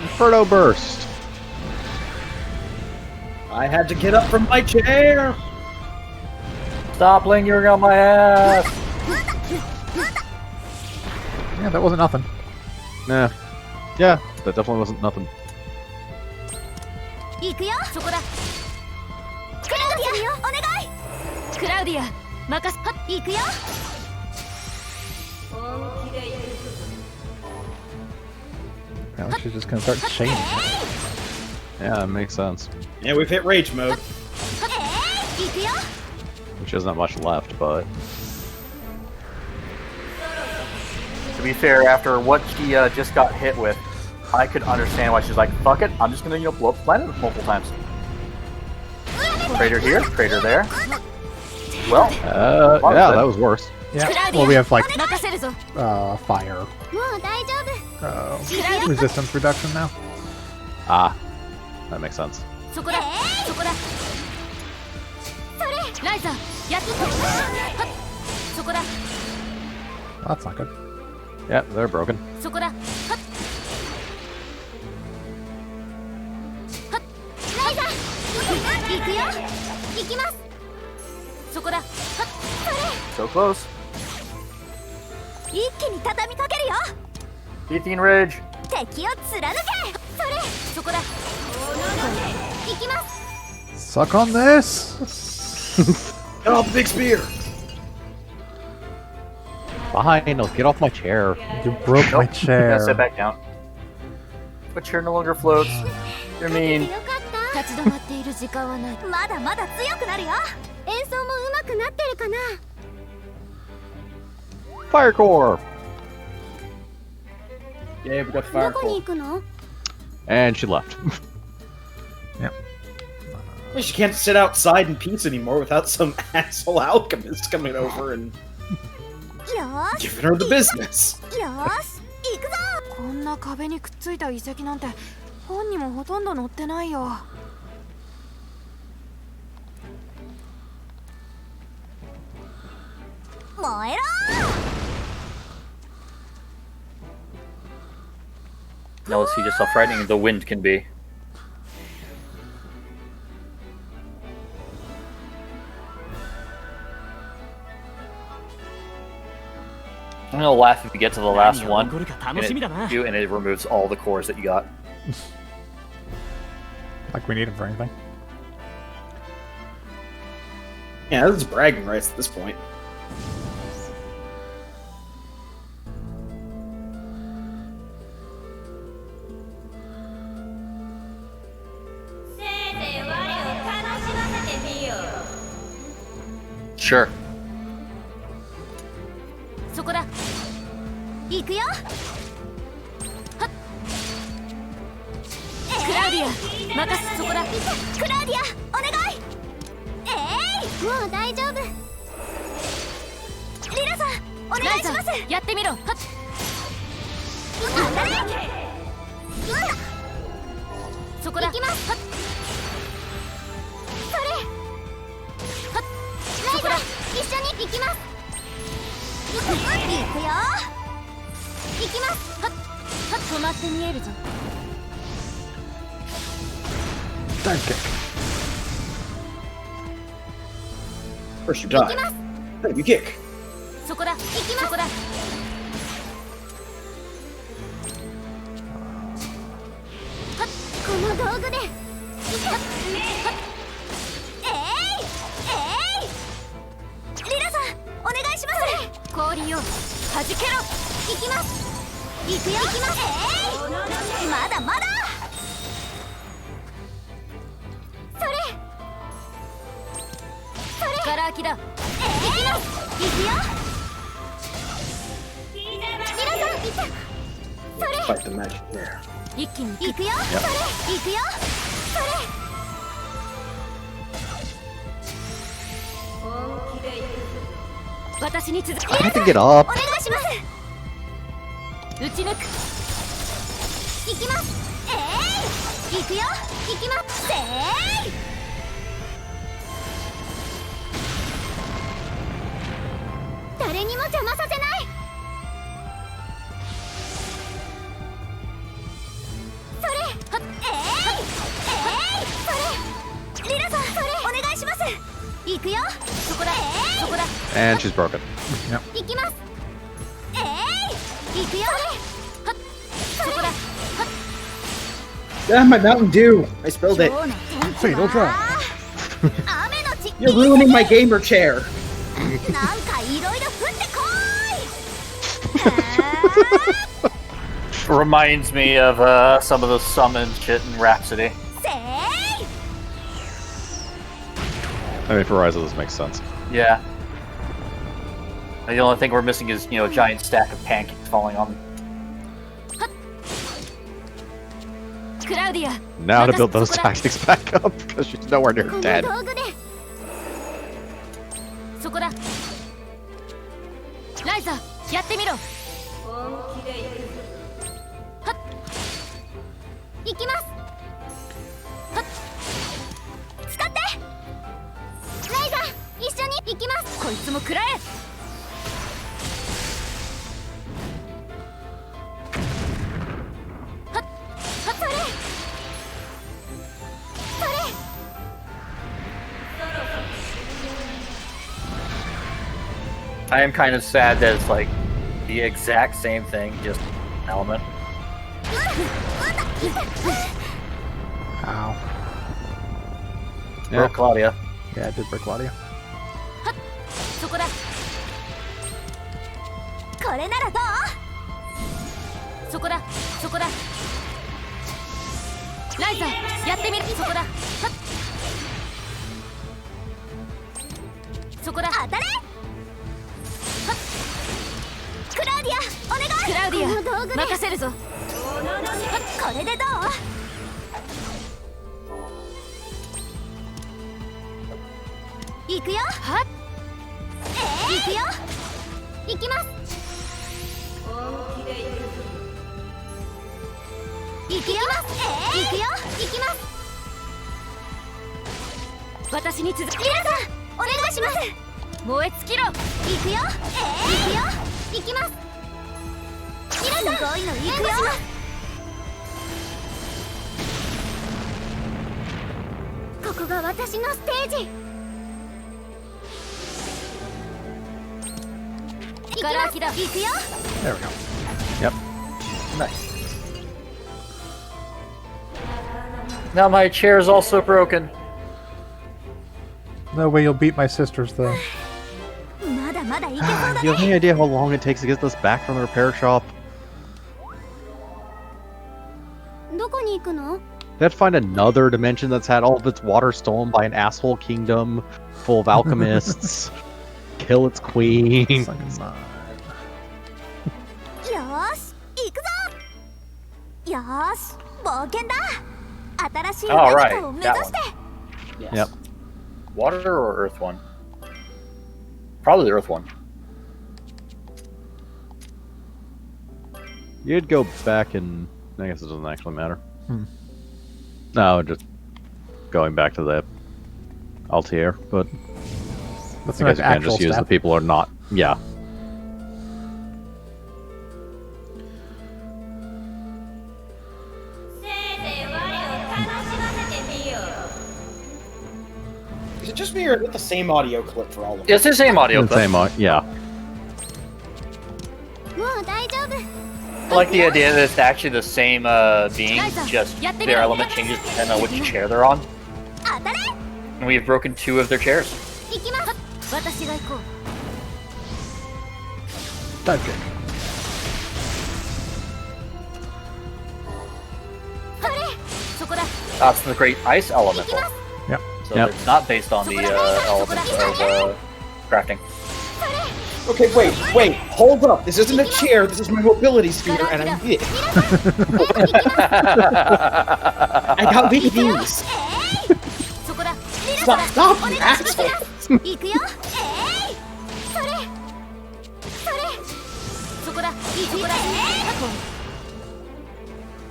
[SPEAKER 4] Inferno burst.
[SPEAKER 2] I had to get up from my chair.
[SPEAKER 3] Stop lingering on my ass.
[SPEAKER 1] Yeah, that wasn't nothing.
[SPEAKER 4] Nah. Yeah, that definitely wasn't nothing.
[SPEAKER 5] 行くよそこだクラウディアお願いクラウディア任すは行くよ
[SPEAKER 1] Apparently she's just gonna start chaining.
[SPEAKER 4] Yeah, that makes sense.
[SPEAKER 2] And we've hit rage mode.
[SPEAKER 5] 行くよ
[SPEAKER 4] She doesn't have much left, but
[SPEAKER 3] To be fair, after what she just got hit with, I could understand why she's like, fuck it, I'm just gonna, blow up the planet multiple times. Crater here, crater there. Well,
[SPEAKER 4] yeah, that was worse.
[SPEAKER 1] Yeah. Well, we have like
[SPEAKER 5] 任せるぞ
[SPEAKER 1] fire
[SPEAKER 5] もう大丈夫
[SPEAKER 1] resistance reduction now.
[SPEAKER 4] Ah, that makes sense.
[SPEAKER 5] そこだそこだそれライザやっとはっそこだ
[SPEAKER 1] Well, that's not good.
[SPEAKER 4] Yeah, they're broken.
[SPEAKER 5] そこだはっはっライザ行くよ行きますそこだはっそ
[SPEAKER 3] so close.
[SPEAKER 5] れ一気に畳みかけるよ
[SPEAKER 3] Teething Rage.
[SPEAKER 5] 敵を貫けそれそこだ行きます
[SPEAKER 1] Suck on this.
[SPEAKER 2] Oh, big spear.
[SPEAKER 4] Fine, I'll get off my chair.
[SPEAKER 1] You broke my
[SPEAKER 3] Nope. Yeah, sit
[SPEAKER 1] chair.
[SPEAKER 3] back down. But chair no longer floats. You're mean.
[SPEAKER 5] よかった立ち止まっている時間はないまだまだ強くなるよ演奏も上手くなってるかな
[SPEAKER 4] Fire core!
[SPEAKER 2] Yeah, we got
[SPEAKER 5] ど
[SPEAKER 2] fire
[SPEAKER 5] こに
[SPEAKER 2] core.
[SPEAKER 5] 行くの
[SPEAKER 4] And she left.
[SPEAKER 2] Well, she can't sit outside in peace anymore without some asshole alchemist coming over and
[SPEAKER 5] よーし
[SPEAKER 2] giving her the business.
[SPEAKER 5] よーし行くぞ
[SPEAKER 7] こんな壁にくっついた遺跡なんて本にもほとんど載ってないよ。
[SPEAKER 5] 燃えろ
[SPEAKER 3] Now let's see just how frightening the wind can be. I'm gonna laugh if you get to the last one, and it removes all the cores that you got.
[SPEAKER 1] Like we need him for anything.
[SPEAKER 2] Yeah, this is bragging rights at this point.
[SPEAKER 3] Sure.
[SPEAKER 5] そこだ行くよはっクラウディア任せそこだ。クラウディアお願い。もう大丈夫。リラさんお願いします。やってみろ。はっ当たれ。そこだ。行きます。はっそれ。はっライザ一緒に行きます。行くよ。行きます。はっ止まって見えるぞ。
[SPEAKER 1] Dive kick.
[SPEAKER 2] First you die. Then you kick.
[SPEAKER 5] そこだ。行きます。そこだ。はっこの道具で。はっリラさんお願いします。氷を弾けろ。行きます。行くよ。行きます。まだまだ。それ。それ。ガラ空きだ。行きます。行くよ。リラさん行った。それ。
[SPEAKER 2] Fight the magic there.
[SPEAKER 5] 一気に行くよ。それ。行くよ。それ。私に続く。
[SPEAKER 4] I have to get up.
[SPEAKER 5] お願いします。撃ち抜く。行きます。行くよ。行きます。誰にも邪魔させない。それ。はっそれ。リラさんそれお願いします。行くよ。そこだ。そこだ。
[SPEAKER 4] And she's broken.
[SPEAKER 5] 行きます。行くよ。はっそこだ。はっ
[SPEAKER 2] Ah, my Mountain Dew. I spilled it.
[SPEAKER 5] 今日の天気
[SPEAKER 1] Fatal
[SPEAKER 5] は
[SPEAKER 1] drop.
[SPEAKER 5] 雨のち
[SPEAKER 2] You're ruining my gamer chair.
[SPEAKER 5] なんかいろいろ降ってこーい。
[SPEAKER 3] Reminds me of some of the summon shit in Rhapsody.
[SPEAKER 5] せーい。
[SPEAKER 4] I mean, for Ryza, this makes sense.
[SPEAKER 3] Yeah. The only thing we're missing is, a giant stack of pancakes falling on.
[SPEAKER 5] クラウディア
[SPEAKER 4] Now to build those tactics back up because she's nowhere near
[SPEAKER 5] この
[SPEAKER 4] dead.
[SPEAKER 5] 道具で。そこだ。ライザやってみろ。はっ行きます。はっ使って。ライザ一緒に行きます。こいつも食らえ。はっそれ。それ。
[SPEAKER 3] I am kind of sad that it's like the exact same thing, just element.
[SPEAKER 1] Ow.
[SPEAKER 3] Yeah. Claudia.
[SPEAKER 1] Yeah, I did break Claudia.
[SPEAKER 5] そこだ。これならどう？そこだ。そこだ。ライザやってみる。そこだ。はっそこだ。当たれ。クラウディアお願い。クラウディア任せるぞ。これでどう？行くよ。はっ行くよ。行きます。行くよ。行くよ。行きます。私に続く。リラさんお願いします。燃え尽きろ。行くよ。行くよ。行きます。リラさんすごいの行くよ。ここが私のステージ。ガラ空きだ。行くよ。
[SPEAKER 1] There we go. Yep.
[SPEAKER 3] Nice. Now my chair is also broken.
[SPEAKER 1] No way you'll beat my sisters, though.
[SPEAKER 5] まだまだいけそうだ
[SPEAKER 4] Do you have
[SPEAKER 5] ね。
[SPEAKER 4] any idea how long it takes to get this back from the repair shop?
[SPEAKER 5] どこに行くの？
[SPEAKER 4] They have to find another dimension that's had all of its water stolen by an asshole kingdom full of alchemists. Kill its queen.
[SPEAKER 1] It's like mine.
[SPEAKER 5] よーし、行くぞ。よーし、冒険だ。新しい
[SPEAKER 3] Oh,
[SPEAKER 5] 歌
[SPEAKER 3] right.
[SPEAKER 5] を目
[SPEAKER 3] That
[SPEAKER 5] 指して
[SPEAKER 2] Yes.
[SPEAKER 4] Yep.
[SPEAKER 3] Water or Earth one? Probably the Earth one.
[SPEAKER 4] You'd go back and I guess it doesn't actually matter.
[SPEAKER 1] Hmm.
[SPEAKER 4] No, just going back to the Altair, but
[SPEAKER 1] That's
[SPEAKER 4] I
[SPEAKER 1] an
[SPEAKER 4] guess you can
[SPEAKER 1] actual
[SPEAKER 4] just use the
[SPEAKER 1] step.
[SPEAKER 4] people are not. Yeah.
[SPEAKER 2] Is it just me or is it the same audio clip for all of them?
[SPEAKER 3] It's the same audio clip.
[SPEAKER 4] Same, yeah.
[SPEAKER 5] もう大丈夫
[SPEAKER 3] I like the idea that it's actually the same being, just their element changes depending on which chair they're on.
[SPEAKER 5] 当たれ
[SPEAKER 3] And we have broken 2 of their chairs.
[SPEAKER 5] 行きます私が行こう
[SPEAKER 1] Dive kick.
[SPEAKER 5] それそこだ
[SPEAKER 3] That's the great ice elemental.
[SPEAKER 1] Yep.
[SPEAKER 3] So
[SPEAKER 4] Yep.
[SPEAKER 3] it's not based on the elements of crafting.
[SPEAKER 2] Okay, wait, hold up. This isn't a chair, this is my mobility scooter, and I'm it. I got me these.
[SPEAKER 5] そこだ
[SPEAKER 2] Stop, you asshole.
[SPEAKER 5] 行くよそれそこだそこだ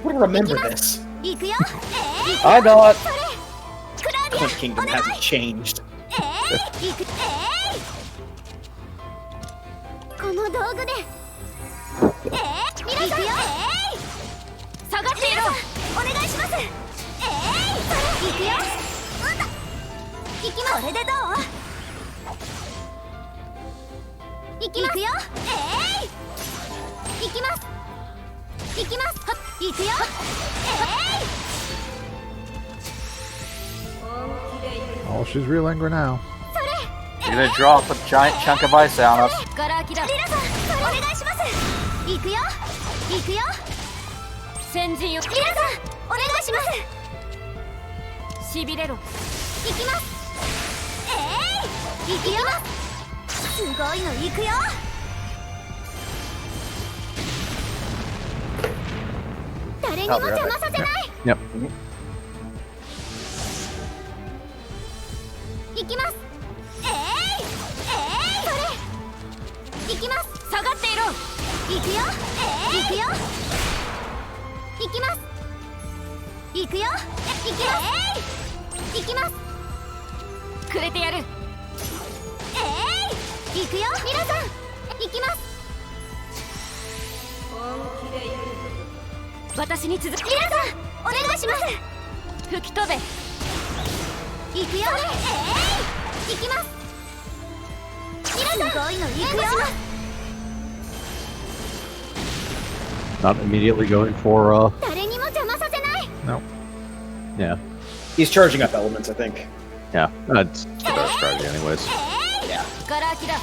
[SPEAKER 2] Would remember this.
[SPEAKER 5] 行くよ
[SPEAKER 3] I know it.
[SPEAKER 5] クラウディ
[SPEAKER 2] Cliff Kingdom hasn't changed.
[SPEAKER 5] 行くこの道具で皆さん下がっていろお願いします行くよ行きますこれでどう行きますよ行きます行きます行くよ
[SPEAKER 1] Oh, she's real angry now.
[SPEAKER 3] You're gonna drop a giant chunk of ice on us.
[SPEAKER 5] ガラキだリラさんお願いします行くよ行くよ先陣よリラさんお願いしますしびれろ行きます行くよすごいの行くよ誰にも邪魔させない
[SPEAKER 4] Yep.
[SPEAKER 5] 行きますそれ行きます下がっていろ行くよ行くよ行きます行くよ行きます行きますくれてやる行くよ皆さん行きます私に続く皆さんお願いします吹き飛べ行くよ行きます皆さんすごいの行くよ
[SPEAKER 4] Not immediately going for,
[SPEAKER 5] 誰にも邪魔させない
[SPEAKER 1] No.
[SPEAKER 4] yeah.
[SPEAKER 2] He's charging up elements, I think.
[SPEAKER 4] Yeah, that's the best strategy anyways.
[SPEAKER 5] ガラ空きだ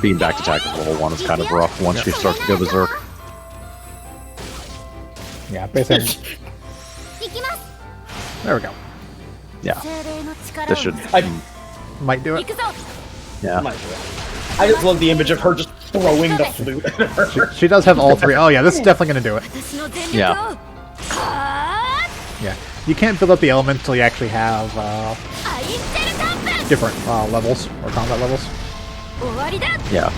[SPEAKER 4] Being back attack as level 1 is kind of rough once you start to go berserk.
[SPEAKER 1] Yeah, basically.
[SPEAKER 5] 行きます
[SPEAKER 1] There we go.
[SPEAKER 4] Yeah,
[SPEAKER 5] 精霊の力
[SPEAKER 4] this should...
[SPEAKER 1] Might do
[SPEAKER 5] 行
[SPEAKER 1] it.
[SPEAKER 5] くぞ
[SPEAKER 4] Yeah.
[SPEAKER 2] Might do it. I just love the image of her just throwing the flute at her.
[SPEAKER 1] She does have all 3. Oh yeah, this is definitely gonna do it.
[SPEAKER 5] 私の全力を
[SPEAKER 4] Yeah.
[SPEAKER 5] は
[SPEAKER 1] Yeah. You can't build up the elements until you actually have
[SPEAKER 5] ーアインテルカンプ
[SPEAKER 1] different levels or combat levels.
[SPEAKER 5] 終わりだ
[SPEAKER 4] Yeah.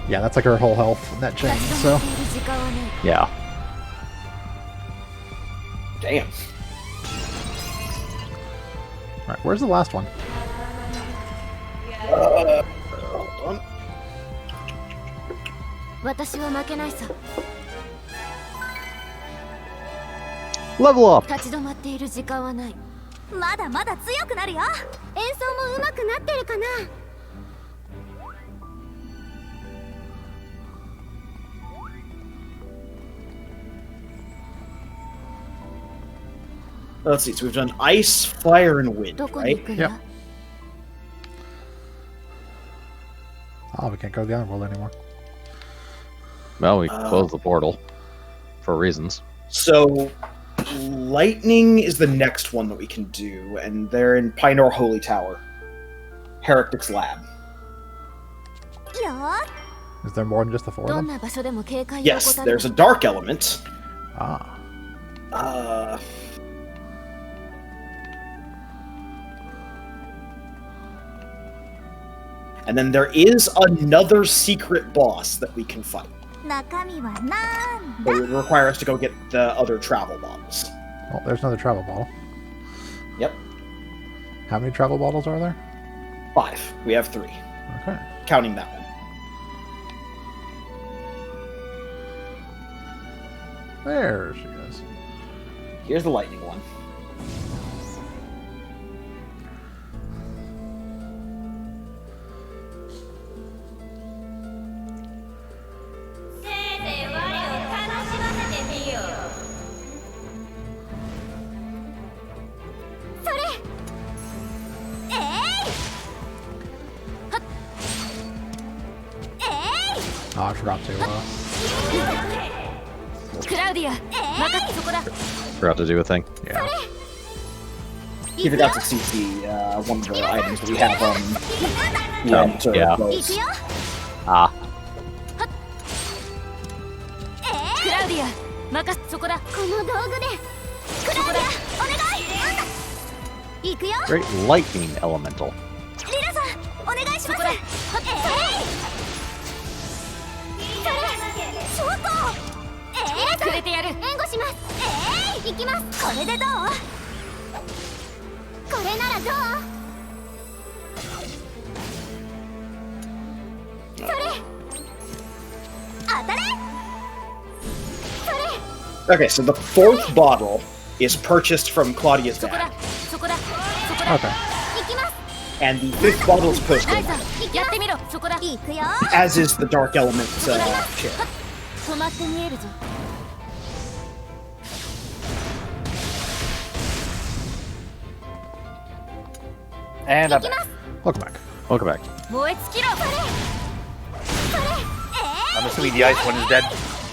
[SPEAKER 1] Yeah, that's like her whole health in that chain.
[SPEAKER 5] 立ち
[SPEAKER 1] So
[SPEAKER 5] 止まっている時間はね
[SPEAKER 4] Yeah.
[SPEAKER 2] Damn.
[SPEAKER 1] all right, where's the last one?
[SPEAKER 2] Hold on.
[SPEAKER 5] 私は負けないさ
[SPEAKER 4] Level up!
[SPEAKER 5] 立ち止まっている時間はないまだまだ強くなるよ演奏も上手くなってるかな
[SPEAKER 2] Let's see, so we've done ice, fire, and wind,
[SPEAKER 5] どこに
[SPEAKER 2] right?
[SPEAKER 5] 行くんだ
[SPEAKER 1] Yep. Oh, we can't go to the other world anymore.
[SPEAKER 4] Well, we closed the portal. For reasons.
[SPEAKER 2] So, lightning is the next one that we can do, and they're in Pinor Holy Tower. Heretic's Lab.
[SPEAKER 5] いいよ
[SPEAKER 1] Is there more than just the 4 of
[SPEAKER 5] どん
[SPEAKER 1] them?
[SPEAKER 5] な場所でも警戒を
[SPEAKER 2] Yes,
[SPEAKER 5] 怠る
[SPEAKER 2] there's a dark element.
[SPEAKER 1] Ah.
[SPEAKER 2] And then there is another secret boss that we can fight.
[SPEAKER 5] 中身はなんだ
[SPEAKER 2] But it would require us to go get the other travel bottles.
[SPEAKER 1] Oh, there's another travel bottle.
[SPEAKER 2] Yep.
[SPEAKER 1] How many travel bottles are there?
[SPEAKER 2] 5. We have 3.
[SPEAKER 1] Okay.
[SPEAKER 2] Counting that one.
[SPEAKER 1] There she is.
[SPEAKER 2] Here's the lightning one.
[SPEAKER 1] Oh, I forgot to.
[SPEAKER 7] クラウディア任せそこだ
[SPEAKER 4] Forgot to do a thing.
[SPEAKER 1] Yeah.
[SPEAKER 2] He forgot to CC one of the items that we have on. To
[SPEAKER 4] yeah.
[SPEAKER 5] 行
[SPEAKER 2] those.
[SPEAKER 5] くよ
[SPEAKER 4] Ah,
[SPEAKER 7] クラウディア任せそこだ
[SPEAKER 5] この道具でクラウディアお願い行くよ
[SPEAKER 4] great lightning elemental.
[SPEAKER 5] リラさんお願いしますそれ証拠
[SPEAKER 7] くれてやる
[SPEAKER 5] 援護します行きますこれでどうこれならどうそれ当たれ
[SPEAKER 2] Okay, so the 4th bottle is purchased from Claudia's
[SPEAKER 7] そこだ
[SPEAKER 2] bag,
[SPEAKER 7] そこだそこだ
[SPEAKER 1] Okay.
[SPEAKER 5] 行きます
[SPEAKER 2] and the 5th bottle is
[SPEAKER 7] ライ
[SPEAKER 2] posted,
[SPEAKER 7] ザやってみろそこだ
[SPEAKER 5] 行くよ
[SPEAKER 2] as is the Dark Element chair.
[SPEAKER 7] 止まって見えるぞ
[SPEAKER 3] And I'm
[SPEAKER 5] 行きます
[SPEAKER 1] Welcome back.
[SPEAKER 4] Welcome back.
[SPEAKER 7] 燃え尽きろ
[SPEAKER 3] I'm assuming the ice one is dead.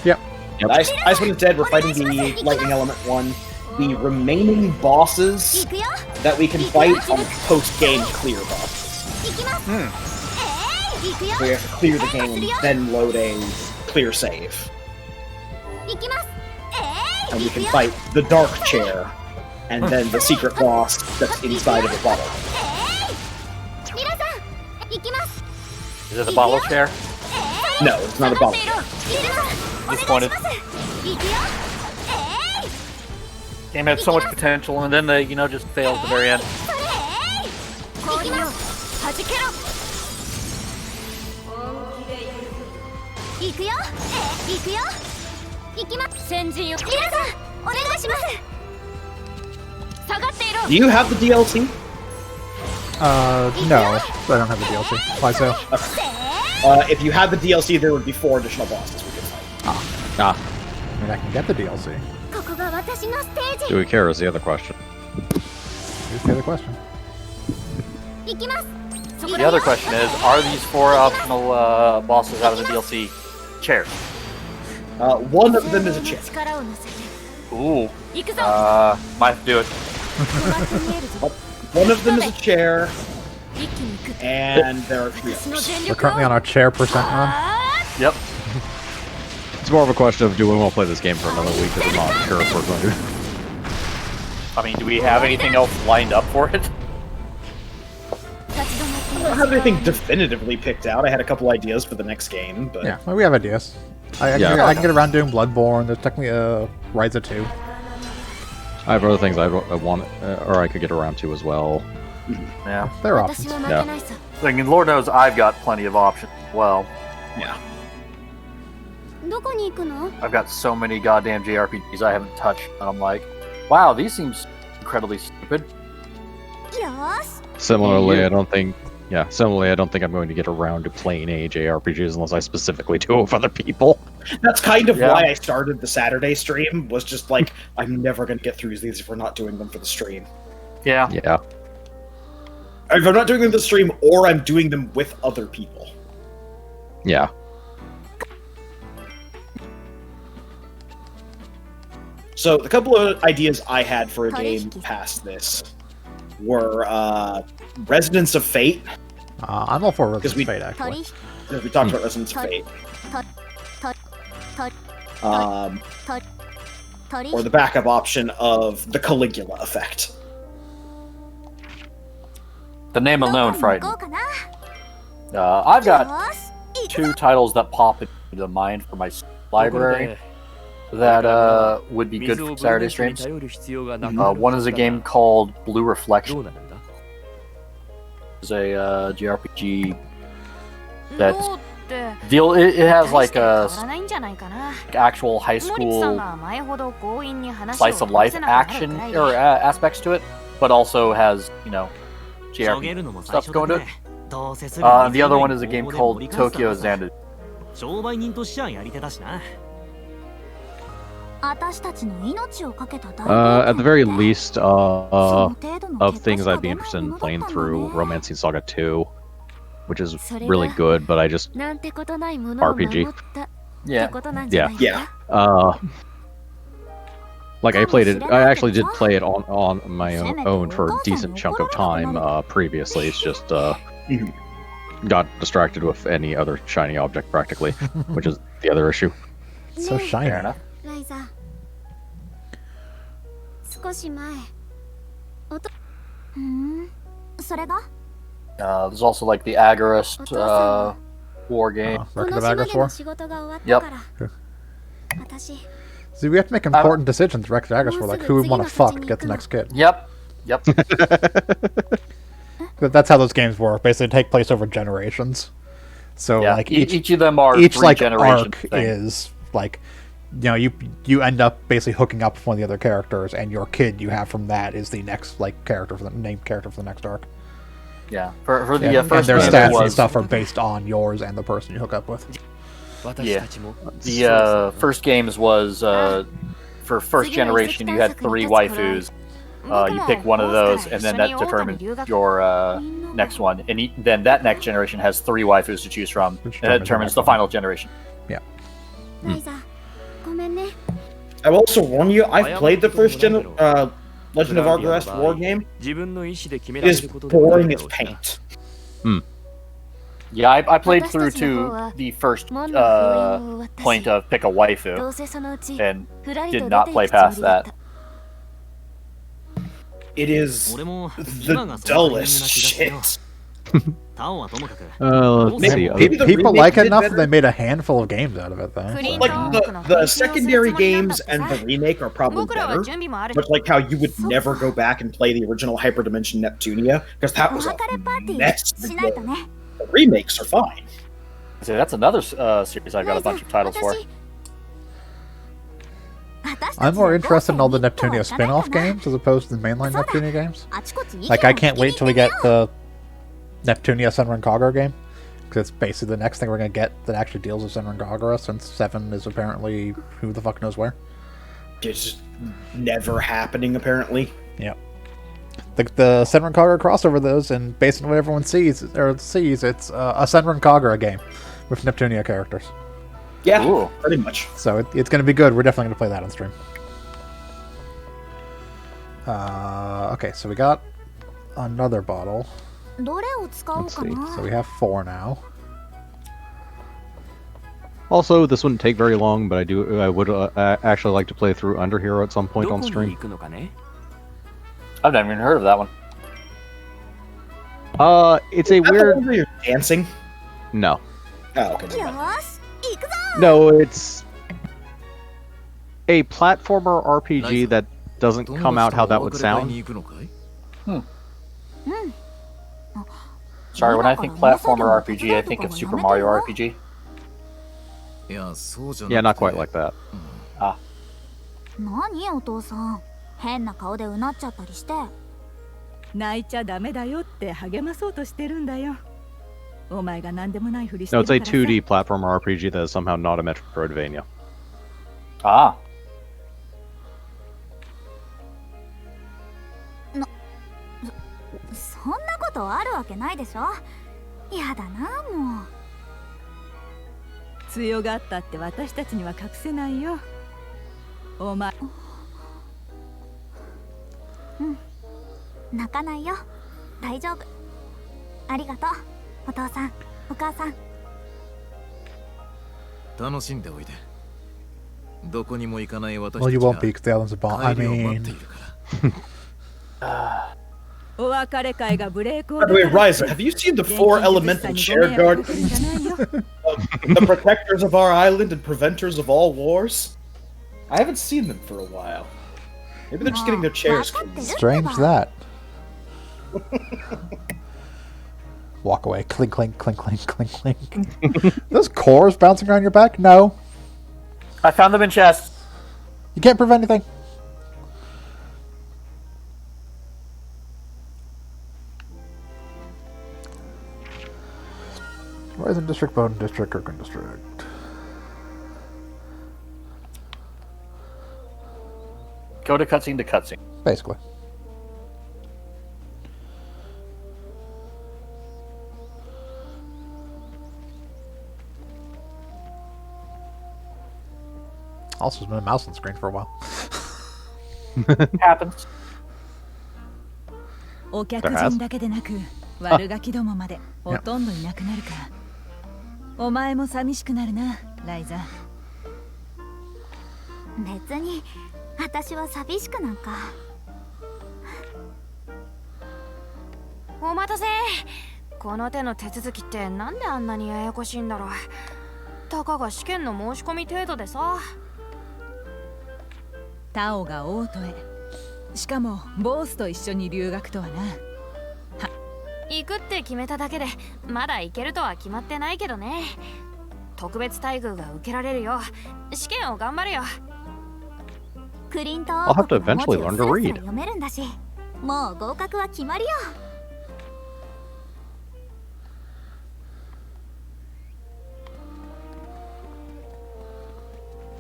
[SPEAKER 1] Yep.
[SPEAKER 2] The Ice One is dead. We're fighting the Lightning Element one. The remaining bosses
[SPEAKER 5] 行くよ
[SPEAKER 2] that we can fight are post-game clear bosses.
[SPEAKER 5] 行きます行くよ
[SPEAKER 2] We have to clear the game, then load a clear save.
[SPEAKER 5] 行きます
[SPEAKER 2] And we
[SPEAKER 5] 行く
[SPEAKER 2] can
[SPEAKER 5] よ
[SPEAKER 2] fight the Dark Chair, and then the secret boss that's inside of the bottle.
[SPEAKER 5] リラさん行きます
[SPEAKER 3] Is it a bottle chair?
[SPEAKER 2] No, it's not a
[SPEAKER 5] リ
[SPEAKER 2] bottle.
[SPEAKER 5] ラさんお願いし
[SPEAKER 3] Disappointed.
[SPEAKER 5] ます行くよ
[SPEAKER 3] Game had so much potential, and then they, just failed at the very end.
[SPEAKER 5] 氷を弾けろ行くよ行くよ行きます
[SPEAKER 7] 先陣よ
[SPEAKER 5] リラさんお願いします
[SPEAKER 7] 下がっていろ
[SPEAKER 2] Do you have the DLC?
[SPEAKER 1] No. I don't have the DLC. Why so?
[SPEAKER 2] If you had the DLC, there would be 4 additional bosses we could fight.
[SPEAKER 4] Ah,
[SPEAKER 1] I mean, I can get the DLC.
[SPEAKER 5] ここが私のステー
[SPEAKER 4] do
[SPEAKER 5] ジ
[SPEAKER 4] we care is the other question.
[SPEAKER 1] Here's the other question.
[SPEAKER 5] 行きます
[SPEAKER 3] The other question is, are these 4 optional bosses out of the DLC chairs?
[SPEAKER 2] One of them is a chair.
[SPEAKER 7] 力を乗せて
[SPEAKER 3] Ooh.
[SPEAKER 7] 行くぞ
[SPEAKER 3] Might have to do it.
[SPEAKER 7] 止まって見えるぞ
[SPEAKER 2] One of them is a chair,
[SPEAKER 7] 一気に行く
[SPEAKER 2] and there are 3
[SPEAKER 7] 私の
[SPEAKER 2] others.
[SPEAKER 7] 全
[SPEAKER 1] We're
[SPEAKER 7] 力
[SPEAKER 1] currently on our chair percent run.
[SPEAKER 3] Yep.
[SPEAKER 4] It's more of a question of do we want to play this game for another week because I'm not sure if we're going to.
[SPEAKER 3] I mean, do we have anything else lined up for it?
[SPEAKER 5] 立ち止まってい
[SPEAKER 2] I
[SPEAKER 5] ま
[SPEAKER 2] don't
[SPEAKER 5] す
[SPEAKER 2] have anything definitively picked out. I had a couple ideas for the next game, but
[SPEAKER 1] Yeah, well, we have ideas. I can get around doing Bloodborne. There's technically a Ryza 2.
[SPEAKER 4] I have other things I want, or I could get around to as well.
[SPEAKER 3] Yeah.
[SPEAKER 1] There are
[SPEAKER 5] 私
[SPEAKER 1] options.
[SPEAKER 5] は負けないさ
[SPEAKER 3] I mean, Lord knows I've got plenty of options. Well,
[SPEAKER 2] yeah.
[SPEAKER 5] どこに行くの
[SPEAKER 3] I've got so many goddamn JRPGs I haven't touched, and I'm like, wow, these seem incredibly stupid.
[SPEAKER 5] よーし
[SPEAKER 4] Similarly, I don't think I'm going to get around to playing any JRPGs unless I specifically do it with other people.
[SPEAKER 2] That's kind of
[SPEAKER 3] Yeah.
[SPEAKER 2] why I started the Saturday stream, was just like, I'm never going to get through these if we're not doing them for the stream.
[SPEAKER 3] Yeah.
[SPEAKER 4] Yeah.
[SPEAKER 2] If I'm not doing them for the stream, or I'm doing them with other people.
[SPEAKER 4] Yeah.
[SPEAKER 2] So, the couple of ideas I had for a game past this were Resonance of Fate,
[SPEAKER 1] I'm all for
[SPEAKER 2] Because
[SPEAKER 1] Resistance
[SPEAKER 2] we-
[SPEAKER 1] Fate, actually.
[SPEAKER 5] 鳥
[SPEAKER 2] because we talked about Resonance of Fate.
[SPEAKER 5] 鳥鳥鳥
[SPEAKER 2] Um, or the backup option of the Caligula effect.
[SPEAKER 3] The name alone frightened. I've got 2 titles that pop into the mind for my library that would be good for Saturday streams. One is a game called Blue Reflection. It's a JRPG that's it has like a actual high school slice of life action or aspects to it, but also has JRPG stuff going to it. The other one is a game called Tokyo Xanadu.
[SPEAKER 4] At the very least, of things I'd be interested in playing through, Romancing Saga 2, which is really good, but I just RPG.
[SPEAKER 3] Yeah.
[SPEAKER 4] Like I played it. I actually did play it on my own for a decent chunk of time previously. It's just got distracted with any other shiny object practically, which is the other issue.
[SPEAKER 1] So shiny.
[SPEAKER 3] Fair enough. There's also like the Agarist war game.
[SPEAKER 1] Record of Agarist War?
[SPEAKER 3] Yep.
[SPEAKER 1] See, we have to make important decisions, Record of Agarist War, like who we want to fuck to get the next kid.
[SPEAKER 3] Yep.
[SPEAKER 1] But that's how those games work. Basically, take place over generations. So
[SPEAKER 3] Yeah,
[SPEAKER 1] like
[SPEAKER 3] each of them are
[SPEAKER 1] each
[SPEAKER 3] 3
[SPEAKER 1] like
[SPEAKER 3] generation
[SPEAKER 1] arc
[SPEAKER 3] thing.
[SPEAKER 1] is like, you end up basically hooking up with one of the other characters, and your kid you have from that is the next like character for the named character for the next arc.
[SPEAKER 3] Yeah, for the
[SPEAKER 1] And
[SPEAKER 3] first
[SPEAKER 1] their
[SPEAKER 3] game
[SPEAKER 1] stats and
[SPEAKER 3] was
[SPEAKER 1] stuff are based on yours and the person you hook up with.
[SPEAKER 3] yeah. The first games was for first generation you had 3 waifus. You pick one of those, and then that determines your next one. And then that next generation has 3 waifus to choose from, and that determines the final generation.
[SPEAKER 1] Yeah.
[SPEAKER 2] I will also warn you, I've played the first Legend of Agarest War game. It is boring as paint.
[SPEAKER 3] Yeah, I played through to the first point of pick a waifu, and did not play past that.
[SPEAKER 2] It is the dullest shit.
[SPEAKER 4] Let's see.
[SPEAKER 2] Maybe the
[SPEAKER 1] People
[SPEAKER 2] remake
[SPEAKER 1] like it
[SPEAKER 2] did
[SPEAKER 1] enough
[SPEAKER 2] better.
[SPEAKER 1] that they made a handful of games out of it, though. So.
[SPEAKER 2] Like the secondary games and the remake are probably better, much like how you would never go back and play the original Hyperdimension Neptunia, because that was a mess. The remakes are fine.
[SPEAKER 3] So that's another series I've got a bunch of titles for.
[SPEAKER 1] I'm more interested in all the Neptunia spin-off games as opposed to the mainline Neptunia games. Like, I can't wait till we get the Neptunia Senran Kagura game, because it's basically the next thing we're going to get that actually deals with Senran Kagura, since 7 is apparently who the fuck knows where.
[SPEAKER 2] It's just never happening, apparently.
[SPEAKER 1] Yeah. The Senran Kagura crossover, those, and based on what everyone sees, it's a Senran Kagura game with Neptunia characters.
[SPEAKER 2] Yeah,
[SPEAKER 3] Ooh.
[SPEAKER 2] pretty much.
[SPEAKER 1] So it's going to be good. We're definitely going to play that on stream. Okay, so we got another bottle. Let's see. So we have 4 now.
[SPEAKER 4] Also, this wouldn't take very long, but I would actually like to play through Underhero at some point on stream.
[SPEAKER 3] I've never even heard of that one.
[SPEAKER 4] It's a
[SPEAKER 2] Is that the
[SPEAKER 4] weird.
[SPEAKER 2] one where you're dancing?
[SPEAKER 4] No,
[SPEAKER 2] Oh, okay. never mind.
[SPEAKER 4] no, it's a platformer RPG that doesn't come out how that would sound.
[SPEAKER 3] Sorry, when I think platformer RPG, I think of Super Mario RPG.
[SPEAKER 4] Yeah, not quite like that.
[SPEAKER 5] 何お父さん変な顔でうなっちゃったりして
[SPEAKER 9] 泣いちゃダメだよって励まそうとしてるんだよお前が何でもないふりして
[SPEAKER 4] No,
[SPEAKER 9] る
[SPEAKER 4] it's
[SPEAKER 9] から
[SPEAKER 4] a
[SPEAKER 9] さ
[SPEAKER 4] 2D platformer RPG that is somehow not a Metroidvania.
[SPEAKER 3] Ah.
[SPEAKER 5] そんなことあるわけないでしょやだなもう
[SPEAKER 9] 強がったって私たちには隠せないよお前
[SPEAKER 5] 泣かないよ大丈夫ありがとうお父さんお母さん
[SPEAKER 8] 楽しんでおいで
[SPEAKER 1] Well, you won't be because the island's a bomb. I mean...
[SPEAKER 2] By the way, Ryza, have you seen the 4 elemental chair guardians? The protectors of our island and preventers of all wars? I haven't seen them for a while. Maybe they're just getting their chairs cleaned.
[SPEAKER 1] Strange that. Walk away. Clink, clink, clink, clink, clink, clink. Those cores bouncing around your back? No.
[SPEAKER 3] I found them in chests.
[SPEAKER 1] You can't prove anything. Ryza District, Bowden District, Kirkland District.
[SPEAKER 3] Go to cutscene to cutscene.
[SPEAKER 1] Basically. Also, there's been a mouse on the screen for a while.
[SPEAKER 3] Happens.
[SPEAKER 9] お客人だけでなく悪ガキどもまでほとんどいなくなるか。お前も寂しくなるな、ライザ。
[SPEAKER 5] 別に私は寂しくなんか。
[SPEAKER 7] お待たせ。この手の手続きってなんであんなにややこしいんだろう。たかが試験の申し込み程度でさ。
[SPEAKER 9] タオが王都へ。しかもボースと一緒に留学とはな。
[SPEAKER 7] 行くって決めただけでまだ行けるとは決まってないけどね。特別待遇が受けられるよ。試験を頑張るよ。
[SPEAKER 5] クリント
[SPEAKER 4] I'll have to
[SPEAKER 5] 王国の
[SPEAKER 4] eventually
[SPEAKER 5] 文
[SPEAKER 4] learn
[SPEAKER 5] 字
[SPEAKER 4] to
[SPEAKER 5] をスラスラ
[SPEAKER 4] read.
[SPEAKER 5] 読めるんだし、もう合格は決まりよ。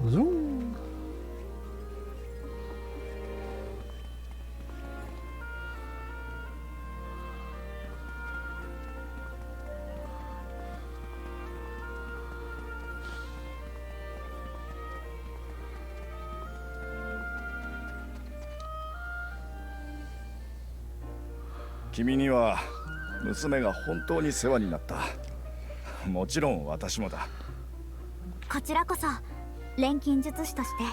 [SPEAKER 1] Zoom.
[SPEAKER 10] Kimiには娘が本当に世話になった。もちろん私もだ。
[SPEAKER 5] こちらこそ錬金術師として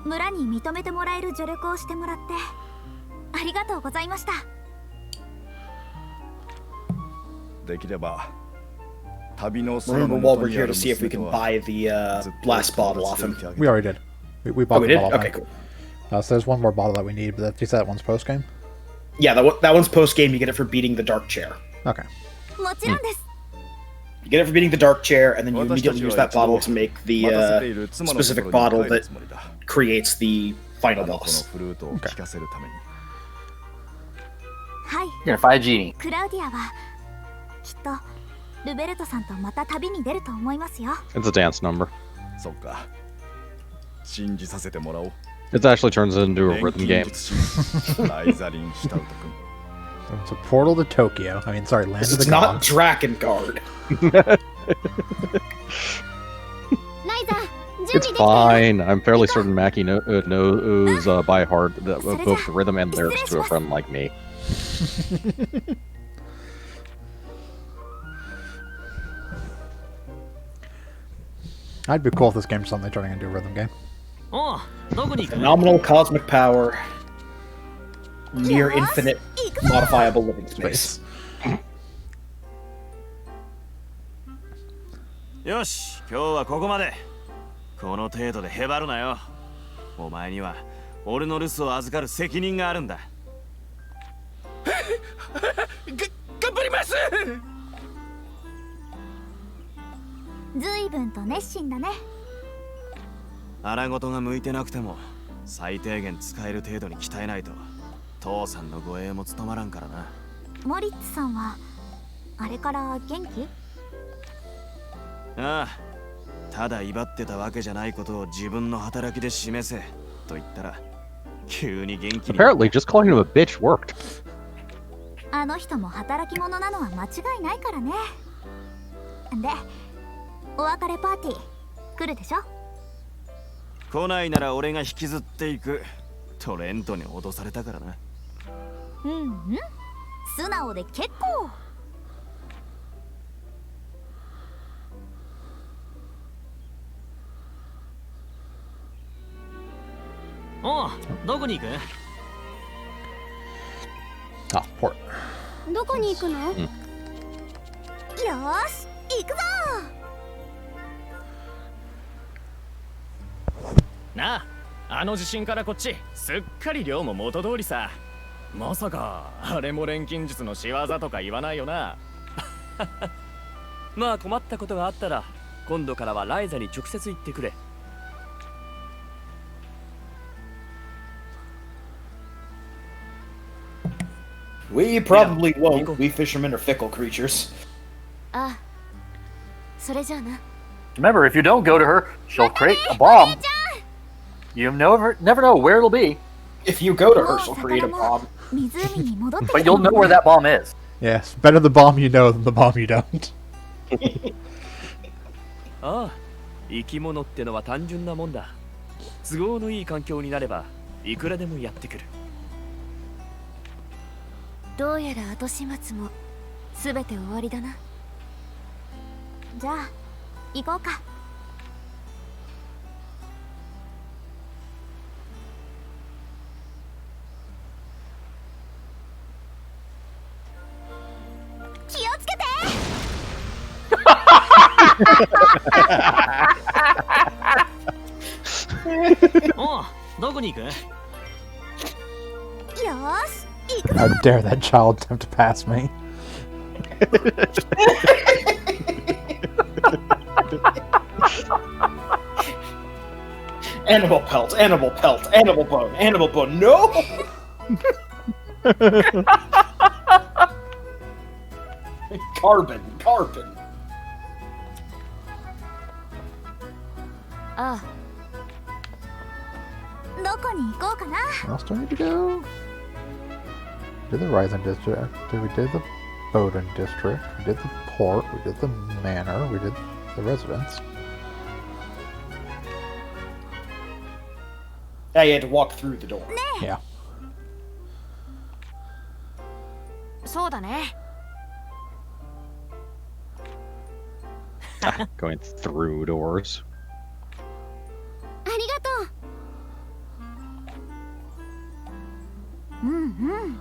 [SPEAKER 5] 村に認めてもらえる助力をしてもらってありがとうございました。
[SPEAKER 10] できれば旅の
[SPEAKER 2] Remember while we're here to see if we can buy the last bottle off him.
[SPEAKER 1] We already did. We bought
[SPEAKER 2] Oh, we
[SPEAKER 1] the
[SPEAKER 2] did?
[SPEAKER 1] bottle.
[SPEAKER 2] Okay, cool.
[SPEAKER 1] So there's one more bottle that we need, but you said that one's post game.
[SPEAKER 2] Yeah, that one's post game. You get it for beating the dark chair.
[SPEAKER 1] Okay.
[SPEAKER 5] もちろんです。
[SPEAKER 2] You get it for beating the dark chair, and then you immediately use that bottle to make the specific bottle that creates the final boss.
[SPEAKER 5] はい。
[SPEAKER 3] You're gonna find a genie.
[SPEAKER 5] クラウディアはきっとルベルトさんとまた旅に出ると思いますよ。
[SPEAKER 4] It's a dance number.
[SPEAKER 10] そっか。信じさせてもらおう。
[SPEAKER 4] It actually turns into a rhythm game.
[SPEAKER 1] It's a portal to Tokyo. I mean, sorry, land of the
[SPEAKER 2] It's not
[SPEAKER 1] gods.
[SPEAKER 2] Drakengard.
[SPEAKER 4] It's fine. I'm fairly certain Mackie knows by heart both the rhythm and lyrics to a friend like me.
[SPEAKER 1] I'd be cool if this game suddenly turning into a rhythm game.
[SPEAKER 2] Phenomenal cosmic power. Near infinite modifiable living space.
[SPEAKER 8] よし、今日はここまで。この程度でへばるなよ。お前には俺の留守を預かる責任があるんだ。
[SPEAKER 6] 頑張ります。
[SPEAKER 5] 随分と熱心だね。
[SPEAKER 8] 荒事が向いてなくても最低限使える程度に鍛えないと父さんの護衛も務まらんからな。
[SPEAKER 5] モリッツさんはあれから元気？
[SPEAKER 8] ああ、ただ威張ってたわけじゃないことを自分の働きで示せと言ったら急に元気に。
[SPEAKER 4] Apparently, just calling him a bitch worked.
[SPEAKER 5] あの人も働き者なのは間違いないからね。で、お別れパーティー来るでしょ？
[SPEAKER 8] 来ないなら俺が引きずっていくとレントに脅されたからな。
[SPEAKER 5] うんうん、素直で結構。
[SPEAKER 1] Oh, port.
[SPEAKER 5] どこに行くの？よーし、行くぞ。
[SPEAKER 11] なあ、あの地震からこっちすっかり量も元通りさ。まさかあれも錬金術の仕業とか言わないよな。
[SPEAKER 6] まあ困ったことがあったら今度からはライザに直接言ってくれ。
[SPEAKER 2] We probably won't. We fishermen are fickle creatures.
[SPEAKER 5] あ、それじゃあな。
[SPEAKER 3] Remember, if you don't go to her, she'll create a bomb. You never know where it'll be.
[SPEAKER 2] If you go to her, she'll create a bomb.
[SPEAKER 5] 湖に戻ってき
[SPEAKER 3] But you'll know where that bomb is.
[SPEAKER 1] Yes, better the bomb you know than the bomb you don't.
[SPEAKER 6] ああ、生き物ってのは単純なもんだ。都合のいい環境になればいくらでもやってくる。
[SPEAKER 5] どうやら後始末も全て終わりだな。じゃあ行こうか。気をつけて。
[SPEAKER 11] おう、どこに行く？
[SPEAKER 5] よーし、行くぞ。
[SPEAKER 1] How dare that child attempt to pass me?
[SPEAKER 2] Animal pelt, animal pelt, animal bone, animal bone. No! Carbon, carbon.
[SPEAKER 5] ああ。どこに行こうかな。
[SPEAKER 1] Where else do I need to go? We did the Ryza district. We did the Bowden district. We did the port. We did the manor. We did the residence.
[SPEAKER 2] Yeah, you had to walk through the door.
[SPEAKER 1] Yeah.
[SPEAKER 7] そうだね。
[SPEAKER 4] Going through doors.
[SPEAKER 5] ありがとう。うんうん。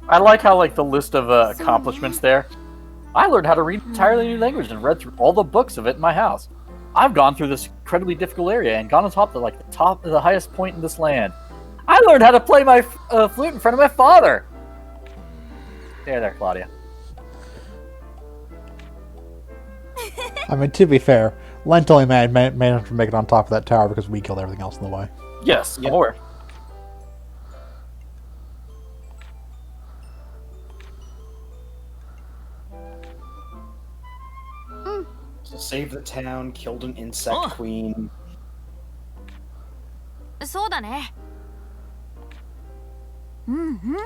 [SPEAKER 3] I like how the list of accomplishments there. I learned how to read an entirely new language and read through all the books of it in my house. I've gone through this incredibly difficult area and gone on top of the highest point in this land. I learned how to play my flute in front of my father. There, Claudia.
[SPEAKER 1] I mean, to be fair, Lent only managed to make it on top of that tower because we killed everything else in the way.
[SPEAKER 3] Yes, I'm aware.
[SPEAKER 2] So save the town, killed an insect queen.
[SPEAKER 7] そうだね。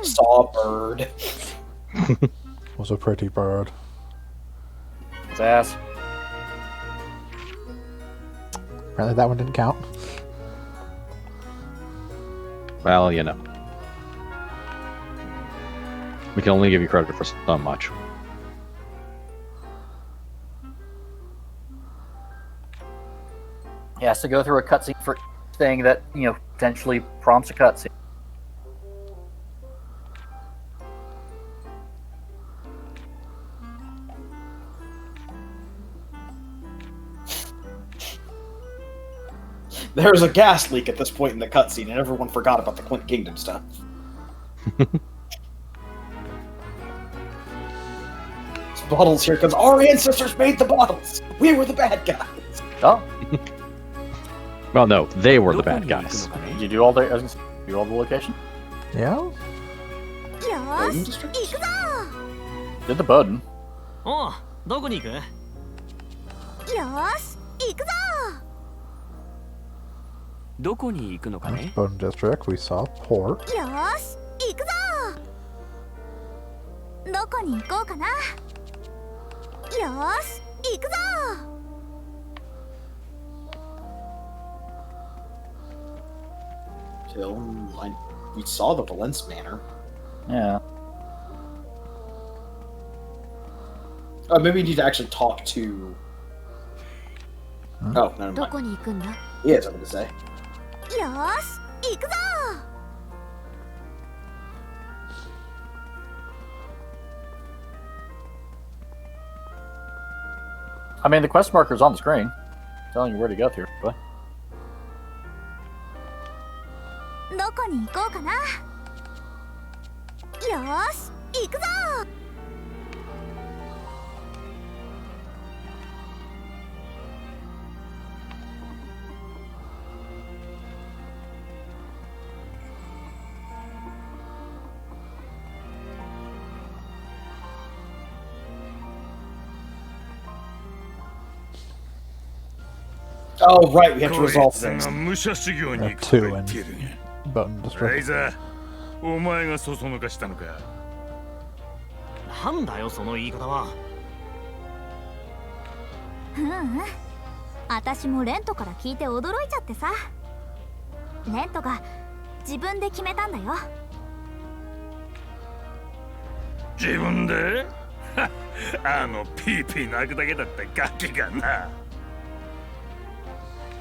[SPEAKER 2] Saw a bird.
[SPEAKER 1] Was a pretty bird.
[SPEAKER 3] His ass.
[SPEAKER 1] Apparently that one didn't count.
[SPEAKER 4] Well, you know. We can only give you credit for so much.
[SPEAKER 3] He has to go through a cutscene for thing that, potentially prompts a cutscene.
[SPEAKER 2] There's a gas leak at this point in the cutscene, and everyone forgot about the Clint Kingdom stuff. Bottles here because our ancestors made the bottles. We were the bad guys.
[SPEAKER 3] Oh.
[SPEAKER 4] Well, no, they were the bad guys.
[SPEAKER 3] Did you do all the location?
[SPEAKER 1] Yeah?
[SPEAKER 5] よーし、行くぞ。
[SPEAKER 3] Did the Bowden.
[SPEAKER 11] おう、どこに行く？
[SPEAKER 5] よーし、行くぞ。
[SPEAKER 6] どこに行くのかね？
[SPEAKER 1] Bowden district, we saw port.
[SPEAKER 5] よーし、行くぞ。どこに行こうかな。よーし、行くぞ。
[SPEAKER 2] We saw the Valence Manor.
[SPEAKER 3] Yeah.
[SPEAKER 2] Maybe we need to actually talk to Oh, never
[SPEAKER 7] ど
[SPEAKER 2] mind.
[SPEAKER 7] こに行くんだ？
[SPEAKER 2] He has something to say.
[SPEAKER 5] よーし行くぞ
[SPEAKER 3] I mean, the quest marker's on the screen, telling you where to go through. But
[SPEAKER 5] どこに行こうかなよーし行くぞ
[SPEAKER 2] Oh, right, we have to resolve
[SPEAKER 12] こ
[SPEAKER 2] things.
[SPEAKER 12] いつが武者修行に行くと
[SPEAKER 1] Two
[SPEAKER 12] 言
[SPEAKER 1] and
[SPEAKER 12] っている
[SPEAKER 1] button
[SPEAKER 12] が。
[SPEAKER 1] description.
[SPEAKER 12] ライザー、お前がそそのかしたのか。
[SPEAKER 11] なんだよその言い方は。
[SPEAKER 5] 私もレントから聞いて驚いちゃってさレントが自分で決めたんだよ
[SPEAKER 12] 自分であのピーピー泣くだけだったガキがな。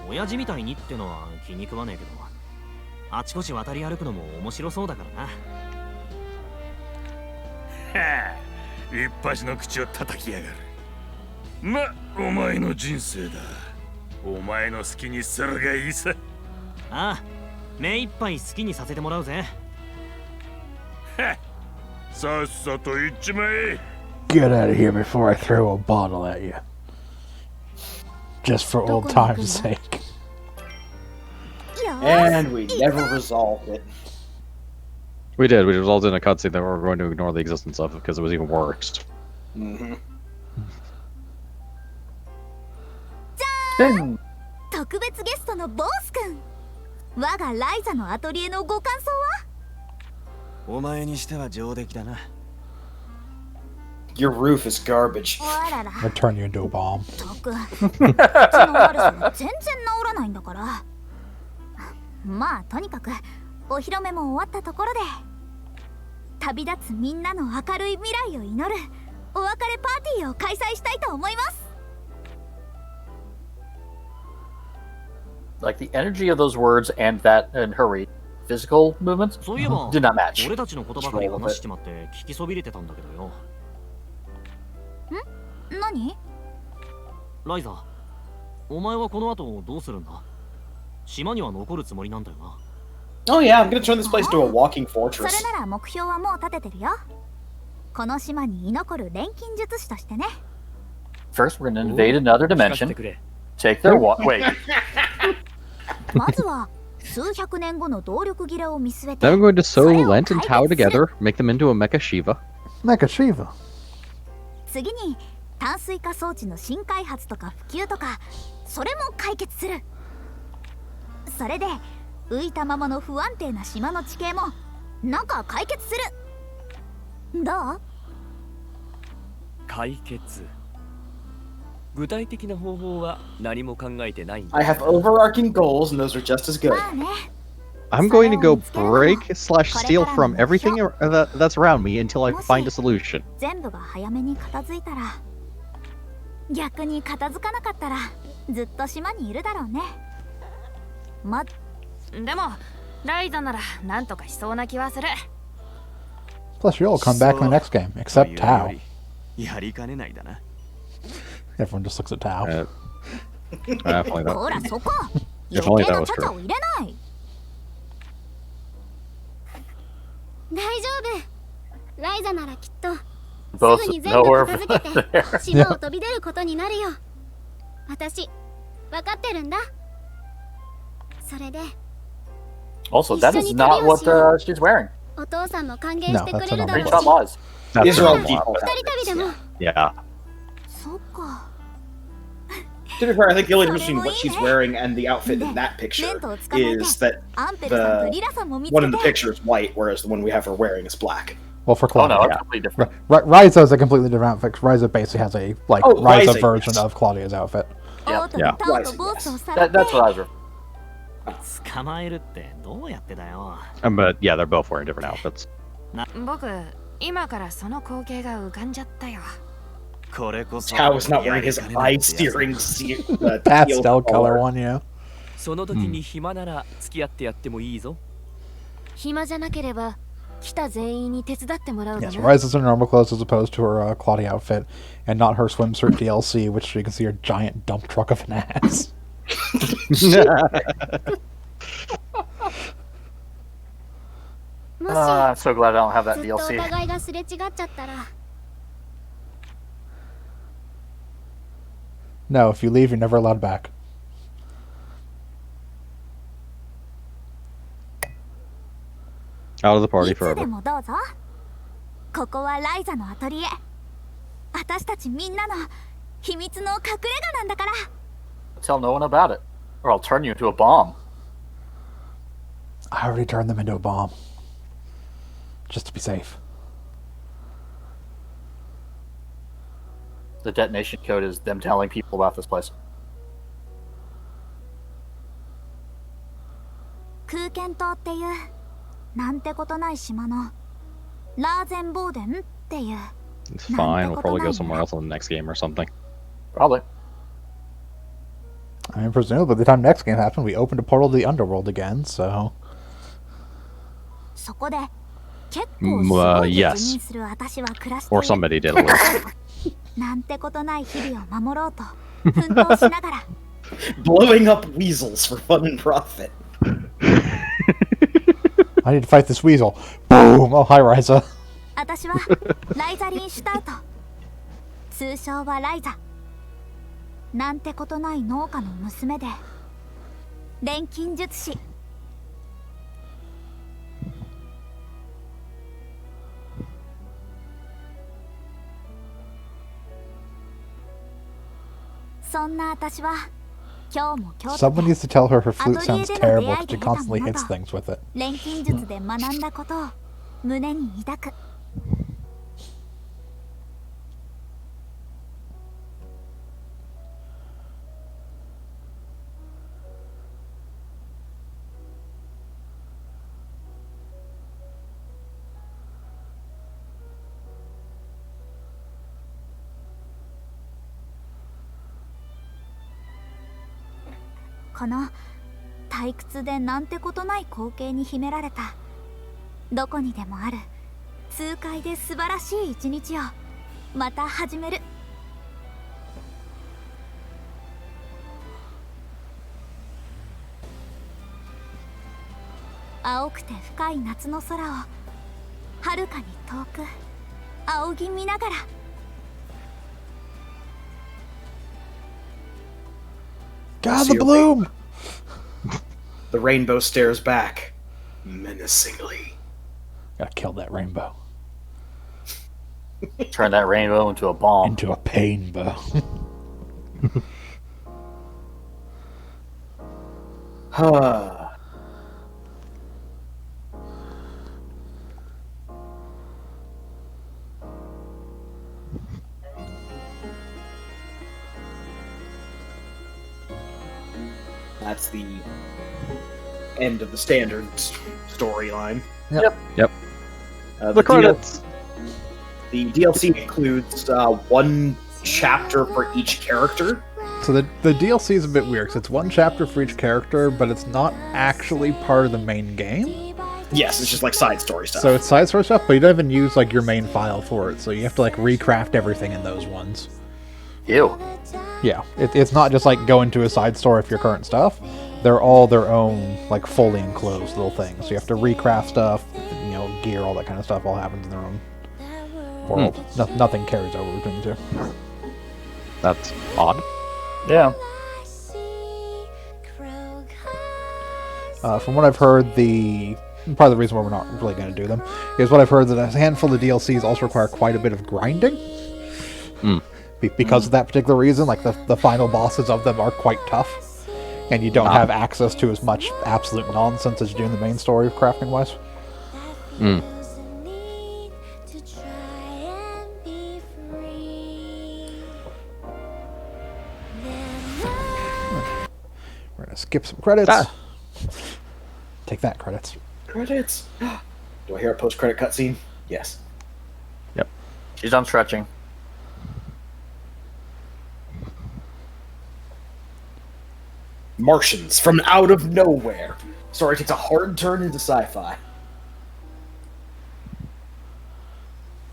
[SPEAKER 11] 親父みたいにってのは気に食わねえけど、あちこち渡り歩くのも面白そうだからな。
[SPEAKER 12] はあ、一発の口を叩きやがる。ま、お前の人生だ。お前の好きにするがいいさ。
[SPEAKER 11] ああ、目いっぱい好きにさせてもらうぜ。
[SPEAKER 12] はっ、さっさと行っちまえ。
[SPEAKER 1] Get out of here before I throw a bottle at you. Just for old time's sake.
[SPEAKER 2] And we never resolved it.
[SPEAKER 4] We did. We resolved in a cutscene that we were going to ignore the existence of because it was even worse.
[SPEAKER 2] Mm-hmm.
[SPEAKER 5] 特別ゲストのボス君我がライザのアトリエのご感想は
[SPEAKER 8] お前にしては上出来だな。
[SPEAKER 2] Your roof is garbage.
[SPEAKER 5] あらら
[SPEAKER 1] I'll turn you into a bomb.
[SPEAKER 5] ったく口の悪さは全然治らないんだからまあとにかくお披露目も終わったところで旅立つみんなの明るい未来を祈るお別れパーティーを開催したいと思います
[SPEAKER 3] like the energy of those words and that and her physical movements
[SPEAKER 11] そういえば
[SPEAKER 3] did not match.
[SPEAKER 11] 俺たちのことばかり話しちまって聞きそびれてたんだけどよ。
[SPEAKER 5] 何
[SPEAKER 11] ライザ、お前はこの後どうするんだ？島には残るつもりなんだよな。
[SPEAKER 2] Oh yeah, I'm gonna turn this place to a walking
[SPEAKER 5] そ
[SPEAKER 2] fortress.
[SPEAKER 5] れなら目標はもう立ててるよこの島に居残る錬金術師としてね
[SPEAKER 3] First, we're going to invade another dimension. Take their wait.
[SPEAKER 5] まずは数百年後の動力切れを見据えて
[SPEAKER 4] Then we're going to sew Lent and Tao together, make them into a Mecha Shiva.
[SPEAKER 1] Mecha Shiva.
[SPEAKER 5] 次に炭水化装置の新開発とか普及とかそれも解決するそれで浮いたままの不安定な島の地形もなんか解決するどう
[SPEAKER 6] 解決具体的な方法は何も考えてないんだ
[SPEAKER 2] I have overarching goals, and those are just as good.
[SPEAKER 5] まあね
[SPEAKER 4] I'm going to go break/steal from everything that's around me until I find a solution.
[SPEAKER 5] 全部が早めに片付いたら逆に片付かなかったらずっと島にいるだろうね
[SPEAKER 7] でもライザならなんとかしそうな気はする
[SPEAKER 1] Plus, you'll come back in the next game, except Tao.
[SPEAKER 8] やりかねないだな。
[SPEAKER 1] Everyone just looks at Tao.
[SPEAKER 4] Definitely
[SPEAKER 5] ほらそこ
[SPEAKER 4] If
[SPEAKER 5] 余
[SPEAKER 4] only
[SPEAKER 5] 計
[SPEAKER 4] that
[SPEAKER 5] な
[SPEAKER 4] was
[SPEAKER 5] ちゃちゃ
[SPEAKER 4] true.
[SPEAKER 5] を入れない
[SPEAKER 13] 大丈夫ライザならきっと
[SPEAKER 3] Both
[SPEAKER 13] すぐに全
[SPEAKER 3] know
[SPEAKER 13] 部
[SPEAKER 3] where
[SPEAKER 13] 片付けて島を飛び出ることになるよ私分かってるんだそれで
[SPEAKER 3] Also, that is not what she's wearing.
[SPEAKER 13] お父さんも歓迎してくれるだろう
[SPEAKER 3] Screenshot lies.
[SPEAKER 4] That's
[SPEAKER 2] These are all
[SPEAKER 4] normal.
[SPEAKER 2] default
[SPEAKER 13] 二人旅でも
[SPEAKER 4] Yeah.
[SPEAKER 5] そっか
[SPEAKER 2] To be fair, I think the only difference between what she's wearing and the outfit in that picture is that
[SPEAKER 5] アンペルさんとリ
[SPEAKER 2] the
[SPEAKER 5] ラさんも見つ
[SPEAKER 2] one
[SPEAKER 5] け
[SPEAKER 2] in
[SPEAKER 5] て
[SPEAKER 2] the picture is white, whereas the one we have her wearing is black.
[SPEAKER 1] Well, for
[SPEAKER 3] Oh no,
[SPEAKER 1] Claudia.
[SPEAKER 3] it's completely different.
[SPEAKER 1] Ryza is a completely different outfit. 'Cause Ryza basically has a
[SPEAKER 2] Oh,
[SPEAKER 1] Ryza
[SPEAKER 2] Ryza,
[SPEAKER 1] version
[SPEAKER 2] yes.
[SPEAKER 1] of Claudia's outfit.
[SPEAKER 5] オート
[SPEAKER 4] Yeah.
[SPEAKER 5] とタオとボスをさらって
[SPEAKER 3] That's what I was.
[SPEAKER 11] 捕まえるってどうやってだよ。
[SPEAKER 4] But yeah, they're both wearing different outfits.
[SPEAKER 7] 僕今からその光景が浮かんじゃったよ
[SPEAKER 2] Tao is not wearing his eye steering
[SPEAKER 1] pastel color one, yeah.
[SPEAKER 6] その時に暇なら付き合ってやってもいいぞ。
[SPEAKER 7] 暇じゃなければ来た全員に手伝ってもらうだ
[SPEAKER 1] Yes,
[SPEAKER 7] な。
[SPEAKER 1] Ryza's in her normal clothes as opposed to her Claudia outfit, and not her swimsuit DLC, which you can see her giant dump truck of an ass.
[SPEAKER 3] I'm so glad I don't have that
[SPEAKER 13] ずっとお
[SPEAKER 3] DLC.
[SPEAKER 13] 互いがすれ違っちゃったら
[SPEAKER 1] No, if you leave, you're never allowed back.
[SPEAKER 4] Out of the party
[SPEAKER 5] いつで
[SPEAKER 4] forever.
[SPEAKER 5] もどうぞ。ここはライザのアトリエ。私たちみんなの秘密の隠れ家なんだから。
[SPEAKER 3] Tell no one about it, or I'll turn you into a bomb.
[SPEAKER 1] I already turned them into a bomb. Just to be safe.
[SPEAKER 3] The detonation code is them telling people about this place.
[SPEAKER 5] 空間島っていうなんてことない島のラーゼンボーデンっていう
[SPEAKER 4] It's fine. We'll probably go somewhere else in the next game or something.
[SPEAKER 3] Probably.
[SPEAKER 1] I mean, presumably, by the time next game happens, we opened a portal to the underworld again, so...
[SPEAKER 5] そこで結構すごい責任する私は暮らしてい
[SPEAKER 4] Or
[SPEAKER 5] る
[SPEAKER 4] somebody did at least.
[SPEAKER 5] なんてことない日々を守ろうと奮闘しながら
[SPEAKER 2] Blowing up weasels for fun and profit.
[SPEAKER 1] I need to fight this weasel. Boom! Oh, hi, Ryza.
[SPEAKER 5] 私はライザリン・シュタウト、通称はライザ。なんてことない農家の娘で錬金術師。そんな私は今日も今日
[SPEAKER 1] Someone needs to tell her her flute sounds terrible because she constantly hits things with it.
[SPEAKER 5] 錬金術で学んだことを胸に抱く。この退屈でなんてことない光景に秘められたどこにでもある痛快で素晴らしい一日をまた始める。青くて深い夏の空をはるかに遠く仰ぎ見ながら。
[SPEAKER 1] God, the bloom!
[SPEAKER 2] The rainbow stares back menacingly.
[SPEAKER 1] Gotta kill that rainbow.
[SPEAKER 3] Turn that rainbow into a bomb.
[SPEAKER 1] Into a painbow.
[SPEAKER 2] That's the end of the standard storyline.
[SPEAKER 1] Yep.
[SPEAKER 2] The credits. The DLC includes one chapter for each character.
[SPEAKER 1] So the DLC is a bit weird, because it's one chapter for each character, but it's not actually part of the main game.
[SPEAKER 2] Yes, it's just like side story stuff.
[SPEAKER 1] So it's side story stuff, but you don't even use like your main file for it, so you have to like recraft everything in those ones.
[SPEAKER 3] Ew.
[SPEAKER 1] Yeah, it's not just like go into a side story of your current stuff. They're all their own, like, fully enclosed little things. So you have to recraft stuff, you know, gear, all that kind of stuff all happens in their own world. Nothing carries over between the two.
[SPEAKER 4] That's odd.
[SPEAKER 3] Yeah.
[SPEAKER 1] From what I've heard, part of the reason why we're not really going to do them is what I've heard that a handful of DLCs also require quite a bit of grinding. Because of that particular reason, like the final bosses of them are quite tough, and you don't have access to as much absolute nonsense as you do in the main story, crafting wise. We're gonna skip some credits. Take that, credits.
[SPEAKER 2] Credits. Do I hear a post-credit cutscene? Yes.
[SPEAKER 3] She's done stretching.
[SPEAKER 2] Martians from out of nowhere. Story takes a hard turn into sci-fi.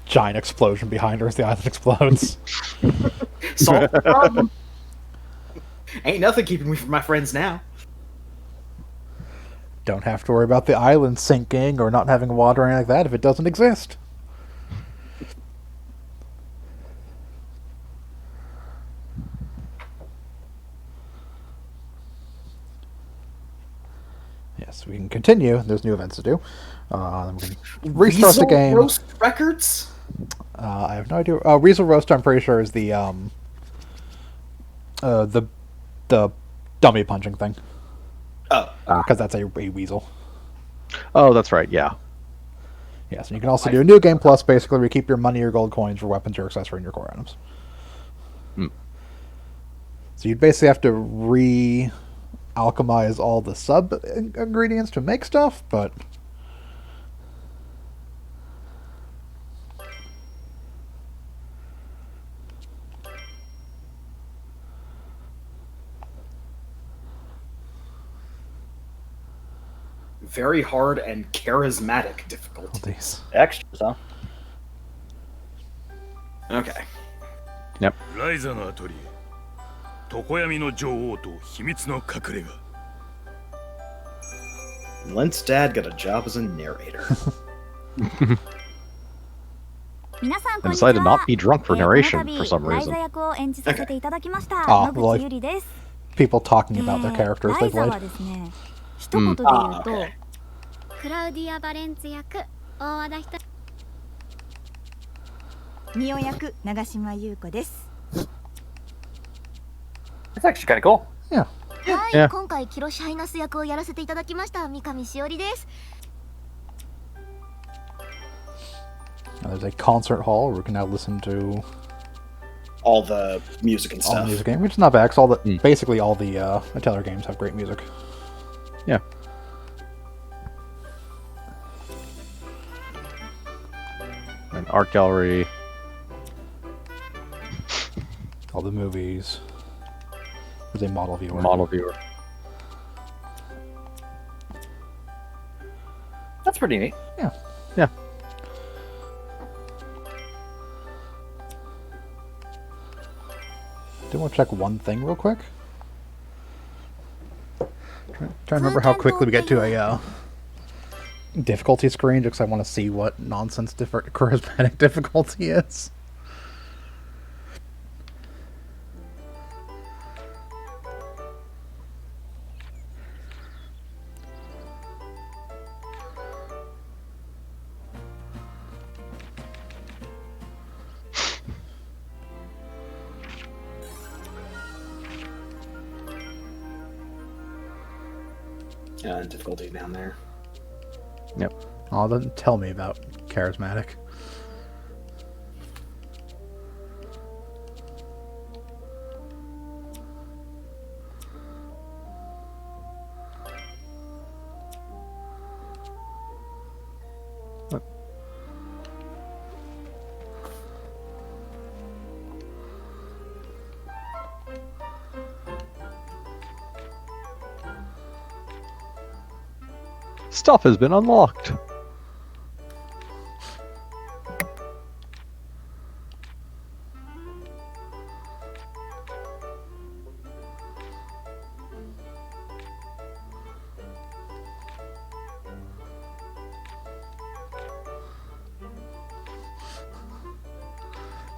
[SPEAKER 1] Giant explosion behind her as the island explodes.
[SPEAKER 2] Solve the problem. Ain't nothing keeping me from my friends now.
[SPEAKER 1] Don't have to worry about the island sinking or not having water or anything like that if it doesn't exist. Yes, we can continue. There's new events to do. Then we can restart the game.
[SPEAKER 2] Roast Records?
[SPEAKER 1] I have no idea. Weasel Roast, I'm pretty sure, is the dummy punching thing.
[SPEAKER 2] Oh.
[SPEAKER 1] Because that's a weasel.
[SPEAKER 4] Oh, that's right, yeah.
[SPEAKER 1] Yes, and you can also do a new game plus, basically, where you keep your money or gold coins for weapons or accessory and your core items. So you'd basically have to re-alchemize all the sub-ingredients to make stuff, but...
[SPEAKER 2] Very hard and charismatic difficulties.
[SPEAKER 3] Extras, huh?
[SPEAKER 2] Okay.
[SPEAKER 4] Yep.
[SPEAKER 12] Ryza のアトリエ、常闇の女王と秘密の隠れ家。
[SPEAKER 2] Lent's dad got a job as a narrator.
[SPEAKER 4] I decided to not be drunk for narration for some reason.
[SPEAKER 1] People talking about their characters they played.
[SPEAKER 13] 一言で言うと、クラウディア・バレンツ役大和田仁
[SPEAKER 9] ミオ役長島優子です。
[SPEAKER 3] That's actually kind of cool.
[SPEAKER 1] Yeah.
[SPEAKER 13] はい、今回キロシハイナス役をやらせていただきました三上しおりです。
[SPEAKER 1] There's a concert hall where we can now listen to
[SPEAKER 2] all the music and stuff.
[SPEAKER 1] All the music game, which is not bad. 'Cause all the basically all the Atelier games have great music.
[SPEAKER 4] Yeah. An art gallery.
[SPEAKER 1] All the movies. There's a model viewer.
[SPEAKER 4] Model viewer.
[SPEAKER 3] That's pretty neat.
[SPEAKER 1] Yeah.
[SPEAKER 4] Yeah.
[SPEAKER 1] Do you want to check one thing real quick? Trying to remember how quickly we get to a difficulty screen, just because I want to see what nonsense charismatic difficulty is.
[SPEAKER 2] Difficulty down there.
[SPEAKER 1] Yep. Oh, doesn't tell me about charismatic. Look.
[SPEAKER 4] Stuff has been unlocked.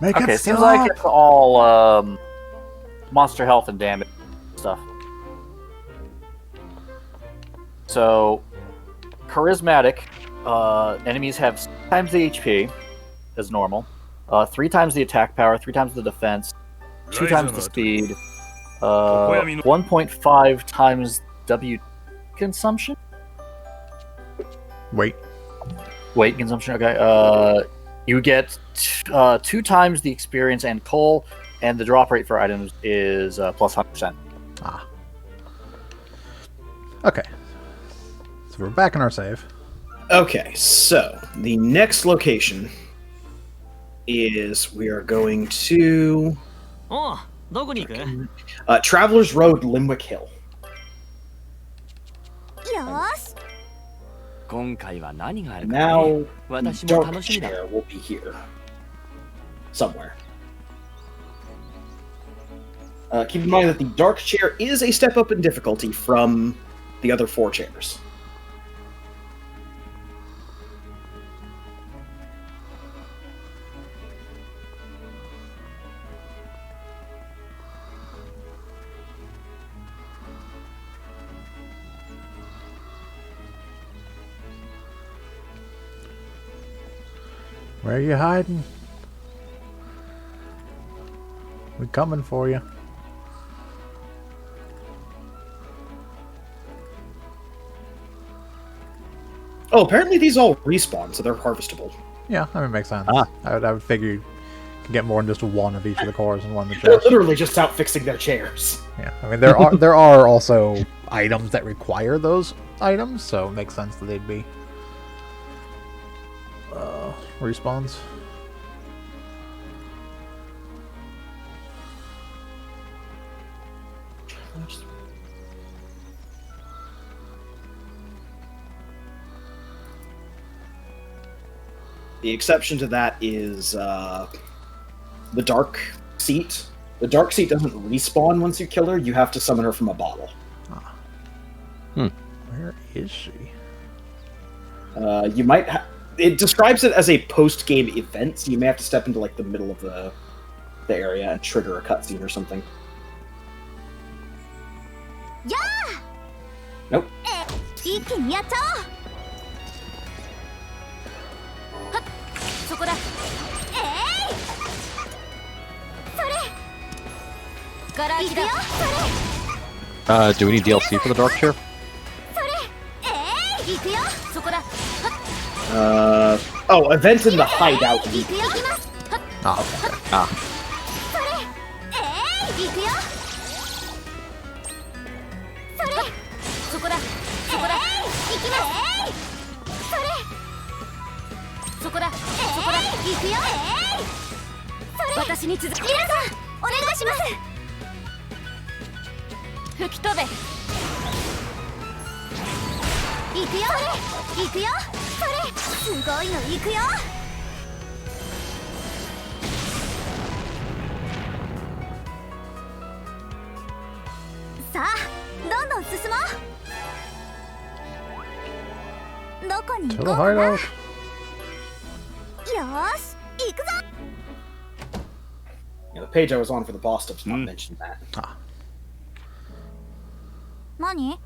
[SPEAKER 1] Make
[SPEAKER 3] Okay,
[SPEAKER 1] it
[SPEAKER 3] seems
[SPEAKER 1] stop.
[SPEAKER 3] like it's all monster health and damage stuff. So, charismatic enemies have 6 times the HP as normal, 3 times the attack power, 3 times the defense, 2 times the speed, 1.5 times W consumption.
[SPEAKER 1] Wait
[SPEAKER 3] Consumption. Okay. You get 2 times the experience and coal, and the drop rate for items is plus 100%.
[SPEAKER 1] Ah. Okay. So we're back in our save.
[SPEAKER 2] Okay, so the next location is we are going to Traveler's Road, Limwick Hill.
[SPEAKER 5] し。
[SPEAKER 6] 今回は何がある
[SPEAKER 2] And
[SPEAKER 6] か
[SPEAKER 2] now,
[SPEAKER 6] ね。私
[SPEAKER 2] the
[SPEAKER 6] も
[SPEAKER 2] dark
[SPEAKER 6] 楽しみだ。
[SPEAKER 2] chair will be here. Somewhere. Keep in mind that the dark chair is a step up in difficulty from the other 4 chairs.
[SPEAKER 1] Where are you hiding? We're coming for you.
[SPEAKER 2] Oh, apparently these all respawn, so they're harvestable.
[SPEAKER 1] Yeah, that would make sense.
[SPEAKER 4] Ah.
[SPEAKER 1] I would figure you could get more than just one of each of the cores and one of the
[SPEAKER 2] They're
[SPEAKER 1] chests.
[SPEAKER 2] literally just out fixing their chairs.
[SPEAKER 1] Yeah, I mean there are also items that require those items, so it makes sense that they'd be respawns.
[SPEAKER 2] The exception to that is the dark seat. The dark seat doesn't respawn once you kill her. You have to summon her from a bottle.
[SPEAKER 1] Where is she?
[SPEAKER 2] You might. It describes it as a post-game event, so you may have to step into like the middle of the area and trigger a cutscene or something.
[SPEAKER 5] Yeah!
[SPEAKER 2] Nope.
[SPEAKER 5] 一気にやっちゃおう。はっ、そこだ。それ。ガラ空きだ。それ。
[SPEAKER 4] Do we need DLC for the dark chair?
[SPEAKER 5] それ。行くよ。そこだ。はっ。
[SPEAKER 2] Oh, event in the hideout.
[SPEAKER 5] 行くよ。行きます。はっ。
[SPEAKER 1] Oh, okay.
[SPEAKER 4] Ah.
[SPEAKER 5] それ。行くよ。それ。そこだ。そこだ。行きます。それ。そこだ。そこだ。行くよ。それ。私に続く。皆さん、お願いします。吹き飛べ。行くよ。行くよ。それ。すごいの行くよ。さあ、どんどん進もう。どこに行
[SPEAKER 1] To
[SPEAKER 5] こう
[SPEAKER 1] the
[SPEAKER 5] かな。よ
[SPEAKER 1] hideout.
[SPEAKER 5] ーし、行くぞ。
[SPEAKER 2] Yeah, the page I was on for the boss does not mention that.
[SPEAKER 5] 何？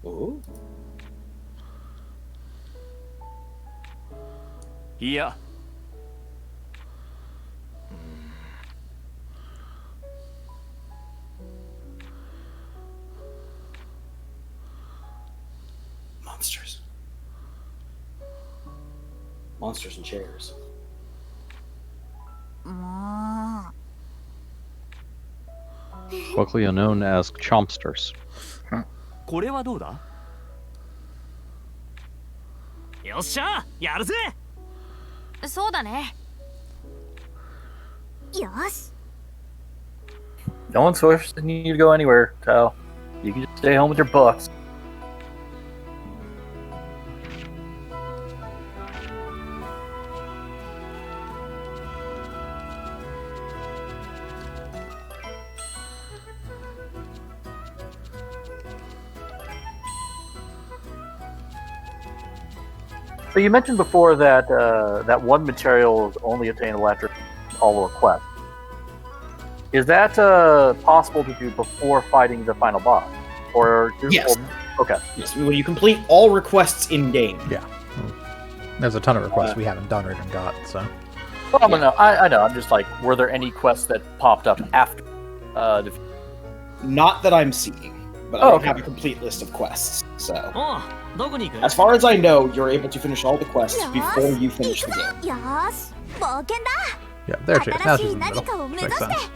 [SPEAKER 2] Ooh.
[SPEAKER 6] いや
[SPEAKER 2] Monsters. Monsters and chairs.
[SPEAKER 5] もう。
[SPEAKER 4] Locally known as chompsters.
[SPEAKER 6] これはどうだ。
[SPEAKER 11] よっしゃやるぜ。
[SPEAKER 7] そうだね。
[SPEAKER 5] よし。
[SPEAKER 3] No one's forcing you to go anywhere, so you can just stay home with your books. So you mentioned before that that one material is only attainable after all the quests. Is that possible to do before fighting the final boss? Or
[SPEAKER 2] Yes.
[SPEAKER 3] Okay.
[SPEAKER 2] Yes, when you complete all requests in game.
[SPEAKER 1] Yeah. There's a ton of requests we haven't done or even got, so.
[SPEAKER 3] Well, no, I know. I'm just like, were there any quests that popped up after?
[SPEAKER 2] Not that I'm seeing, but I don't have a complete list of quests. So,
[SPEAKER 11] おう、どこに行く？
[SPEAKER 2] as far as I know, you're able to finish all the quests before you finish the game.
[SPEAKER 5] よーし、冒険だ。
[SPEAKER 1] Yeah, there she is. Now
[SPEAKER 5] 新
[SPEAKER 1] she's
[SPEAKER 5] し
[SPEAKER 1] in
[SPEAKER 5] い
[SPEAKER 1] the
[SPEAKER 5] 何
[SPEAKER 1] middle.
[SPEAKER 5] かを目指
[SPEAKER 1] Makes
[SPEAKER 5] して。
[SPEAKER 1] sense.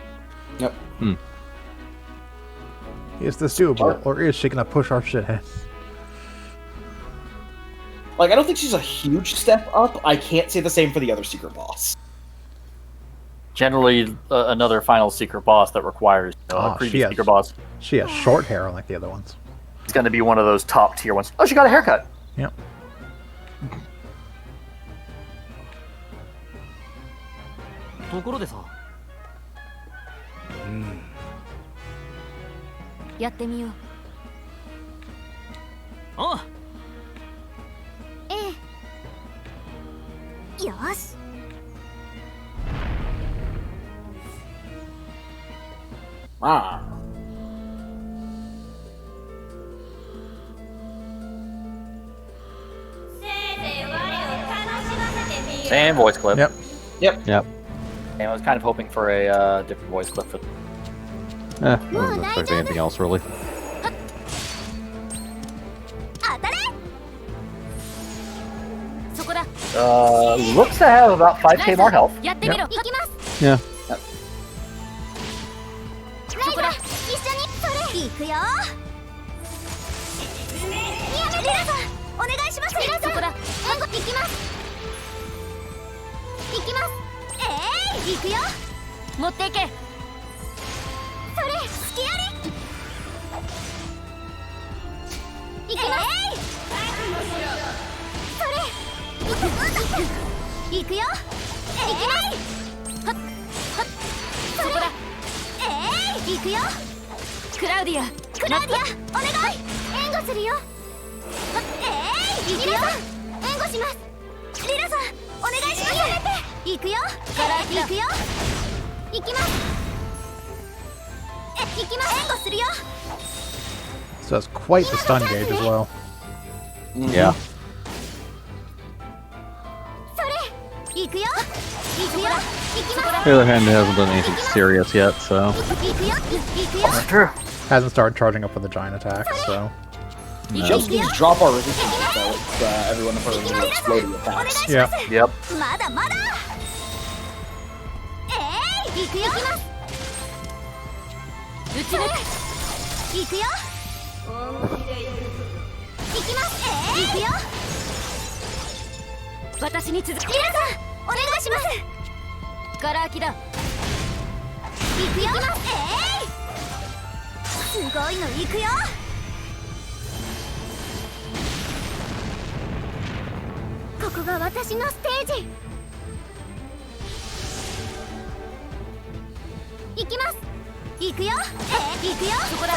[SPEAKER 2] Yep.
[SPEAKER 1] Is this doable, or is she gonna push our shit ahead?
[SPEAKER 2] Like, I don't think she's a huge step up. I can't say the same for the other secret boss.
[SPEAKER 3] Generally, another final secret boss that requires a previous secret boss.
[SPEAKER 1] She has short hair like the other ones.
[SPEAKER 3] It's going to be one of those top tier ones. Oh, she got a haircut.
[SPEAKER 1] Yep.
[SPEAKER 6] ところでさ。
[SPEAKER 7] やってみよう。
[SPEAKER 6] ああ。
[SPEAKER 13] ええ。よし。
[SPEAKER 2] Ah.
[SPEAKER 3] Same voice clip.
[SPEAKER 1] Yep.
[SPEAKER 3] And I was kind of hoping for a different voice clip for.
[SPEAKER 4] I wasn't expecting anything else really.
[SPEAKER 3] Looks to have about 5k more health.
[SPEAKER 1] Yep.
[SPEAKER 4] Yeah.
[SPEAKER 13] そこだ、一緒にそれ行くよ。リラさん、お願いします。リラさん、そこだ、行きます。行きます。行くよ。
[SPEAKER 7] 持っていけ。
[SPEAKER 13] それ、好きやり。行きます。それ、行くよ。行きます。はっはっ、そこだ。行くよ。
[SPEAKER 7] クラウディア、
[SPEAKER 13] お願い。援護するよ。行くよ。援護します。リラさん、お願いします。行くよ。行くよ。行きます。行きます。援護するよ。
[SPEAKER 1] So that's quite the stun gauge as well.
[SPEAKER 4] Yeah.
[SPEAKER 13] それ、行くよ。行くよ。行きます。
[SPEAKER 4] On the other hand, it hasn't done anything serious yet, so.
[SPEAKER 13] 行くよ。行くよ。
[SPEAKER 3] True.
[SPEAKER 1] Hasn't started charging up with the giant attacks, so.
[SPEAKER 2] Just need to drop our resistance though. It's everyone of our exploding attacks.
[SPEAKER 1] Yeah.
[SPEAKER 3] Yep.
[SPEAKER 13] まだまだ。行くよ。行きます。
[SPEAKER 7] 撃ち抜く。
[SPEAKER 13] 行くよ。行きます。行くよ。
[SPEAKER 7] 私に続く。
[SPEAKER 13] リラさん、お願いします。
[SPEAKER 7] ガラ空きだ。
[SPEAKER 13] 行くよ。行きます。すごいの行くよ。ここが私のステージ。行きます。行くよ。行くよ。
[SPEAKER 7] そこだ。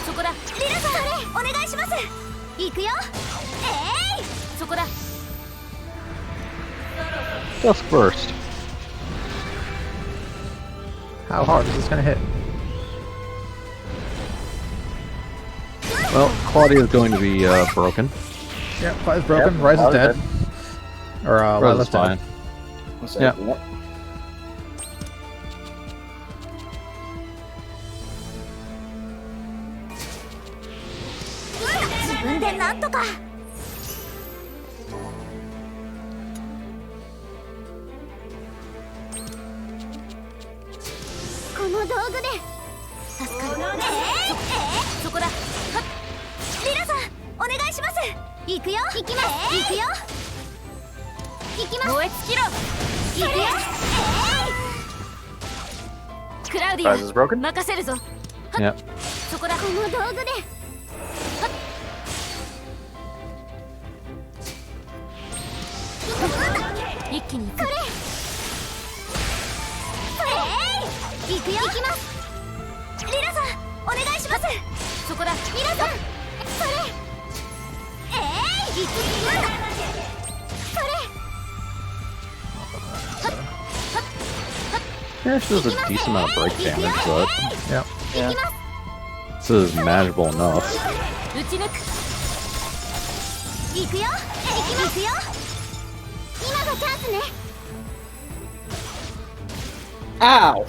[SPEAKER 7] そこだ。
[SPEAKER 13] リラさん、お願いします。行くよ。
[SPEAKER 7] そこだ。
[SPEAKER 4] Dusk Burst.
[SPEAKER 1] How hard is this gonna hit?
[SPEAKER 4] Well, Claudia's going to be broken.
[SPEAKER 1] Yep, Five's broken. Ryza's
[SPEAKER 3] Ryza's
[SPEAKER 1] dead. Or
[SPEAKER 4] Ryza's
[SPEAKER 1] Lila's dead.
[SPEAKER 4] fine. Yeah.
[SPEAKER 3] Ryza's broken.
[SPEAKER 7] 任せるぞ。
[SPEAKER 4] Yeah.
[SPEAKER 13] そこだ。この道具で。
[SPEAKER 7] 一気に行く。
[SPEAKER 13] 行くよ。行きます。リラさん、お願いします。
[SPEAKER 7] そこだ。
[SPEAKER 13] リラさん、それ。行く。それ。
[SPEAKER 4] Yeah, she does a decent amount of break damage, but
[SPEAKER 1] Yep.
[SPEAKER 3] Yeah.
[SPEAKER 4] this is manageable enough.
[SPEAKER 7] 撃ち抜く。
[SPEAKER 13] 行くよ。行くよ。今がチャンスね。
[SPEAKER 2] Ow!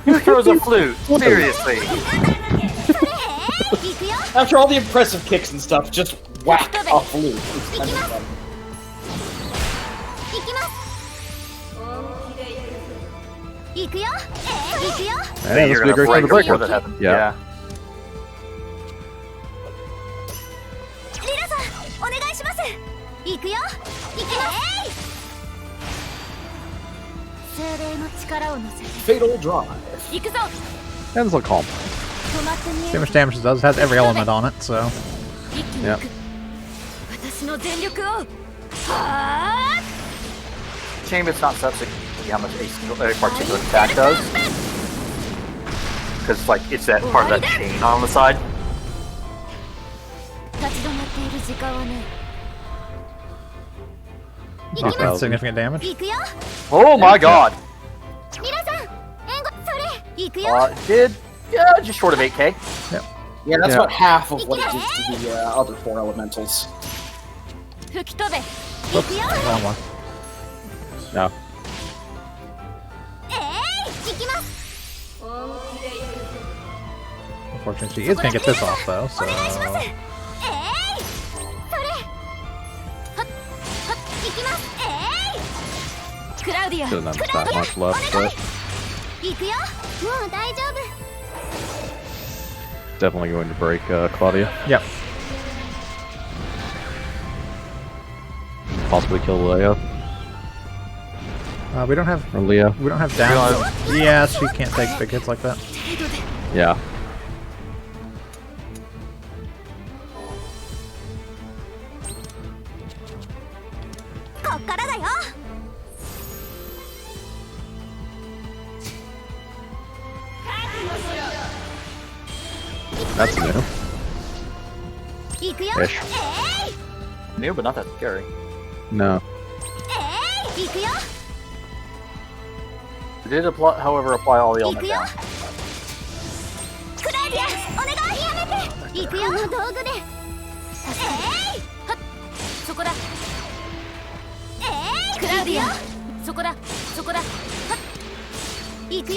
[SPEAKER 3] Who throws a flute? Seriously.
[SPEAKER 2] After all the impressive kicks and stuff, just whack a flute. It's kind of fun.
[SPEAKER 13] 行くよ。行くよ。
[SPEAKER 4] Hey, this
[SPEAKER 3] You're
[SPEAKER 4] would be a
[SPEAKER 3] gonna
[SPEAKER 4] great
[SPEAKER 3] break
[SPEAKER 4] time to break
[SPEAKER 3] before
[SPEAKER 4] one.
[SPEAKER 3] that happens.
[SPEAKER 4] Yeah.
[SPEAKER 13] リラさん、お願いします。行くよ。行きます。
[SPEAKER 2] Fatal Drive.
[SPEAKER 4] Ends look calm.
[SPEAKER 1] See how much damage it does. It has every element on it, so.
[SPEAKER 4] Yep.
[SPEAKER 3] Shame it's not set to how much a particular attack does. Because like it's that part of that chain on the side.
[SPEAKER 1] Not significant damage.
[SPEAKER 3] Oh my god! Did just short of 8k.
[SPEAKER 1] Yep.
[SPEAKER 2] Yeah, that's about half of what it did to the other 4 elementals.
[SPEAKER 1] Oops, wrong one.
[SPEAKER 4] No.
[SPEAKER 1] Unfortunately, she is gonna get this off though, so.
[SPEAKER 4] Doesn't have that much left, but definitely going to break Claudia.
[SPEAKER 1] Yep.
[SPEAKER 4] Possibly kill Leia.
[SPEAKER 1] We don't have.
[SPEAKER 4] Or Leah.
[SPEAKER 1] We don't have down. Yeah, she can't take big hits like that.
[SPEAKER 4] Yeah. That's new. Ish.
[SPEAKER 3] New, but not that scary.
[SPEAKER 4] No.
[SPEAKER 3] It did apply, however, apply all the elements down.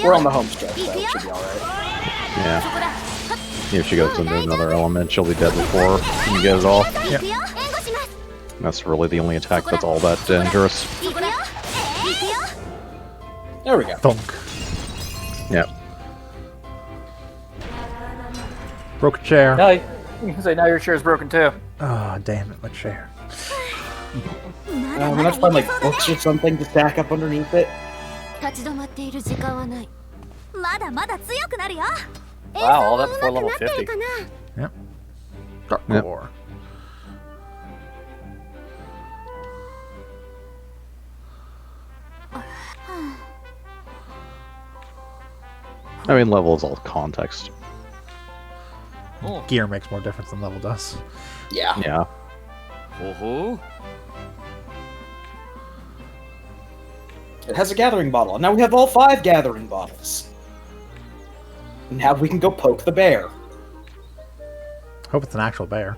[SPEAKER 2] We're on the home stretch, so it should be alright.
[SPEAKER 4] Yeah. If she goes into another element, she'll be dead before you can get it off.
[SPEAKER 1] Yep.
[SPEAKER 4] That's really the only attack that's all that dangerous.
[SPEAKER 2] There we go.
[SPEAKER 1] Thunk.
[SPEAKER 4] Yep.
[SPEAKER 1] Broke a chair.
[SPEAKER 3] No, you can say now your chair's broken too.
[SPEAKER 1] Oh, damn it, my chair.
[SPEAKER 2] I'm gonna have to find like books or something to stack up underneath it.
[SPEAKER 3] Wow, all that before level 50.
[SPEAKER 1] Yep. Dark
[SPEAKER 4] Yep.
[SPEAKER 1] core.
[SPEAKER 4] I mean, level is all context.
[SPEAKER 1] Gear makes more difference than level does.
[SPEAKER 2] Yeah.
[SPEAKER 4] Yeah.
[SPEAKER 6] Oh,
[SPEAKER 2] It has a gathering bottle, and now we have all 5 gathering bottles. Now we can go poke the bear.
[SPEAKER 1] Hope it's an actual bear.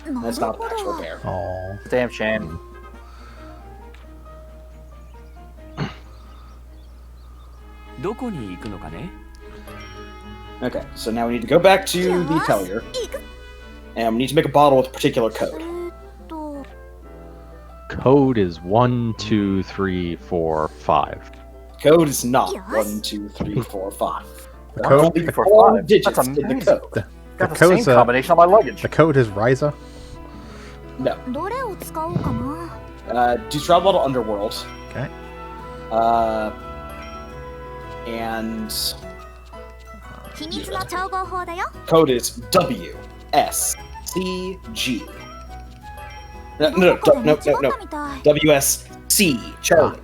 [SPEAKER 2] That's not an actual bear.
[SPEAKER 1] Oh.
[SPEAKER 3] Damn shame.
[SPEAKER 2] Okay, so now we need to go back to the Atelier, and we need to make a bottle with a particular code.
[SPEAKER 4] Code is 1, 2, 3, 4, 5.
[SPEAKER 2] Code is not 1, 2, 3, 4, 5.
[SPEAKER 1] The
[SPEAKER 2] There are
[SPEAKER 1] code.
[SPEAKER 2] only
[SPEAKER 3] for
[SPEAKER 2] 4
[SPEAKER 3] 5.
[SPEAKER 2] digits
[SPEAKER 3] That's
[SPEAKER 2] in the
[SPEAKER 3] amazing.
[SPEAKER 2] code.
[SPEAKER 1] The
[SPEAKER 3] Got the
[SPEAKER 1] code's
[SPEAKER 3] same combination on my luggage.
[SPEAKER 1] The code is Ryza.
[SPEAKER 2] No. Do travel to Underworld.
[SPEAKER 1] Okay.
[SPEAKER 2] And code is WSCG. No. WSC Charlie.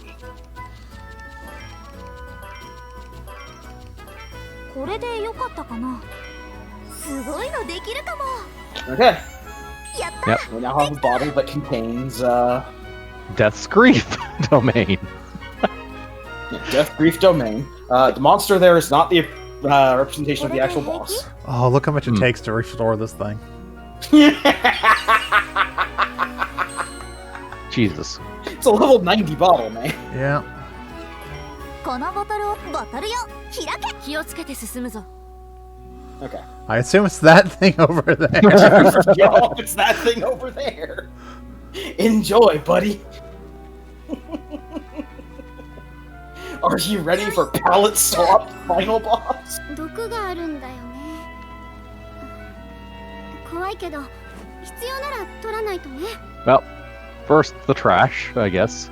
[SPEAKER 2] Okay.
[SPEAKER 4] Yep.
[SPEAKER 2] We now have a bottle that contains
[SPEAKER 4] Death's Grief domain.
[SPEAKER 2] Death Grief Domain. The monster there is not the representation of the actual boss.
[SPEAKER 1] Oh, look how much it takes to restore this thing.
[SPEAKER 4] Jesus.
[SPEAKER 2] It's a level 90 bottle, man.
[SPEAKER 1] Yeah.
[SPEAKER 2] Okay.
[SPEAKER 1] I assume it's that thing over there.
[SPEAKER 2] Yo, it's that thing over there. Enjoy, buddy. Are you ready for Palette Swap Final Boss?
[SPEAKER 4] Well, first the trash, I guess.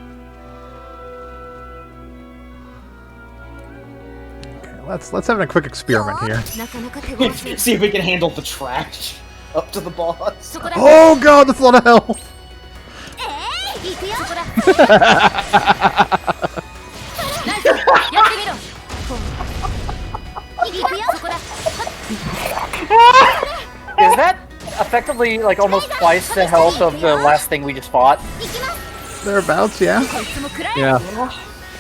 [SPEAKER 1] let's have a quick experiment here.
[SPEAKER 13] なかなか手強い
[SPEAKER 2] See if we can handle the trash up to the boss.
[SPEAKER 13] そこだ
[SPEAKER 1] Oh god, that's a lot of health!
[SPEAKER 13] 行くよそこだナイスやってみろ行くよそこだ
[SPEAKER 3] Is that effectively like almost twice the health of the last thing we just fought?
[SPEAKER 13] 行きます
[SPEAKER 1] Thereabouts, yeah.
[SPEAKER 13] こいつも食らえ
[SPEAKER 4] Yeah.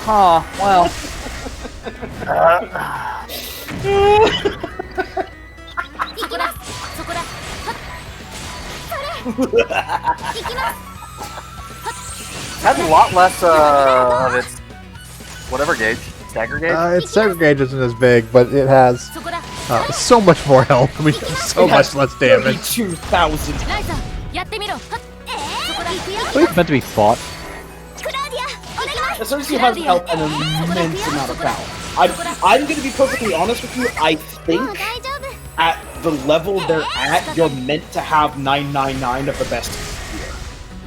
[SPEAKER 3] Huh, well.
[SPEAKER 13] 行きますそこだそれ行きます
[SPEAKER 3] Has a lot less of its whatever gauge, stagger gauge.
[SPEAKER 1] Its stagger gauge isn't as big, but it has
[SPEAKER 13] そこだ
[SPEAKER 1] so much more health. I mean, so
[SPEAKER 2] It has
[SPEAKER 1] much less damage.
[SPEAKER 2] 32,000.
[SPEAKER 13] ナイスやってみろそこだ行くよ
[SPEAKER 4] I believe it's meant to be fought.
[SPEAKER 13] クラウディアお願いします
[SPEAKER 2] As soon as you have health an immense amount of power. I'm going to be perfectly honest with you. I
[SPEAKER 13] もう
[SPEAKER 2] think
[SPEAKER 13] 大丈夫
[SPEAKER 2] at the level they're at, you're meant to have 999 of the best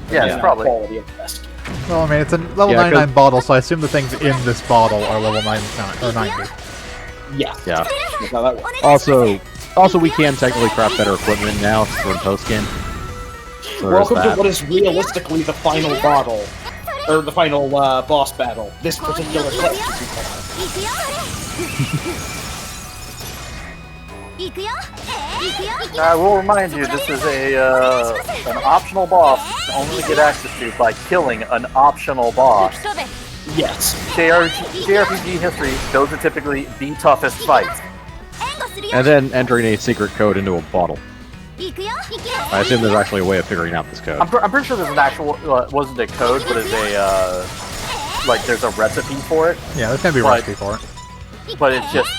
[SPEAKER 2] gear.
[SPEAKER 3] Yeah, probably.
[SPEAKER 2] Quality of the best gear.
[SPEAKER 1] Well, I mean, it's a level
[SPEAKER 4] Yeah,
[SPEAKER 1] 99 bottle, so I assume the things in this bottle are level 99 or 90.
[SPEAKER 2] Yeah.
[SPEAKER 4] Yeah.
[SPEAKER 2] That's how that works.
[SPEAKER 4] Also, we can technically craft better equipment now for post game. So there's
[SPEAKER 2] Welcome to
[SPEAKER 4] that.
[SPEAKER 2] what is realistically the final bottle. Or the final boss battle. This particular class.
[SPEAKER 13] 行くよ行くよ行くよ
[SPEAKER 3] I will remind you, this is an optional boss only to get access to by killing an optional boss.
[SPEAKER 13] 吹き飛べ
[SPEAKER 2] Yes.
[SPEAKER 3] JRPG history, those are typically the toughest fights.
[SPEAKER 13] 援護するよ
[SPEAKER 4] And then entering a secret code into a bottle.
[SPEAKER 13] 行くよ行きます
[SPEAKER 4] I assume there's actually a way of figuring out this code.
[SPEAKER 3] I'm pretty sure there's an actual, wasn't a code, but is a, like there's a recipe for it.
[SPEAKER 1] Yeah, there's gonna be a
[SPEAKER 3] But-
[SPEAKER 1] recipe for it.
[SPEAKER 3] But it just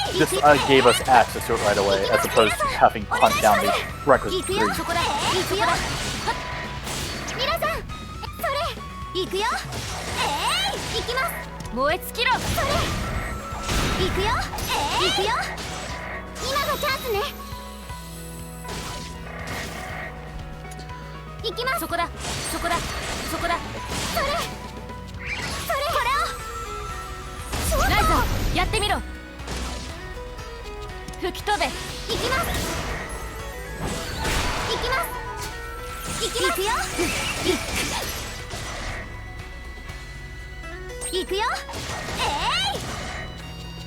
[SPEAKER 3] gave us access to it right away, as opposed to having to hunt down the
[SPEAKER 13] 行
[SPEAKER 3] requisite
[SPEAKER 13] くよ
[SPEAKER 3] tree.
[SPEAKER 13] そこだ行くよ皆さんそれ行くよ行きます燃え尽きろそれ行くよ行くよ今がチャンスね行きますそこだそこだそこだそれこれをライザーやってみろ吹き飛べ行きます行きます行きます行くよ行くよ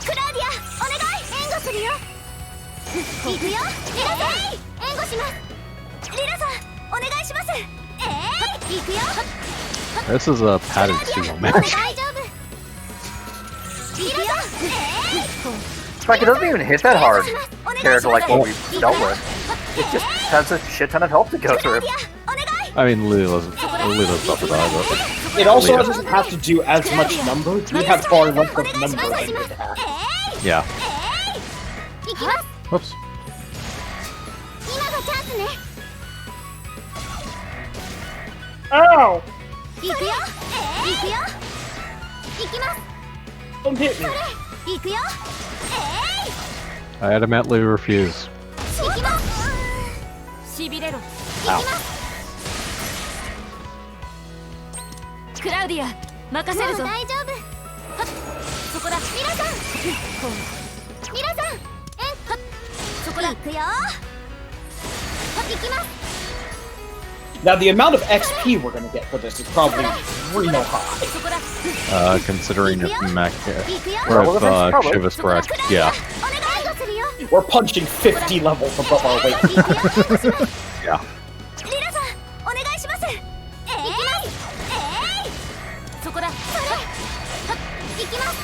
[SPEAKER 13] クラウディアお願い援護するよ行くよリラさん援護しますリラさんお願いします行くよ
[SPEAKER 4] This is a padded sumo match.
[SPEAKER 13] 大丈夫行くよ
[SPEAKER 3] In fact, it doesn't even hit that hard compared to like what we've dealt with. It just has a shit ton of health to go through.
[SPEAKER 4] I mean, Lula's stuff to die, but
[SPEAKER 2] It also
[SPEAKER 4] Lita.
[SPEAKER 2] doesn't have to do as much number. We have far less of number than it has.
[SPEAKER 4] yeah.
[SPEAKER 13] 行きます
[SPEAKER 1] Whoops.
[SPEAKER 13] 今がチャンスね
[SPEAKER 2] Ow!
[SPEAKER 13] 行くよ行くよ行きます
[SPEAKER 2] Don't hit me.
[SPEAKER 13] 行くよ
[SPEAKER 4] I adamantly refuse.
[SPEAKER 13] 行きますしびれろ行きますクラウディア任せるぞ大丈夫そこだミラさんミラさんそこだ行くよ行きます
[SPEAKER 2] Now, the amount of XP we're gonna get for this is probably real high.
[SPEAKER 13] そこだ
[SPEAKER 4] Considering if Mac,
[SPEAKER 13] 行くよ
[SPEAKER 4] or if
[SPEAKER 3] Probably.
[SPEAKER 4] Shiva's correct, yeah.
[SPEAKER 13] お願いするよ
[SPEAKER 2] We're punching 50 levels above our weight.
[SPEAKER 13] 行くよ援護します
[SPEAKER 4] Yeah.
[SPEAKER 13] リラさんお願いします行きますそこだ行きます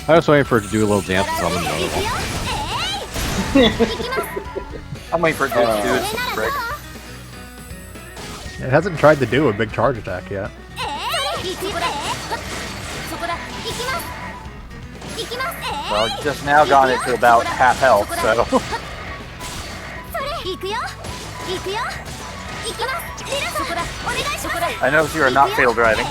[SPEAKER 4] I was waiting for it to do a little dance on the
[SPEAKER 13] 行く
[SPEAKER 4] other
[SPEAKER 13] よ
[SPEAKER 4] one.
[SPEAKER 13] 行きます
[SPEAKER 3] I'm waiting for it to do its trick.
[SPEAKER 1] It hasn't tried to do a big charge attack yet.
[SPEAKER 13] 行くよそこだ行きます行きます
[SPEAKER 3] Well, it's just now gone into about half health, so
[SPEAKER 13] 行くよ行くよ行きますリラさんそこだお願いします
[SPEAKER 3] I notice you are not fatal driving.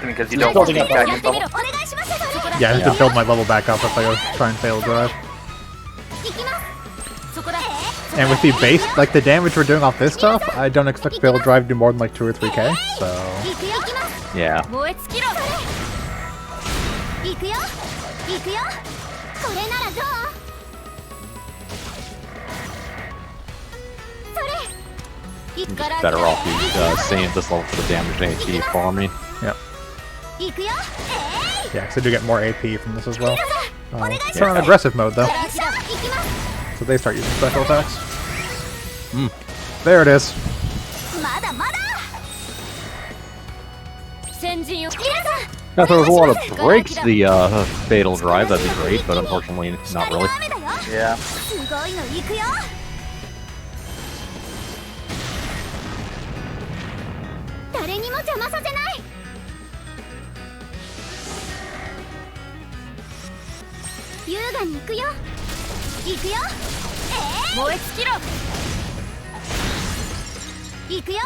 [SPEAKER 3] Because you don't
[SPEAKER 2] Building
[SPEAKER 3] take
[SPEAKER 2] up
[SPEAKER 3] guidance
[SPEAKER 13] やってみ
[SPEAKER 3] level.
[SPEAKER 13] ろお願いしますそこだ
[SPEAKER 1] Yeah, I have to build my level back up if I go try and fail drive.
[SPEAKER 13] 行きますそこだ
[SPEAKER 1] And with the base, like the damage we're doing off this stuff, I don't expect fail drive to do more than like 2 or 3k. So
[SPEAKER 13] 行くよ行きます
[SPEAKER 4] Yeah.
[SPEAKER 13] 燃え尽きろ行くよくよ行くよこれならどうそれ
[SPEAKER 4] I'm just better off seeing this level for damage and HP for me.
[SPEAKER 1] Yep.
[SPEAKER 13] 行くよ
[SPEAKER 1] Yeah, because I do get more AP from this as well. It's on aggressive mode though,
[SPEAKER 13] 行きます
[SPEAKER 1] so they start using special attacks. There it is.
[SPEAKER 13] まだまだ先陣を皆さん
[SPEAKER 4] Now, if there was a lot of breaks to the Fatal Drive, that'd be great, but unfortunately, not really.
[SPEAKER 3] Yeah.
[SPEAKER 13] すごいの行くよ誰にも邪魔させない優雅に行くよ行くよ燃え尽きろ行くよ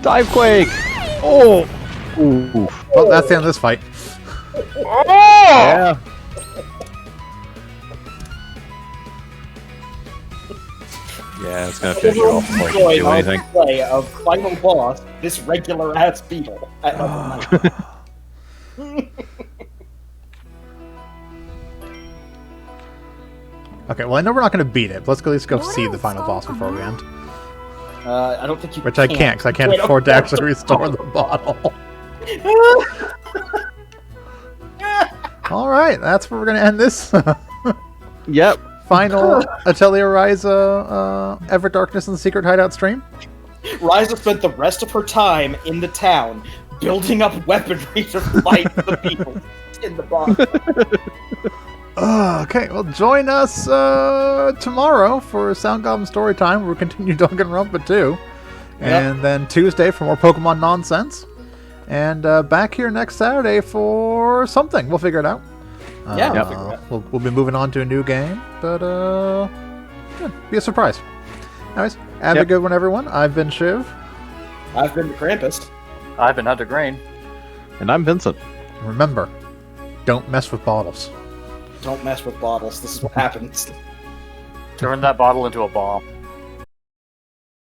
[SPEAKER 4] Dive Quake! Oh! Ooh.
[SPEAKER 1] Well, that's the end of this fight.
[SPEAKER 4] Yeah. Yeah, it's gonna finish you off before you can do anything.
[SPEAKER 2] Play of final boss, this regular ass beetle at level 9.
[SPEAKER 1] Okay, well I know we're not going to beat it. Let's at least go see the final boss before we end.
[SPEAKER 2] I don't think you
[SPEAKER 1] Which I can't, because I can't afford to actually restore the bottle. Alright, that's where we're going to end this.
[SPEAKER 4] Yep.
[SPEAKER 1] Final Atelier Ryza Ever Darkness and the Secret Hideout stream.
[SPEAKER 2] Ryza spent the rest of her time in the town building up weaponry to fight the people in the boss.
[SPEAKER 1] Okay, well join us tomorrow for Sound Goblin Story Time. We'll continue Danganronpa 2. And then Tuesday for more Pokemon nonsense. And back here next Saturday for something. We'll figure it out.
[SPEAKER 2] We'll figure it out.
[SPEAKER 1] We'll be moving on to a new game, but be a surprise. Anyways, have a good one, everyone. I've been Shiv.
[SPEAKER 2] I've been the Krampus.
[SPEAKER 3] I've been Hunter Grain.
[SPEAKER 4] And I'm Vincent.
[SPEAKER 1] Remember, don't mess with bottles.
[SPEAKER 2] Don't mess with bottles. This is what happens.
[SPEAKER 3] Turn that bottle into a bomb.